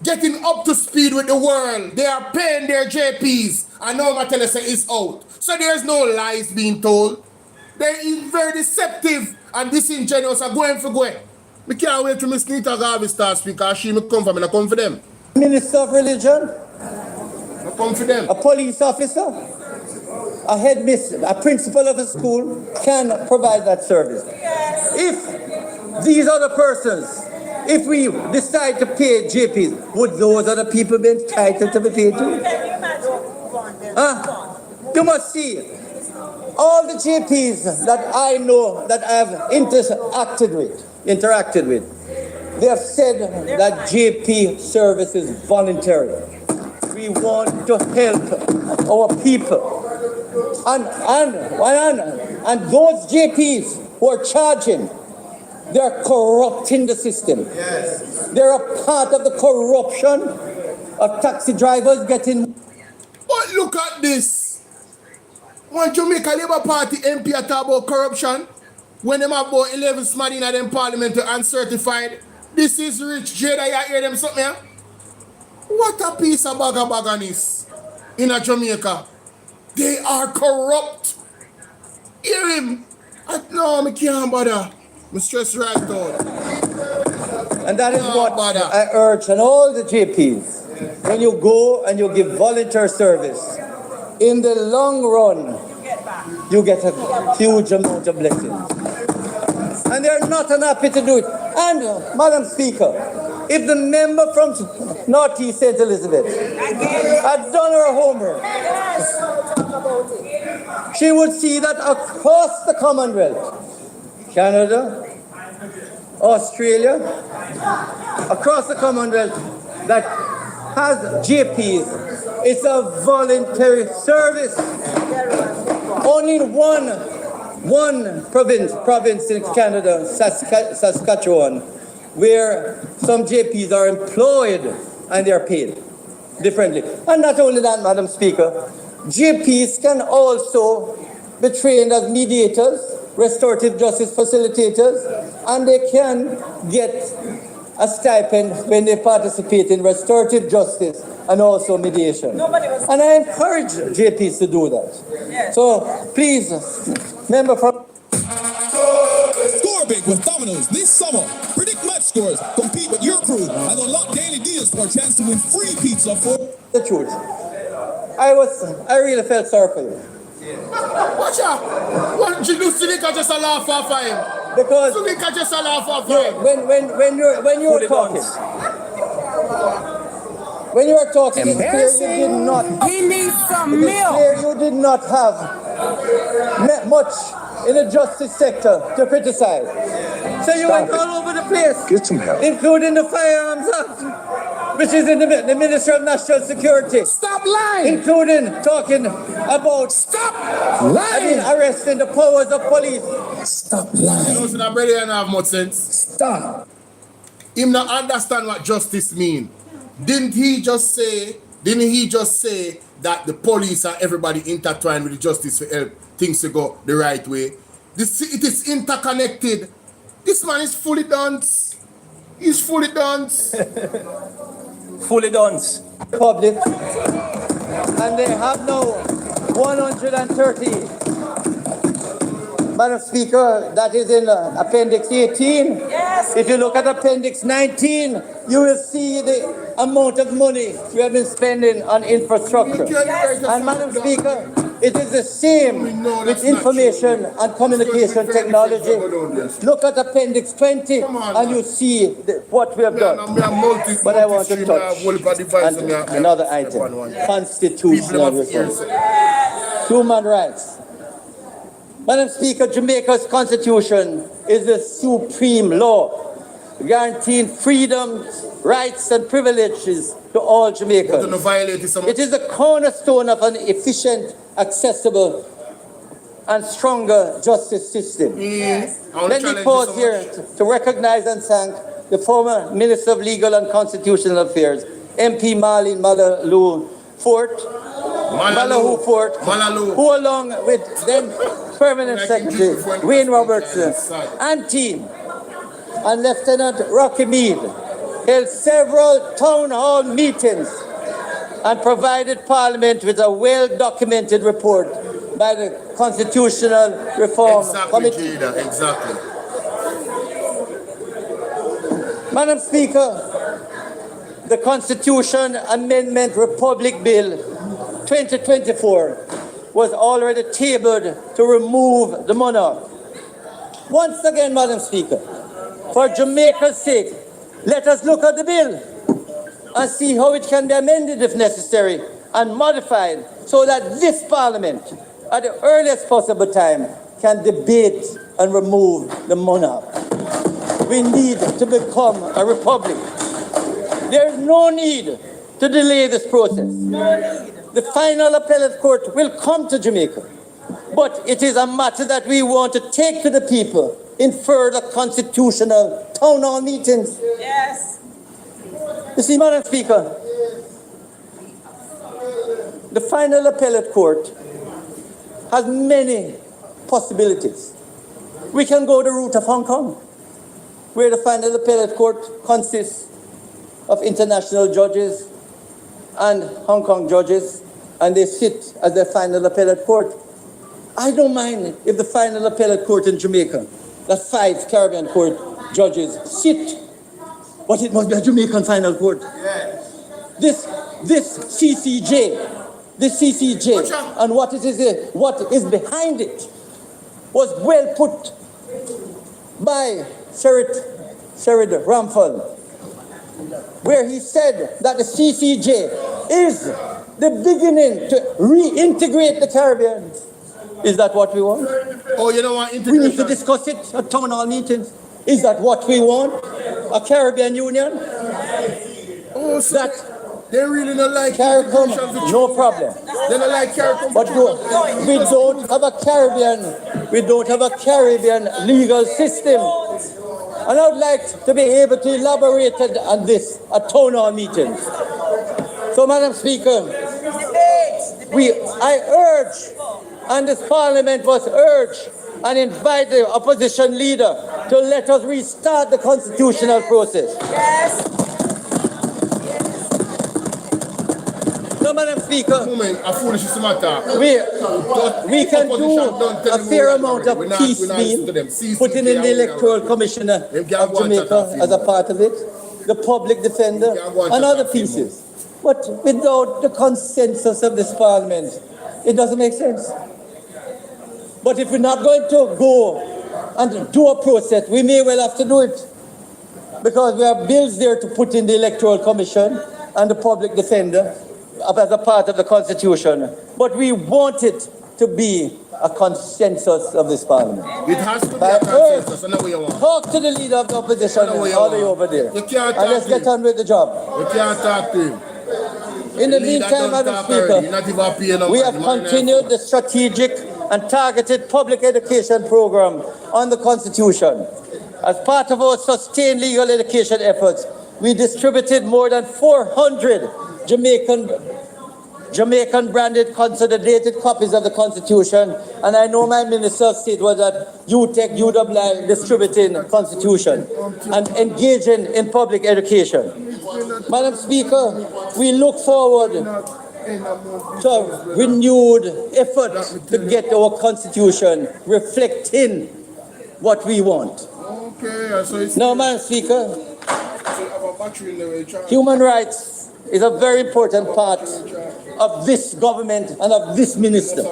Getting up to speed with the world. They are paying their JPs. And now I tell you say it's out. So there's no lies being told. They're very deceptive and disingenuous are going for going. We can't wait till Miss NEITA Garvey starts because she may come for me, I come for them. Minister of Religion, I come for them. a police officer, a headmistress, a principal of a school can provide that service. If these other persons, if we decide to pay JPs, would those other people be entitled to be paid too? You must see, all the JPs that I know that I have interacted with, they have said that JP service is voluntary. We want to help our people. And those JPs who are charging, they're corrupting the system. Yes. They're a part of the corruption of taxi drivers getting... But look at this. When Jamaica Labour Party MP talk about corruption, when them have about 11 smarty in them parliament uncertified, this is rich Jada, you hear them something here? What a piece of bagabaganess in a Jamaica. They are corrupt. Hear him. No, I can't bother. I'm stressed right out. And that is what I urge on all the JPs. When you go and you give volunteer service, in the long run, you get a huge amount of blessings. And they're not unhappy to do it. And, Madam Speaker, if the member from Northeast St. Elizabeth had done her homework, she would see that across the Commonwealth, Canada, Australia, across the Commonwealth that has JPs, it's a voluntary service. Only one province in Canada, Saskatchewan, where some JPs are employed and they are paid differently. And not only that, Madam Speaker, JPs can also be trained as mediators, restorative justice facilitators, and they can get a stipend when they participate in restorative justice and also mediation. And I encourage JPs to do that. Yes. So please, member from... Score big with Domino's this summer. Predict match scores, compete with your crew, and unlock daily deals for a chance to win free pizza for... The truth. I really felt sorry for you. Watch out! What did you do? Sulika just a laugh off of him. Because Sulika just a laugh off of him. When you were talking, it's clear you did not. He needs some It is milk. clear you did not have much in the justice sector to criticize. So you went all over the place. Get some help. Including the Firearms Act, which is in the Ministry of National Security. Stop lying. Including talking about arresting the powers of police. Stop lying. You know, so brother don't have much sense. Stop. Him not understand what justice mean. Didn't he just say that the police and everybody intertwined with the justice to help things to go the right way? It is interconnected. This man is fully done. He's fully done. Fully done. Public. And they have now 130. Madam Speaker, that is in Appendix 18. Yes. If you look at Appendix 19, you will see the amount of money we have been spending on infrastructure. Yes. And Madam Speaker, it is the same with information and communication technology. Look at Appendix 20 and you see what we have done. But I want to touch another item, constitutional reform. Human rights. Madam Speaker, Jamaica's constitution is the supreme law, guaranteeing freedoms, rights and privileges to all Jamaicans. It is the cornerstone of an efficient, accessible and stronger justice system. Let me pause here to recognize and thank the former Minister of Legal and Constitutional Affairs, MP Marlene Malalu Fort, who along with then Permanent Secretary Wayne Robertson and team and Lieutenant Rocky Mead held several town hall meetings and provided Parliament with a well-documented report by the Constitutional Reform Committee. Exactly. Madam Speaker, the Constitution Amendment Republic Bill 2024 was already tabled to remove the monarch. Once again, Madam Speaker, for Jamaica's sake, let us look at the bill and see how it can be amended if necessary and modified so that this Parliament, at the earliest possible time, can debate and remove the monarch. We need to become a republic. There is no need to delay this process. The final appellate court will come to Jamaica, but it is a matter that we want to take to the people in further constitutional town hall meetings. Yes. You see, Madam Speaker, the final appellate court has many possibilities. We can go the route of Hong Kong, where the final appellate court consists of international judges and Hong Kong judges, and they sit as the final appellate court. I don't mind if the final appellate court in Jamaica, that 5 Caribbean court judges sit, but it must be a Jamaican final court. This CCJ, and what is behind it was well put by Sheridan Ramphal, where he said that the CCJ is the beginning to reintegrate the Caribbean. Is that what we want? Oh, you know what? We need to discuss it at town hall meetings. Is that what we want? A Caribbean Union? Oh, so that they really don't like CARICOM, no problem. They don't like CARICOM. But we don't have a Caribbean legal system. And I would like to be able to elaborate on this at town hall meetings. So, Madam Speaker, I urge, and this Parliament was urged and invite the opposition leader to let us restart the constitutional process. Yes. No, Madam Speaker, we can do a fair amount of piecemeal, putting in the Electoral Commissioner of Jamaica as a part of it, the Public Defender, and other pieces. But without the consensus of this Parliament, it doesn't make sense. But if we're not going to go and do a process, we may well have to do it. Because we have bills there to put in the Electoral Commission and the Public Defender as a part of the Constitution. But we want it to be a consensus of this parliament. It has to be a consensus. I know what you want. Talk to the leader of the opposition, all the way over there. You can't And let's get on with the job. You can't talk to him. In the meantime, Madam Speaker, we have continued the strategic and targeted public education program on the Constitution. As part of our sustained legal education efforts, we distributed more than 400 Jamaican branded consolidated copies of the Constitution, and I know my Minister of State was at UTEC, UWI distributing the Constitution and engaging in public education. Madam Speaker, we look forward to renewed effort to get our Constitution reflecting what we want. Now, Madam Speaker, human rights is a very important part of this government and of this minister.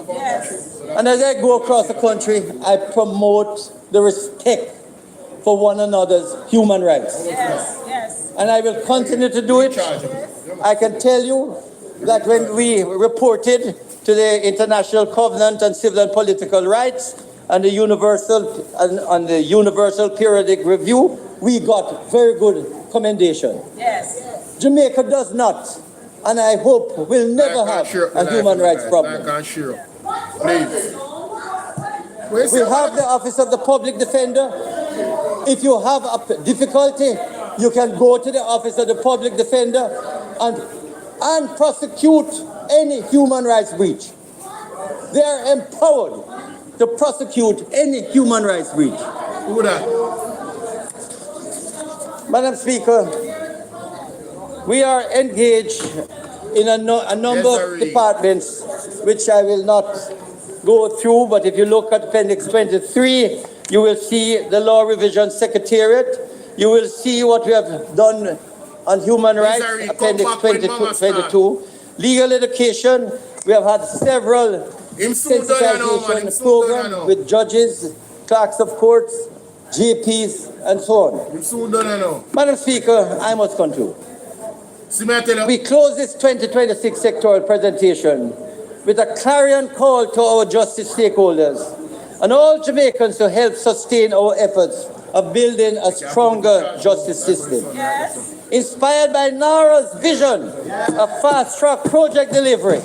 And as I go across the country, I promote the respect for one another's human rights. And I will continue to do it. I can tell you that when we reported to the International Covenant on Civil and Political Rights and the Universal Periodic Review, we got very good commendation. Jamaica does not, and I hope will never have a human rights problem. We have the Office of the Public Defender. If you have a difficulty, you can go to the Office of the Public Defender and prosecute any human rights breach. They are empowered to prosecute any human rights breach. Madam Speaker, we are engaged in a number of departments, which I will not go through, but if you look at Appendix 23, you will see the Law Revision Secretariat. You will see what we have done on human rights, Appendix 22. Legal education, we have had several sensitization programs with judges, clerks of courts, GPs, and so on. Madam Speaker, I must conclude. We close this 2026 sectoral presentation with a clarion call to our justice stakeholders and all Jamaicans to help sustain our efforts of building a stronger justice system. Inspired by NARA's vision of fast-track project delivery,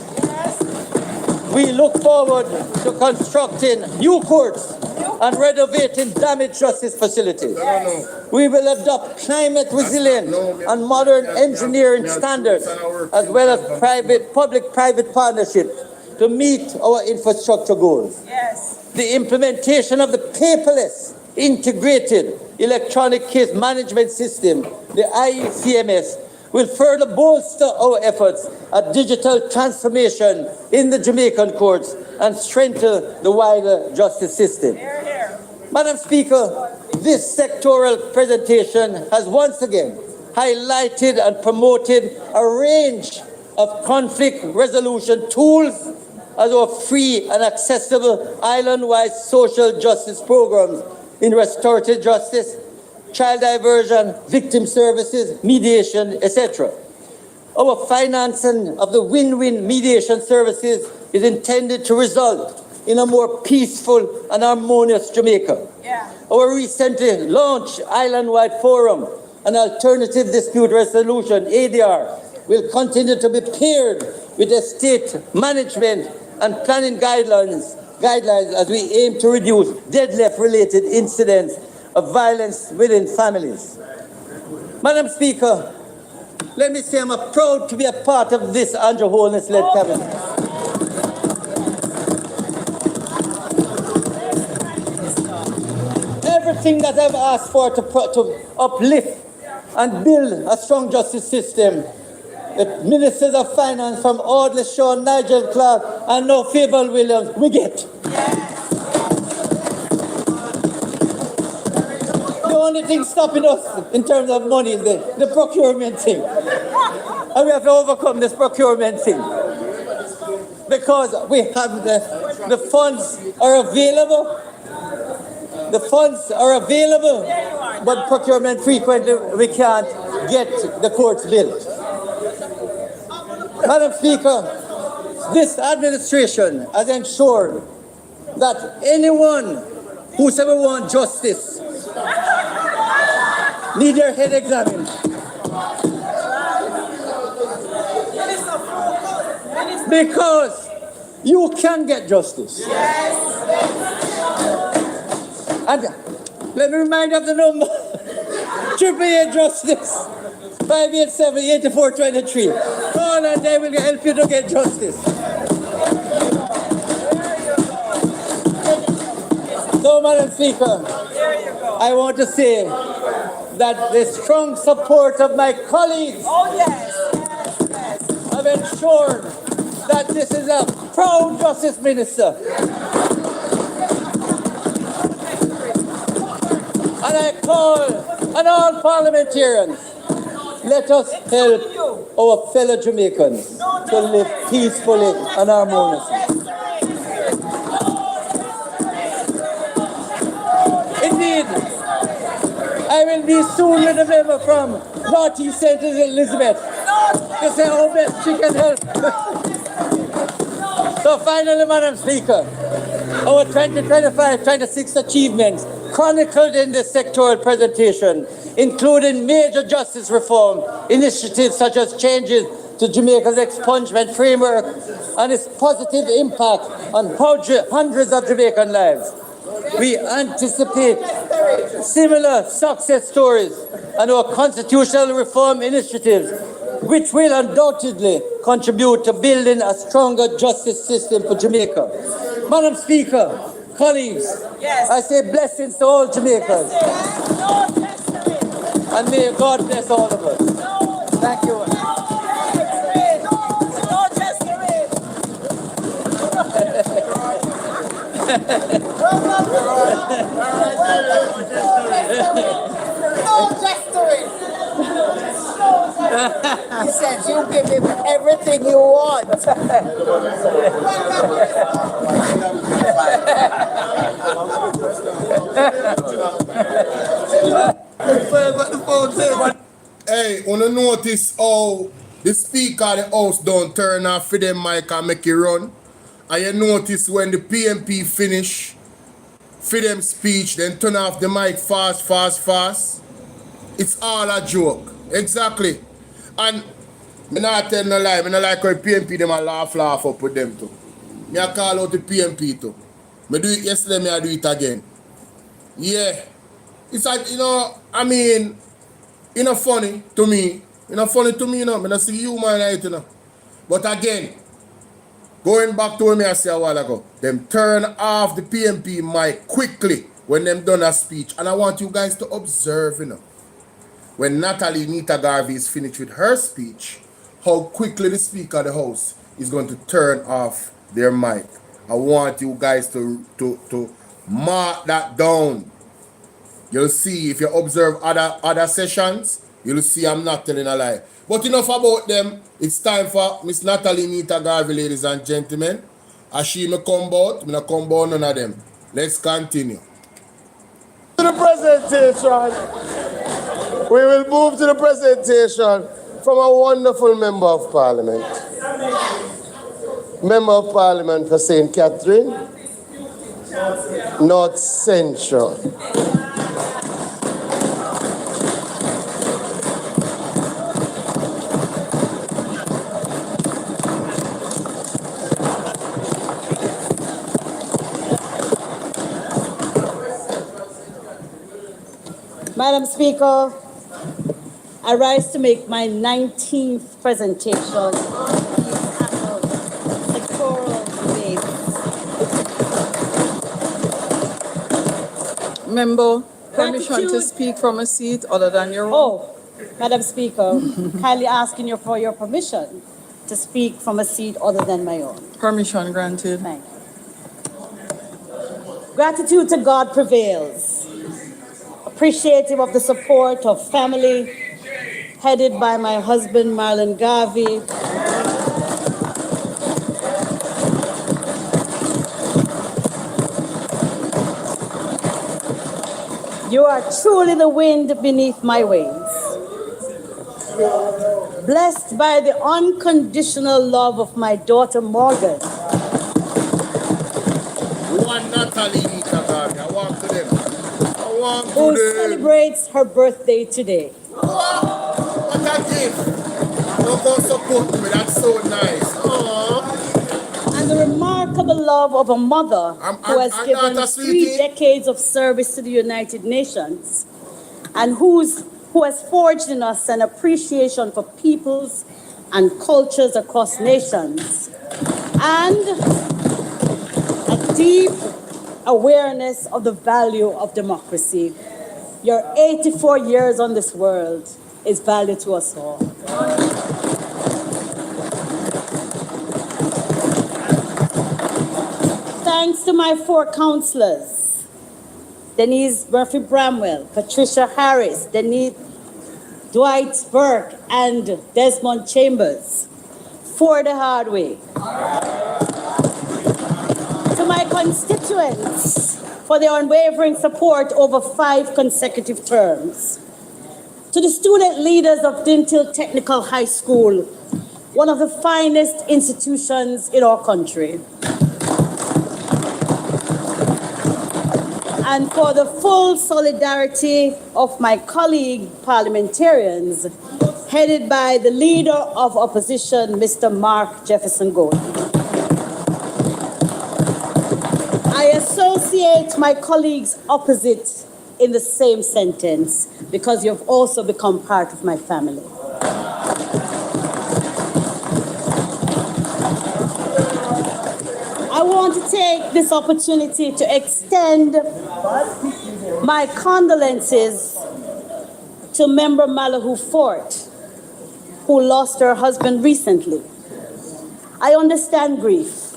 we look forward to constructing new courts and renovating damaged justice facilities. We will adopt climate resilient and modern engineering standards, as well as public-private partnerships to meet our infrastructure goals. The implementation of the paperless integrated electronic case management system, the IECMS, will further bolster our efforts at digital transformation in the Jamaican courts and strengthen the wider justice system. Madam Speaker, this sectoral presentation has once again highlighted and promoted a range of conflict resolution tools as our free and accessible island-wide social justice programs in restorative justice, child diversion, victim services, mediation, etc. Our financing of the win-win mediation services is intended to result in a more peaceful and harmonious Jamaica. Our recently launched island-wide forum and alternative dispute resolution, ADR, will continue to be paired with estate management and planning guidelines as we aim to reduce deadlift-related incidents of violence within families. Madam Speaker, let me say I'm proud to be a part of this Andrew Holness-led cabinet. Everything that I've asked for to uplift and build a strong justice system, the ministers of finance from Audley Shaw, Nigel Clark, and now Fable Williams, we get. The only thing stopping us in terms of money is the procurement thing. And we have to overcome this procurement thing. Because we have the funds are available. The funds are available, but procurement frequently we can't get the courts built. Madam Speaker, This administration has ensured that anyone who's ever want justice need their head examined. Because you can get justice. And let me remind you of the number. 888 Justice. 587-8423. Call and they will help you to get justice. So, Madam Speaker, I want to say that the strong support of my colleagues have ensured that this is a proud Justice Minister. And I call on all parliamentarians, let us help our fellow Jamaicans to live peacefully and harmoniously. Indeed, I will be soon with a member from Northeast St. Elizabeth to say how best she can help. So finally, Madam Speaker, our 2025-26 achievements chronicled in this sectoral presentation, including major justice reform initiatives such as changes to Jamaica's expungement framework and its positive impact on hundreds of Jamaican lives. We anticipate similar success stories and our constitutional reform initiatives, which will undoubtedly contribute to building a stronger justice system for Jamaica. Madam Speaker, colleagues, I say blessings to all Jamaicans. And may God bless all of us. Thank you. He said, you give him everything you want. Hey, wanna notice how the speaker of the house don't turn off for them mic and make it run? And you notice when the PMP finish for them speech, then turn off the mic fast. It's all a joke. Exactly. And me not tell no lie, me not like how PMP them a laugh up with them too. Me a call out the PMP too. Me do it yesterday, me I do it again. Yeah. It's like, I mean, funny to me. Me not see humor in it, But again, going back to what me I said a while ago, them turn off the PMP mic quickly when them done a speech. And I want you guys to observe, when NATALIE GARVEY is finished with her speech, how quickly the Speaker of the House is going to turn off their mic. I want you guys to mark that down. You'll see, if you observe other sessions, you'll see I'm not telling a lie. But enough about them. It's time for Miss NATALIE GARVEY, ladies and gentlemen. As she me come out, me not come out none of them. Let's continue. To the presentation. We will move to the presentation from a wonderful Member of Parliament. Member of Parliament for St. Catherine, North Central. Madam Speaker, I rise to make my 19th presentation on these sectoral debates. Member, permission to speak from a seat other than your own. Oh, Madam Speaker, kindly asking you for your permission to speak from a seat other than my own. Permission granted. Thank you. Gratitude to God prevails. Appreciative of the support of family, headed by my husband, Marlon Garvey. You are truly the wind beneath my wings. Blessed by the unconditional love of my daughter Morgan. One NATALIE NEITA Garvey. I want to them. I want to Who them. celebrates her birthday today. What a gift. Don't go support me. That's so nice. Aww. And the remarkable love of a mother who has given 3 decades of service to the United Nations and who has forged in us an appreciation for peoples and cultures across nations and a deep awareness of the value of democracy. Your 84 years on this world is value to us all. Thanks to my 4 counselors, Denise Murphy Bramwell, Patricia Harris, Dwight Burke, and Desmond Chambers, for the hard way. To my constituents, for their unwavering support over 5 consecutive terms. To the student leaders of Dintil Technical High School, one of the finest institutions in our country. And for the full solidarity of my colleague parliamentarians, headed by the Leader of Opposition, Mr. Mark Jefferson Gordon. I associate my colleagues opposite in the same sentence because you've also become part of my family. I want to take this opportunity to extend my condolences to member Malahoo Fort, who lost her husband recently. I understand grief,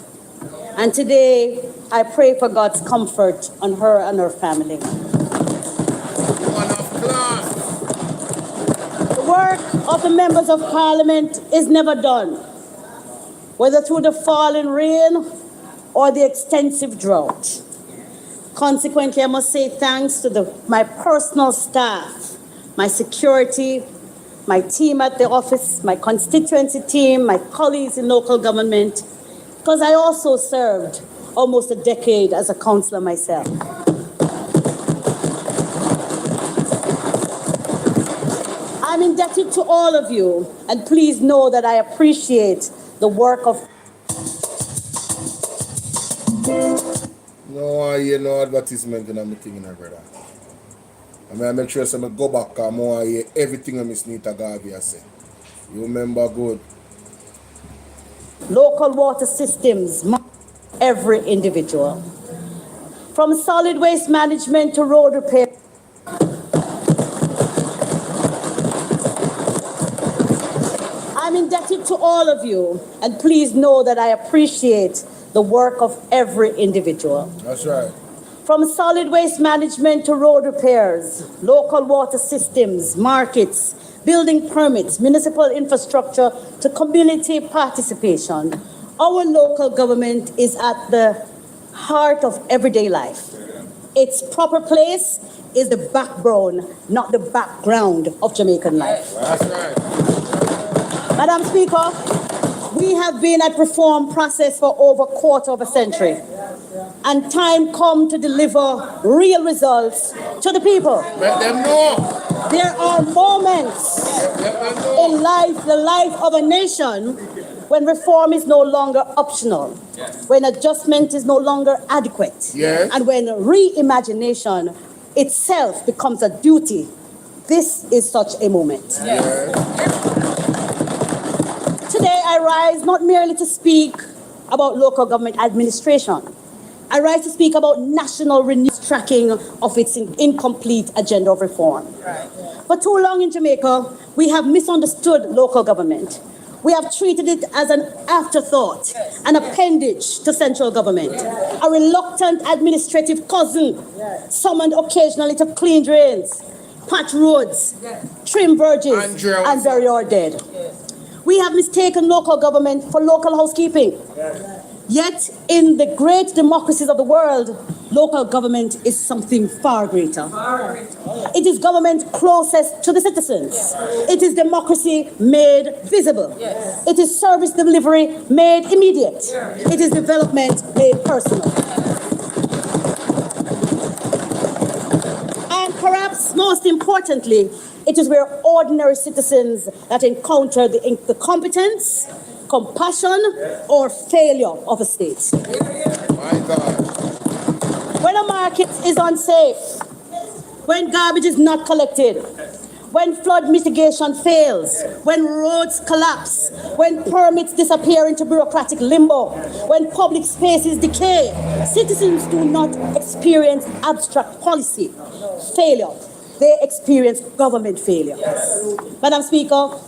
and today I pray for God's comfort on her and her family. The work of the members of Parliament is never done, whether through the falling rain or the extensive drought. Consequently, I must say thanks to my personal staff, my security, my team at the office, my constituency team, my colleagues in local government, because I also served almost a decade as a councillor myself. I'm indebted to all of you, and please know that I appreciate the work of No, I hear no advertisement in my thing, brother. I make sure I go back and I hear everything Miss NEITA Garvey say. You remember good. Local water systems, every individual. From solid waste management to road repair. I'm indebted to all of you, and please know that I appreciate the work of every individual. That's right. From solid waste management to road repairs, local water systems, markets, building permits, municipal infrastructure to community participation, our local government is at the heart of everyday life. Its proper place is the backbone, not the background of Jamaican life. That's right. Madam Speaker, we have been at reform process for over a quarter of a century, and time come to deliver real results to the people. Let them know. There are moments in life, the life of a nation, when reform is no longer optional, when adjustment is no longer adequate, and when reimagination itself becomes a duty. This is such a moment. Today I rise not merely to speak about local government administration. I rise to speak about national renewal tracking of its incomplete agenda of reform. For too long in Jamaica, we have misunderstood local government. We have treated it as an afterthought, an appendage to central government, a reluctant administrative cousin, summoned occasionally to clean drains, patch roads, trim verges, and bury our dead. We have mistaken local government for local housekeeping. Yet, in the great democracies of the world, local government is something far greater. It is government closest to the citizens. It is democracy made visible. It is service delivery made immediate. It is development made personal. And perhaps most importantly, it is where ordinary citizens that encounter the competence, compassion, or failure of a state. My God. When a market is unsafe, when garbage is not collected, when flood mitigation fails, when roads collapse, when permits disappear into bureaucratic limbo, when public spaces decay, citizens do not experience abstract policy failure. They experience government failure. Madam Speaker,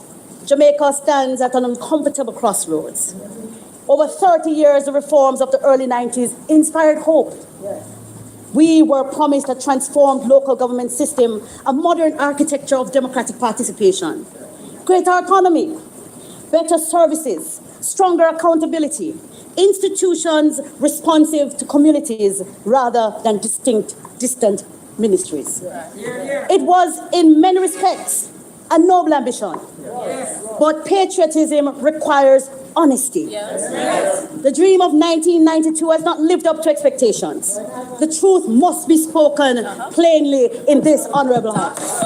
Jamaica stands at an uncomfortable crossroads. Over 30 years, the reforms of the early 90s inspired hope. We were promised a transformed local government system, a modern architecture of democratic participation, greater autonomy, better services, stronger accountability, institutions responsive to communities rather than distant ministries. It was, in many respects, a noble ambition. But patriotism requires honesty. The dream of 1992 has not lived up to expectations. The truth must be spoken plainly in this honorable house.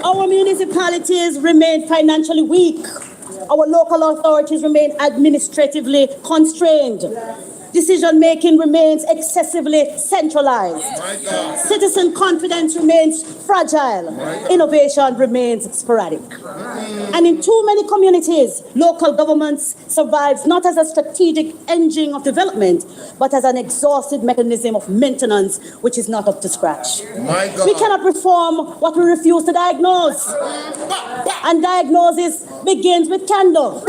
Our municipalities remain financially weak. Our local authorities remain administratively constrained. Decision-making remains excessively centralized. Citizen confidence remains fragile. Innovation remains sporadic. And in too many communities, local governments survives not as a strategic engine of development, but as an exhausted mechanism of maintenance, which is not up to scratch. We cannot reform what we refuse to diagnose. And diagnosis begins with candor.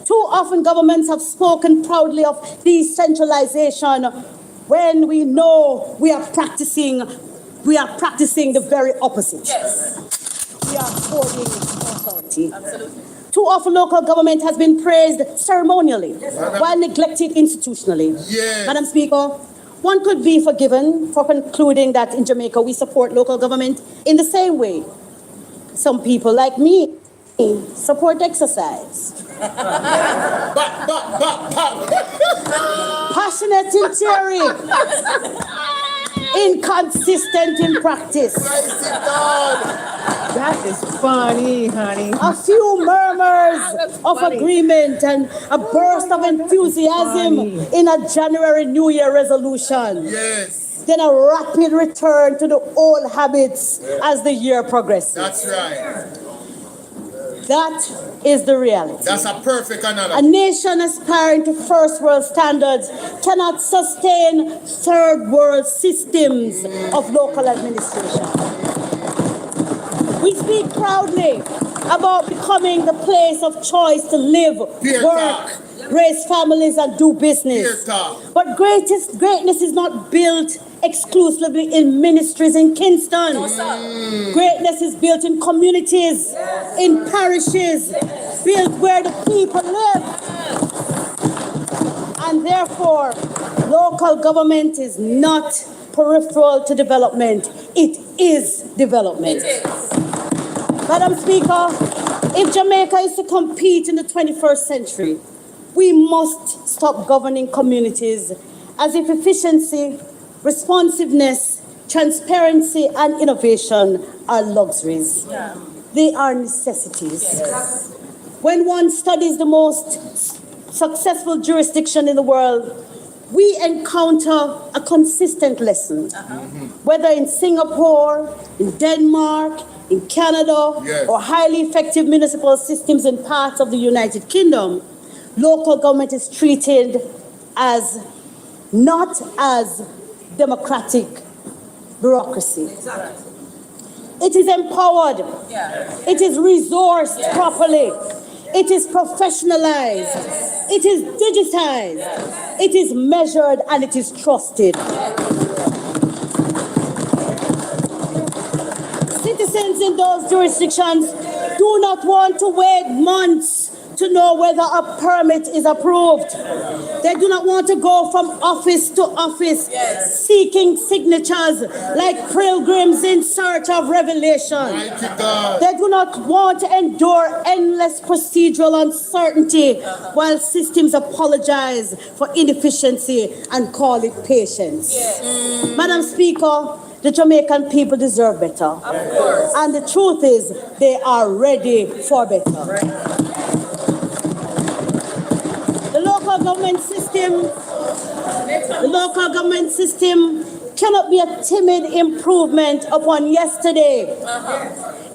Too often governments have spoken proudly of decentralization when we know we are practicing the very opposite. We are holding authority. Too often local government has been praised ceremonially while neglected institutionally. Madam Speaker, one could be forgiven for concluding that in Jamaica we support local government in the same way some people like me support exercise. Passionate in theory, inconsistent in practice. That is funny, honey. A few murmurs of agreement and a burst of enthusiasm in a January New Year resolution. Then a rapid return to the old habits as the year progresses. That's right. That is the reality. That's a perfect analogy. A nation aspiring to first world standards cannot sustain third world systems of local administration. We speak proudly about becoming the place of choice to live, work, raise families, and do business. But greatness is not built exclusively in ministries in Kingston. Greatness is built in communities, in parishes, built where the people live. And therefore, local government is not peripheral to development. It is development. Madam Speaker, if Jamaica is to compete in the 21st century, we must stop governing communities as if efficiency, responsiveness, transparency, and innovation are luxuries. They are necessities. When one studies the most successful jurisdiction in the world, we encounter a consistent lesson. Whether in Singapore, in Denmark, in Canada, or highly effective municipal systems in parts of the United Kingdom, local government is treated as not as democratic bureaucracy. It is empowered. It is resourced properly. It is professionalized. It is digitized. It is measured and it is trusted. Citizens in those jurisdictions do not want to wait months to know whether a permit is approved. They do not want to go from office to office seeking signatures like pilgrims in search of revelation. They do not want to endure endless procedural uncertainty while systems apologize for inefficiency and call it patience. Madam Speaker, the Jamaican people deserve better. Of course. And the truth is, they are ready for better. The local government system cannot be a timid improvement upon yesterday.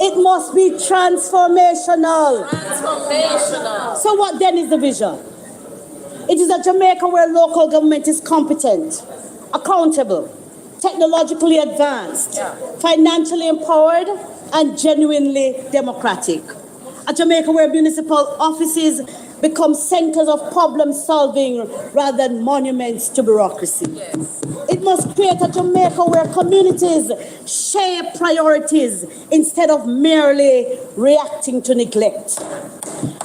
It must be transformational. So what then is the vision? It is a Jamaica where local government is competent, accountable, technologically advanced, financially empowered, and genuinely democratic. A Jamaica where municipal offices become centers of problem solving rather than monuments to bureaucracy. It must create a Jamaica where communities shape priorities instead of merely reacting to neglect.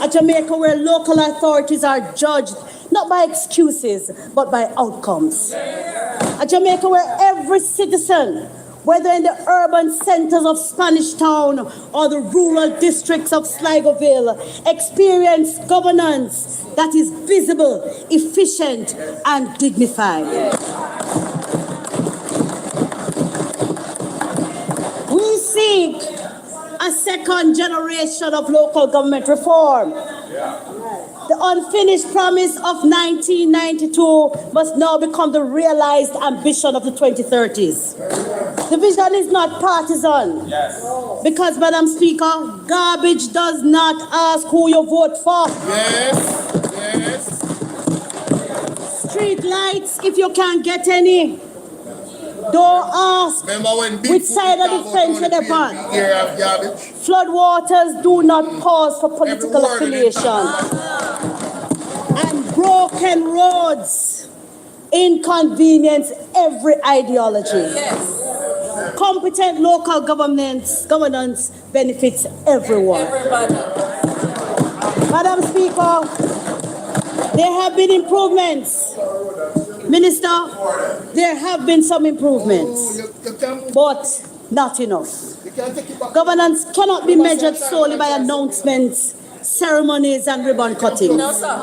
A Jamaica where local authorities are judged not by excuses, but by outcomes. A Jamaica where every citizen, whether in the urban centers of Spanish Town or the rural districts of Sligoville, experience governance that is visible, efficient, and dignified. We seek a second generation of local government reform. The unfinished promise of 1992 must now become the realized ambition of the 2030s. The vision is not partisan. Because, Madam Speaker, garbage does not ask who you vote for. Street lights, if you can't get any. Don't ask which side of the fence you're upon. Flood waters do not pause for political affiliation. And broken roads inconvenience every ideology. Competent local governance benefits everyone. Madam Speaker, there have been improvements. Minister, there have been some improvements, but not enough. Governance cannot be measured solely by announcements, ceremonies, and ribbon cutting. No, sir.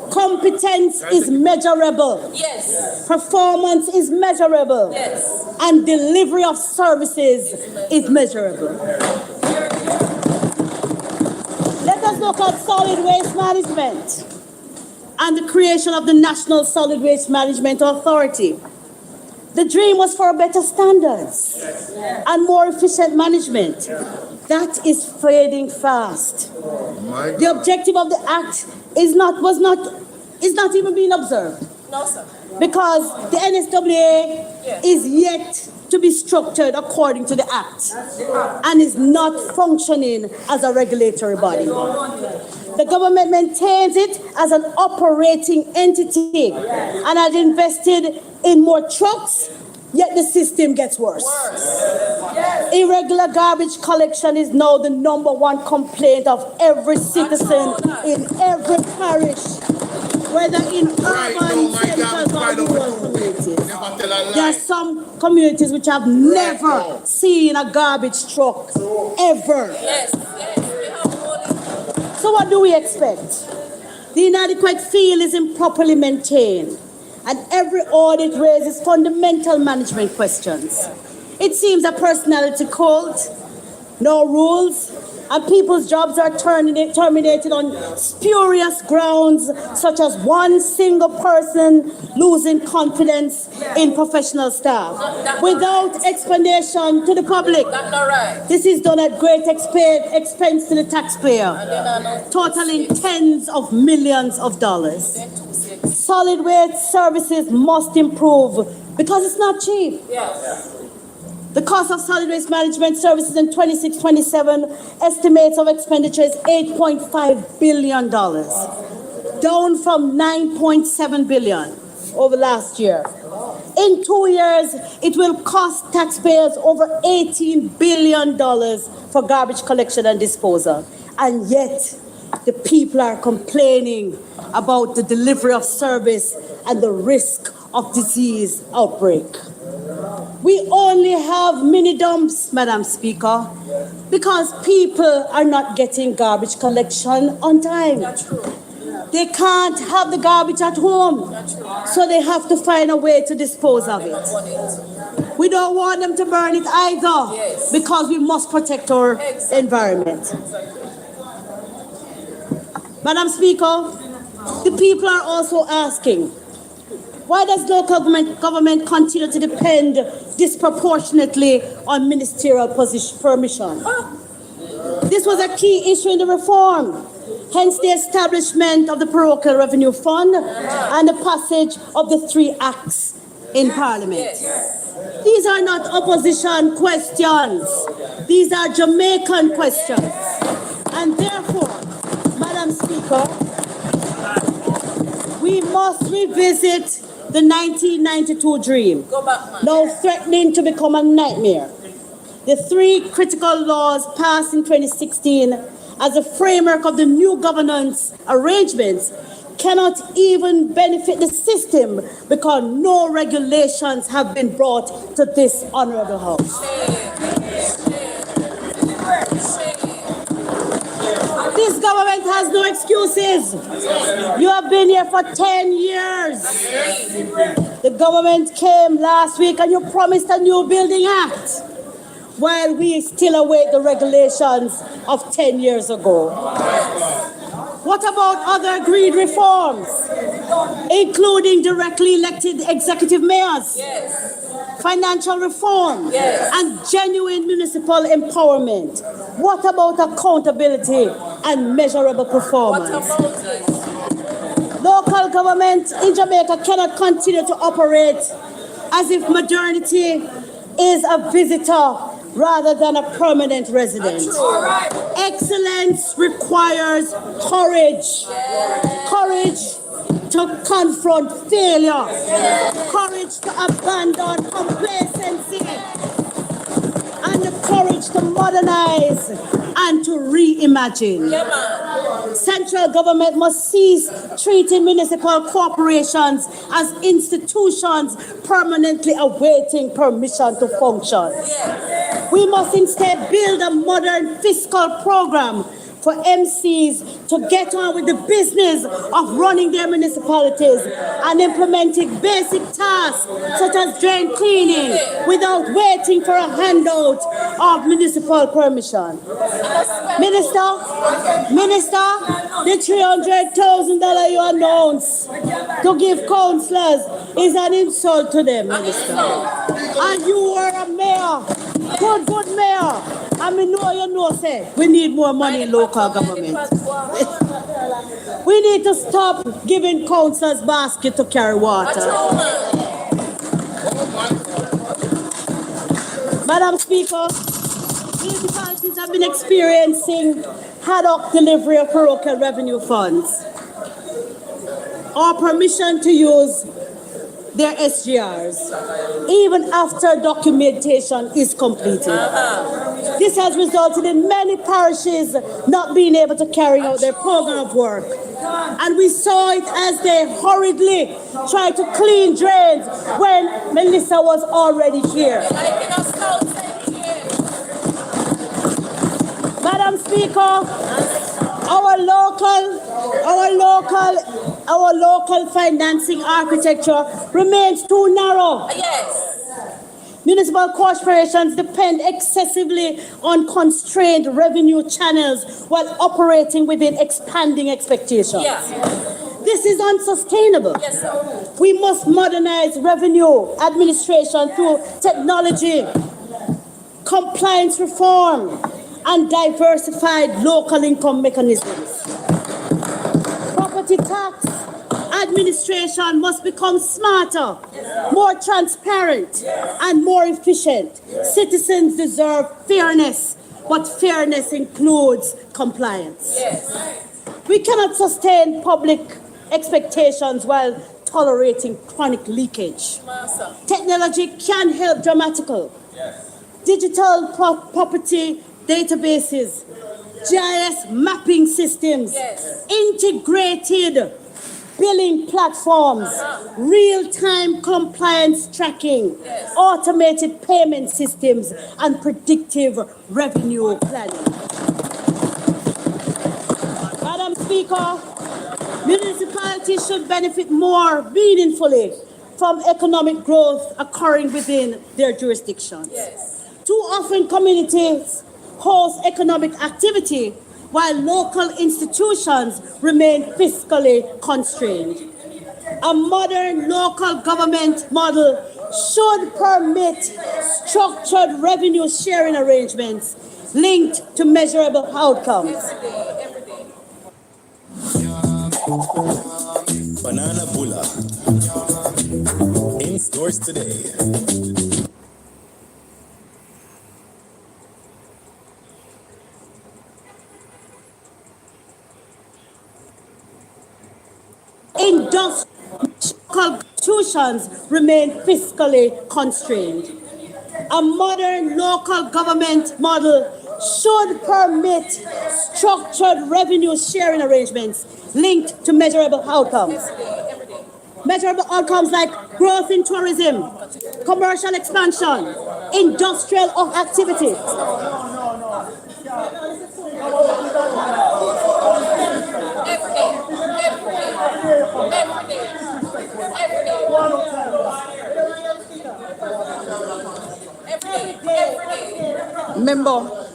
Competence is measurable. Yes. Performance is measurable. Yes. And delivery of services is measurable. Let us look at solid waste management and the creation of the National Solid Waste Management Authority. The dream was for better standards and more efficient management. That is fading fast. The objective of the act is not even being observed. No, sir. Because the NSWA is yet to be structured according to the act and is not functioning as a regulatory body. The government maintains it as an operating entity and has invested in more trucks, yet the system gets worse. Irregular garbage collection is now the #1 complaint of every citizen in every parish, whether in urban centers or rural communities. There are some communities which have never seen a garbage truck, ever. So what do we expect? The inadequate field is improperly maintained, and every audit raises fundamental management questions. It seems a personality cult, no rules, and people's jobs are terminated on spurious grounds, such as one single person losing confidence in professional staff without explanation to the public. This is done at great expense to the taxpayer, totaling tens of millions of dollars. Solid waste services must improve because it's not cheap. The cost of solid waste management services in 26-27 estimates of expenditure is $8.5 billion, down from $9.7 billion over last year. In 2 years, it will cost taxpayers over $18 billion for garbage collection and disposal. And yet, the people are complaining about the delivery of service and the risk of disease outbreak. We only have mini dumps, Madam Speaker, because people are not getting garbage collection on time. They can't have the garbage at home, so they have to find a way to dispose of it. We don't want them to burn it either, because we must protect our environment. Madam Speaker, the people are also asking, why does local government continue to depend disproportionately on ministerial permission? This was a key issue in the reform, hence the establishment of the Parochial Revenue Fund and the passage of the 3 acts in Parliament. These are not opposition questions. These are Jamaican questions. And therefore, Madam Speaker, we must revisit the 1992 dream, now threatening to become a nightmare. The 3 critical laws passed in 2016 as a framework of the new governance arrangements cannot even benefit the system because no regulations have been brought to this honorable house. This government has no excuses. You have been here for 10 years. The government came last week and you promised a new building act, while we still await the regulations of 10 years ago. What about other agreed reforms, including directly elected executive mayors, financial reform, and genuine municipal empowerment? What about accountability and measurable performance? Local government in Jamaica cannot continue to operate as if modernity is a visitor rather than a permanent resident. Excellence requires courage. Courage to confront failure. Courage to abandon complacency. And the courage to modernize and to reimagine. Central government must cease treating municipal corporations as institutions permanently awaiting permission to function. We must instead build a modern fiscal program for MCs to get on with the business of running their municipalities and implementing basic tasks such as drain cleaning without waiting for a handout of municipal permission. Minister, the $300,000 you announced to give councillors is an insult to them, Minister. And you were a mayor, good mayor. And we know, say, we need more money in local government. We need to stop giving councillors basket to carry water. Madam Speaker, municipalities have been experiencing ad hoc delivery of parochial revenue funds or permission to use their SGRs, even after documentation is completed. This has resulted in many parishes not being able to carry out their program of work. And we saw it as they hurriedly tried to clean drains when Melissa was already here. Madam Speaker, our local financing architecture remains too narrow. Municipal corporations depend excessively on constrained revenue channels while operating within expanding expectations. This is unsustainable. We must modernize revenue administration through technology, compliance reform, and diversified local income mechanisms. Property tax administration must become smarter, more transparent, and more efficient. Citizens deserve fairness, but fairness includes compliance. We cannot sustain public expectations while tolerating chronic leakage. Technology can help dramatically. Digital property databases GIS mapping systems, integrated billing platforms, real-time compliance tracking, automated payment systems, and predictive revenue planning. Madam Speaker, municipalities should benefit more meaningfully from economic growth occurring within their jurisdictions. Too often, communities host economic activity while local institutions remain fiscally constrained. A modern local government model should permit structured revenue sharing arrangements linked to measurable outcomes. Banana Bulla. In stores today. Industrial institutions remain fiscally constrained. A modern local government model should permit structured revenue sharing arrangements linked to measurable outcomes. Measurable outcomes like growth in tourism, commercial expansion, industrial activity.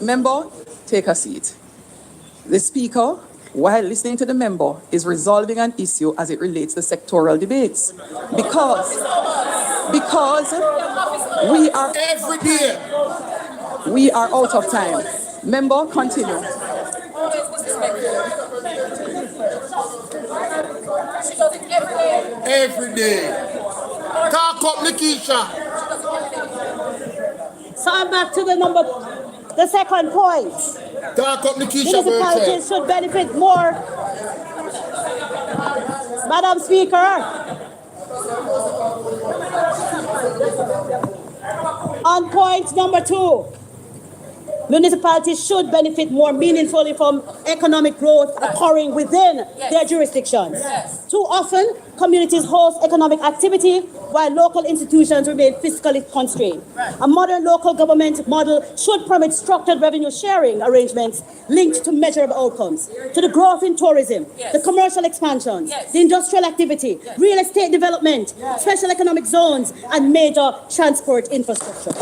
Member, take a seat. The Speaker, while listening to the member, is resolving an issue as it relates to sectoral debates. Because we are every day. We are out of time. Member, continue. Every day. Talk up, Nikisha. So I'm back to the second point. Talk up, Nikisha. Municipalities should benefit more. Madam Speaker. On point number 2. Municipalities should benefit more meaningfully from economic growth occurring within their jurisdictions. Too often, communities host economic activity while local institutions remain fiscally constrained. A modern local government model should permit structured revenue sharing arrangements linked to measurable outcomes, to the growth in tourism, the commercial expansions, the industrial activity, real estate development, special economic zones, and major transport infrastructure.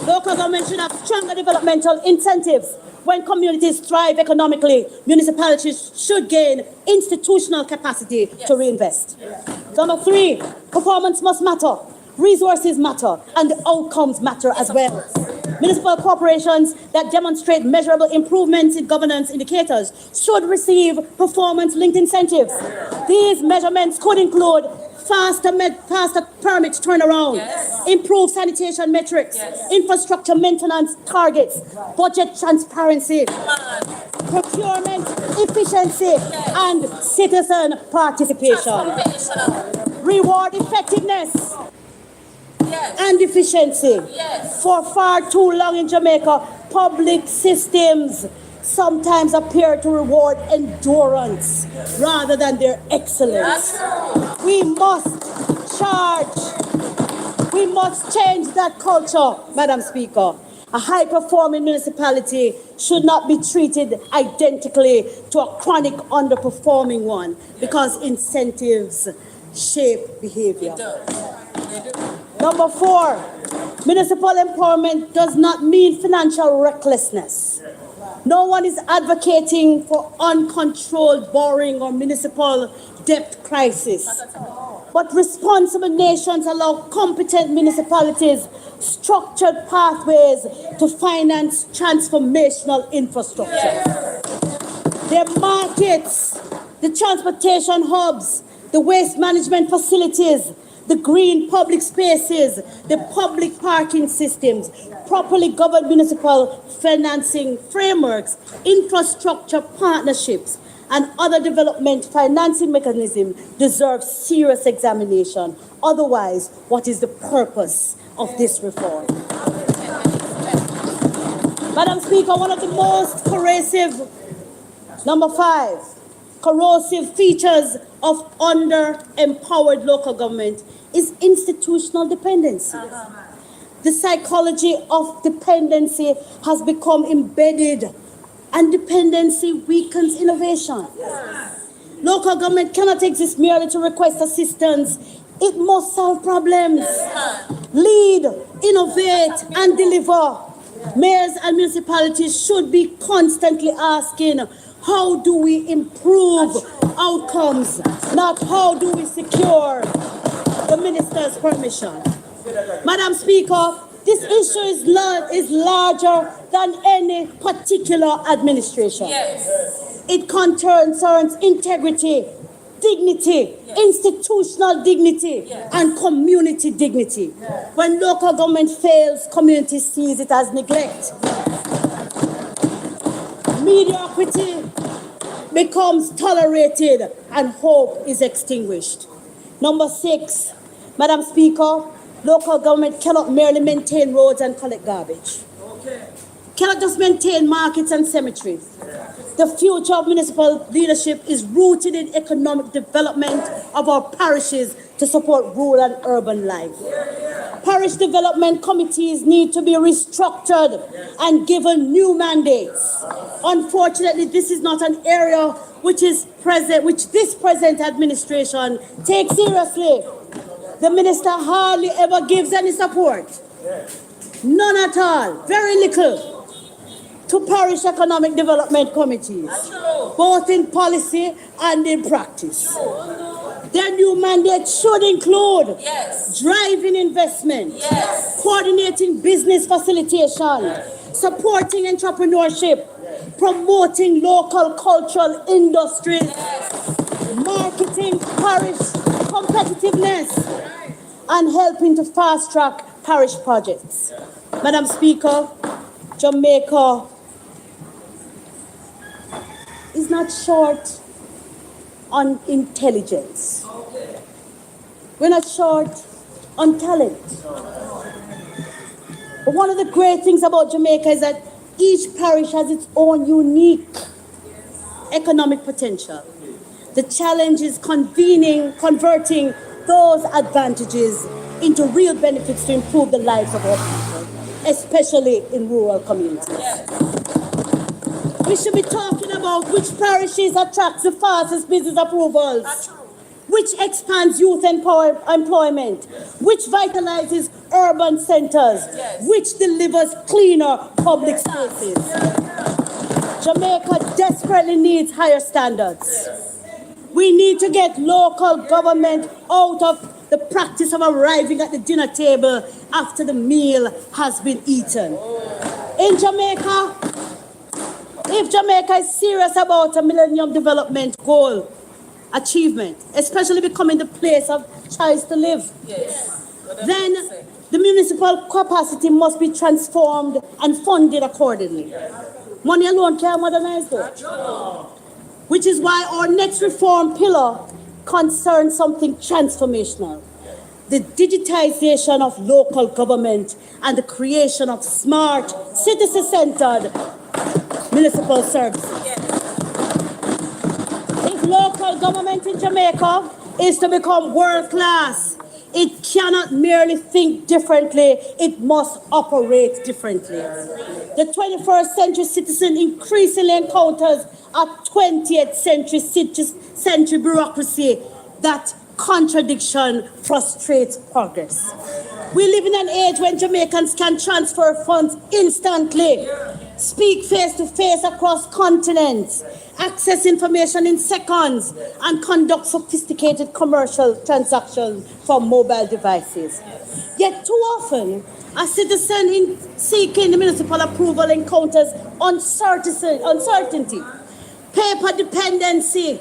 Local government should have stronger developmental incentives. When communities thrive economically, municipalities should gain institutional capacity to reinvest. Number 3, performance must matter, resources matter, and the outcomes matter as well. Municipal corporations that demonstrate measurable improvements in governance indicators should receive performance-linked incentives. These measurements could include faster permit turnaround, improved sanitation metrics, infrastructure maintenance targets, budget transparency, procurement efficiency, and citizen participation. Reward effectiveness and efficiency. For far too long in Jamaica, public systems sometimes appear to reward endurance rather than their excellence. We must change that culture, Madam Speaker. A high-performing municipality should not be treated identically to a chronic underperforming one because incentives shape behavior. Number 4, municipal empowerment does not mean financial recklessness. No one is advocating for uncontrolled borrowing or municipal debt crisis. But responsible nations allow competent municipalities structured pathways to finance transformational infrastructure. Their markets, the transportation hubs, the waste management facilities, the green public spaces, the public parking systems, properly governed municipal financing frameworks, infrastructure partnerships, and other development financing mechanisms deserve serious examination. Otherwise, what is the purpose of this reform? Madam Speaker, one of the most corrosive features of under-empowered local government is institutional dependency. The psychology of dependency has become embedded, and dependency weakens innovation. Local government cannot exist merely to request assistance. It must solve problems, lead, innovate, and deliver. Mayors and municipalities should be constantly asking, how do we improve outcomes, not how do we secure the minister's permission. Madam Speaker, this issue is larger than any particular administration. Yes. It concerns integrity, dignity, institutional dignity, and community dignity. When local government fails, community sees it as neglect. Mediocrity becomes tolerated and hope is extinguished. Number 6, Madam Speaker, local government cannot merely maintain roads and collect garbage. Cannot just maintain markets and cemeteries. The future of municipal leadership is rooted in economic development of our parishes to support rural and urban life. Parish development committees need to be restructured and given new mandates. Unfortunately, this is not an area which this present administration takes seriously. The minister hardly ever gives any support. None at all, very little, to parish economic development committees, both in policy and in practice. Their new mandate should include driving investment, coordinating business facilitation, supporting entrepreneurship, promoting local cultural industries, marketing parish competitiveness, and helping to fast-track parish projects. Madam Speaker, Jamaica is not short on intelligence. We're not short on talent. But one of the great things about Jamaica is that each parish has its own unique economic potential. The challenge is converting those advantages into real benefits to improve the lives of our people, especially in rural communities. We should be talking about which parishes attract the fastest business approvals, which expands youth employment, which vitalizes urban centers, which delivers cleaner public spaces. Jamaica desperately needs higher standards. We need to get local government out of the practice of arriving at the dinner table after the meal has been eaten. In Jamaica, if Jamaica is serious about a Millennium Development Goal achievement, especially becoming the place of choice to live, then the municipal capacity must be transformed and funded accordingly. Money alone can't modernize though. Which is why our next reform pillar concerns something transformational: the digitization of local government and the creation of smart, citizen-centered municipal services. If local government in Jamaica is to become world-class, it cannot merely think differently, it must operate differently. The 21st century citizen increasingly encounters a 20th century bureaucracy. That contradiction frustrates progress. We live in an age when Jamaicans can transfer funds instantly, speak face-to-face across continents, access information in seconds, and conduct sophisticated commercial transactions from mobile devices. Yet too often, a citizen seeking municipal approval encounters uncertainty, paper dependency,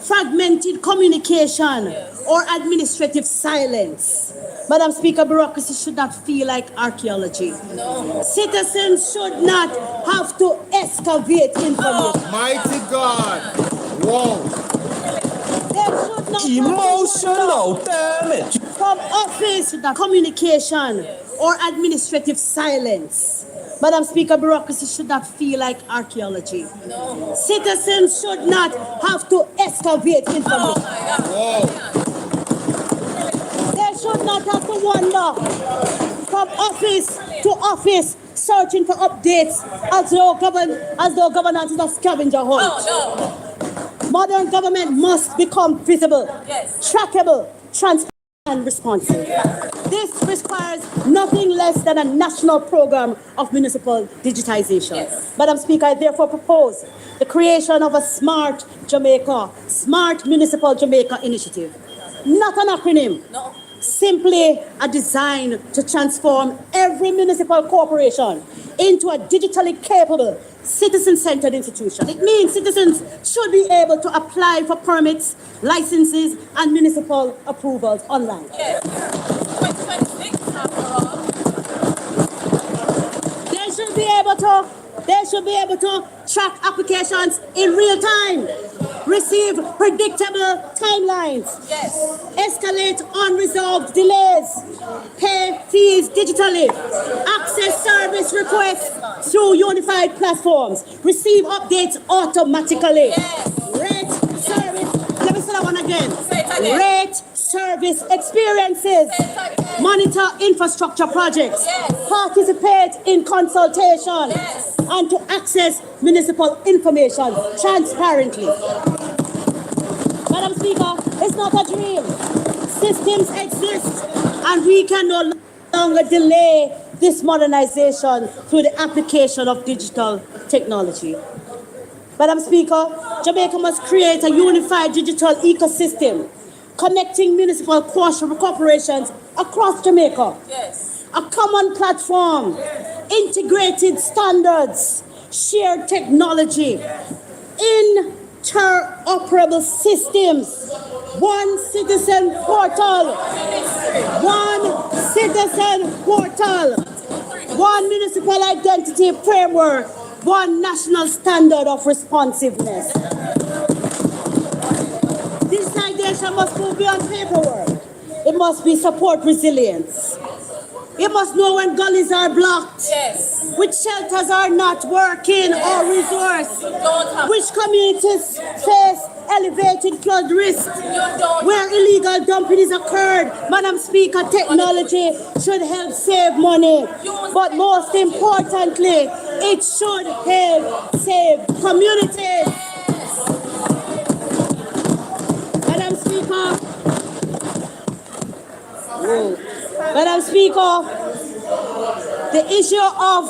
fragmented communication, or administrative silence. Madam Speaker, bureaucracy should not feel like archaeology. No. Citizens should not have to excavate information. Mighty God. Wow. There should not Emotional damage from office communication or administrative silence. Madam Speaker, bureaucracy should not feel like archaeology. No. Citizens should not have to excavate information. They should not have to wander from office to office searching for updates as though governance is a scavenger hunt. Modern government must become visible, trackable, transparent, and responsive. This requires nothing less than a national program of municipal digitization. Madam Speaker, I therefore propose the creation of a Smart Jamaica, Smart Municipal Jamaica initiative. Not an acronym. No. Simply a design to transform every municipal corporation into a digitally capable, citizen-centered institution. It means citizens should be able to apply for permits, licenses, and municipal approvals online. Yes. 2026 after all. They should be able to track applications in real time, receive predictable timelines, escalate unresolved delays, pay fees digitally, access service requests through unified platforms, receive updates automatically, rate service, let me say that one again, rate service experiences, monitor infrastructure projects, participate in consultation, and to access municipal information transparently. Madam Speaker, it's not a dream. Systems exist, and we can no longer delay this modernization through the application of digital technology. Madam Speaker, Jamaica must create a unified digital ecosystem connecting municipal corporations across Jamaica. A common platform, integrated standards, shared technology, interoperable systems, one citizen portal, one municipal identity framework, one national standard of responsiveness. Digitization must move beyond paperwork. It must be support resilience. It must know when gullies are blocked, which shelters are not working or resourced, which communities face elevated flood risk, where illegal dumping is occurred. Madam Speaker, technology should help save money, but most importantly, it should help save communities. Madam Speaker, the issue of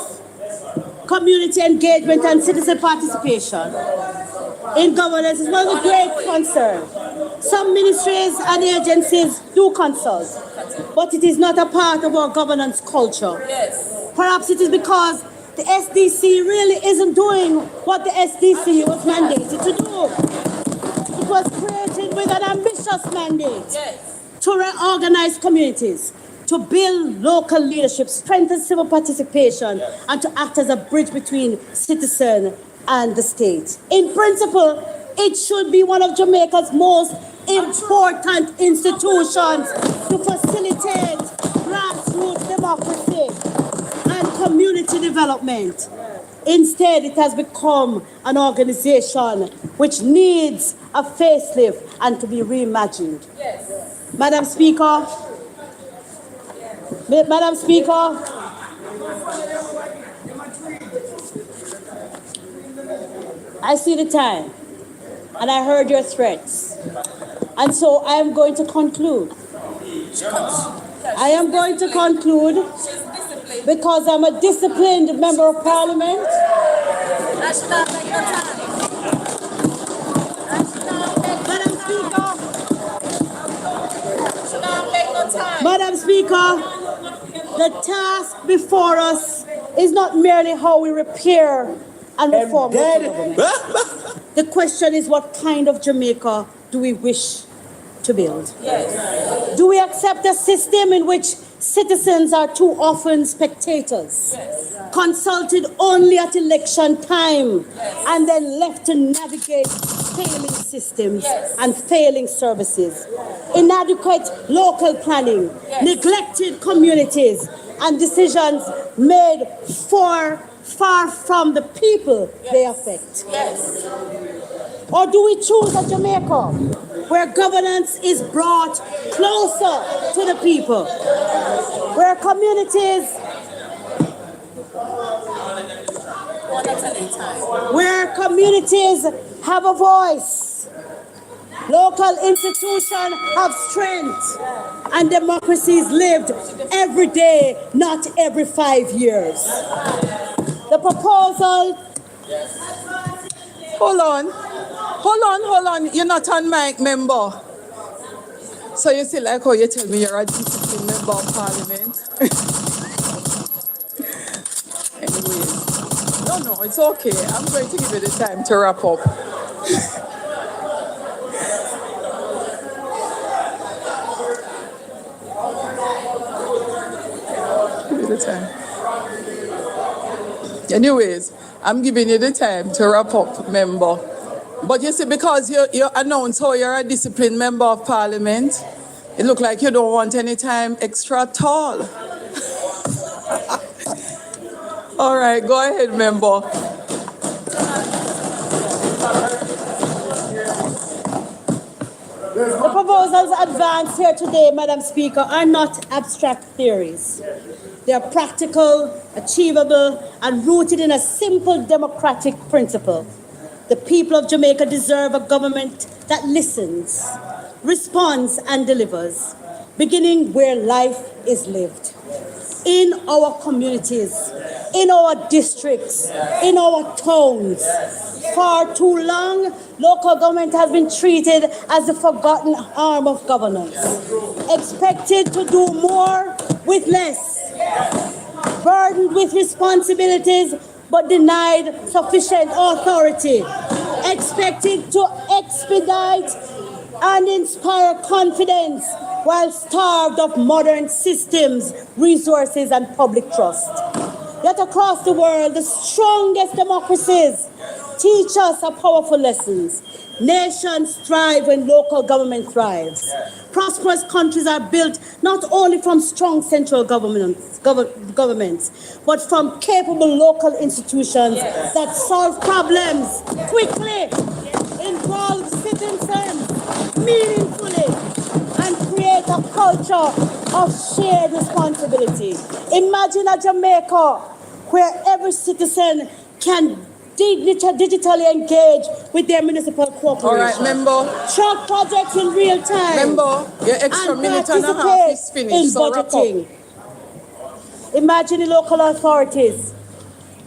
community engagement and citizen participation in governance is one of the great concerns. Some ministries and agencies do consult, but it is not a part of our governance culture. Perhaps it is because the SDC really isn't doing what the SDC was mandated to do. It was created with an ambitious mandate to reorganize communities, to build local leadership, strengthen civil participation, and to act as a bridge between citizen and the state. In principle, it should be one of Jamaica's most important institutions to facilitate grassroots democracy and community development. Instead, it has become an organization which needs a facelift and to be reimagined. Madam Speaker, I see the time, and I heard your threats, and so I am going to conclude. Because I'm a disciplined member of Parliament. Madam Speaker, the task before us is not merely how we repair and reform the government. The question is, what kind of Jamaica do we wish to build? Do we accept a system in which Citizens are too often spectators, consulted only at election time, and then left to navigate failing systems and failing services, inadequate local planning, neglected communities, and decisions made far from the people they affect. Or do we choose a Jamaica where governance is brought closer to the people, where communities have a voice, local institutions have strength, and democracy is lived every day, not every 5 years? The proposal... Hold on. You're not on mic, member. So you see, like how you tell me you're a disciplined member of parliament. Anyways, no, it's okay. I'm going to give you the time to wrap up. Give you the time. Anyways, I'm giving you the time to wrap up, member. But you see, because you announce how you're a disciplined member of parliament, it looks like you don't want any time extra at all. All right, go ahead, member. The proposals advanced here today, Madam Speaker, are not abstract theories. They are practical, achievable, and rooted in a simple democratic principle. The people of Jamaica deserve a government that listens, responds, and delivers, beginning where life is lived. In our communities, in our districts, in our towns. For too long, local government has been treated as the forgotten arm of governance, expected to do more with less, burdened with responsibilities but denied sufficient authority, expected to expedite and inspire confidence while starved of modern systems, resources, and public trust. Yet across the world, the strongest democracies teach us a powerful lessons. Nations thrive when local government thrives. Prosperous countries are built not only from strong central governments, but from capable local institutions that solve problems quickly, involve citizens meaningfully, and create a culture of shared responsibility. Imagine a Jamaica where every citizen can digitally engage with their municipal corporation. All right, member. Track projects in real time. Member, your extra minute and a half is finished, in so wrap budgeting. Imagine the local authorities,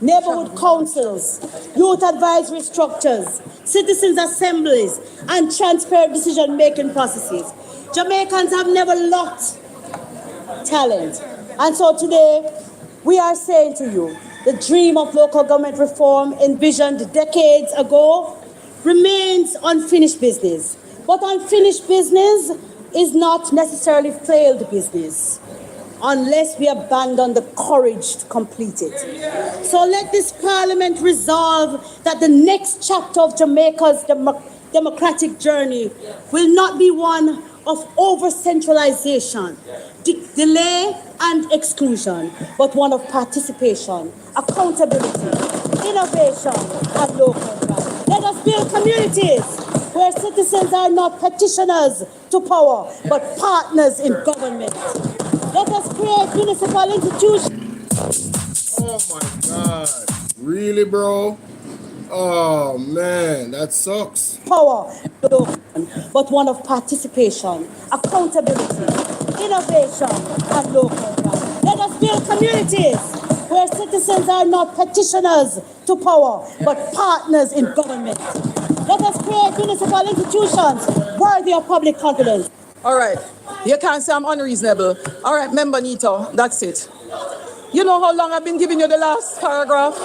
neighborhood councils, youth advisory structures, citizens' assemblies, and transparent decision-making processes. Jamaicans have never lacked talent. And so today, we are saying to you, the dream of local government reform envisioned decades ago remains unfinished business. But unfinished business is not necessarily failed business unless we abandon the courage to complete it. So let this parliament resolve that the next chapter of Jamaica's democratic journey will not be one of over-centralization, delay and exclusion, but one of participation, accountability, innovation, and local pride. Let us build communities where citizens are not petitioners to power, but partners in government. Let us create municipal institutions. Oh my God. Really, bro? Oh man, that sucks. Power, but one of participation, accountability, innovation, and local pride. Let us build communities where citizens are not petitioners to power, but partners in government. Let us create municipal institutions worthy of public confidence. All right, you can't say I'm unreasonable. All right, member NEITA, that's it. You know how long I've been giving you the last paragraph?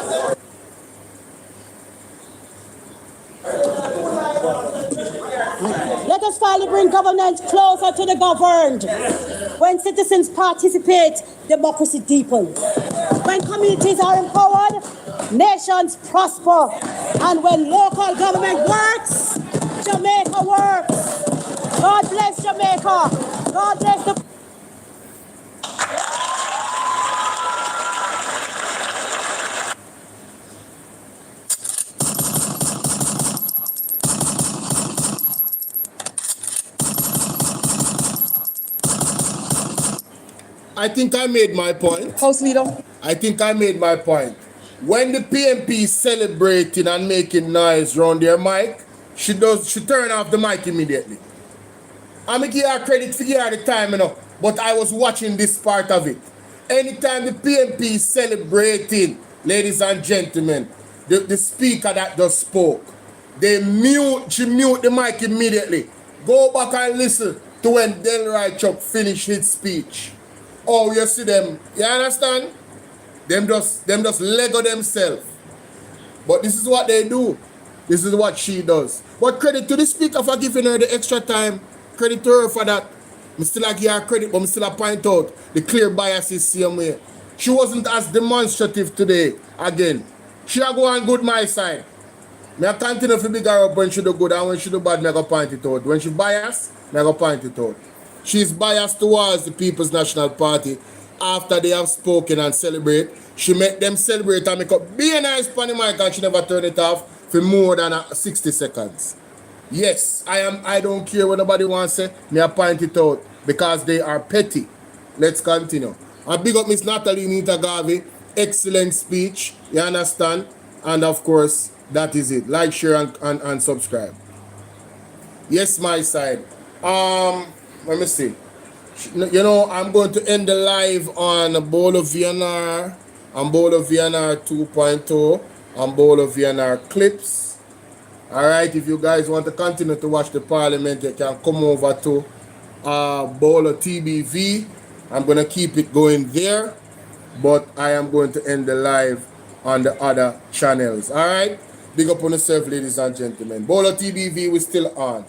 Let us finally bring governance closer to the governed. When citizens participate, democracy deepens. When communities are empowered, nations prosper. And when local government works, Jamaica works. God bless Jamaica. God bless the... I think I made my point. House Leader. I think I made my point. When the PMP is celebrating and making noise around their mic, she turn off the mic immediately. I'm give her credit for her the time, but I was watching this part of it. Anytime the PMP is celebrating, ladies and gentlemen, the speaker that just spoke, she mute the mic immediately. Go back and listen to when Delroy Chuck finished his speech. Oh, you see them, you understand? Them just Lego themselves. But this is what they do. This is what she does. But credit to the speaker for giving her the extra time. Credit to her for that. I still give her credit, but I still point out the clear biases same way. She wasn't as demonstrative today again. She go on good my side. I continue to big her up when she do good, and when she do bad, I go point it out. When she biased, I go point it out. She's biased towards the People's National Party. After they have spoken and celebrate, she make them celebrate and make up be a nice funny mic, and she never turn it off for more than 60 seconds. Yes, I don't care what nobody wants to say, me I point it out because they are petty. Let's continue. I big up Miss NATALIE GARVEY. Excellent speech, you understand? And of course, that is it. Like, share, and subscribe. Yes, my side. Let me see. I'm going to end the live on BOLO V&R, and BOLO V&R 2.0, and BOLO V&R clips. Alright, if you guys want to continue to watch the parliament, you can come over to BOLO TBV. I'm going to keep it going there, but I am going to end the live on the other channels. Alright, big up on yourself, ladies and gentlemen. BOLO TBV, we're still on.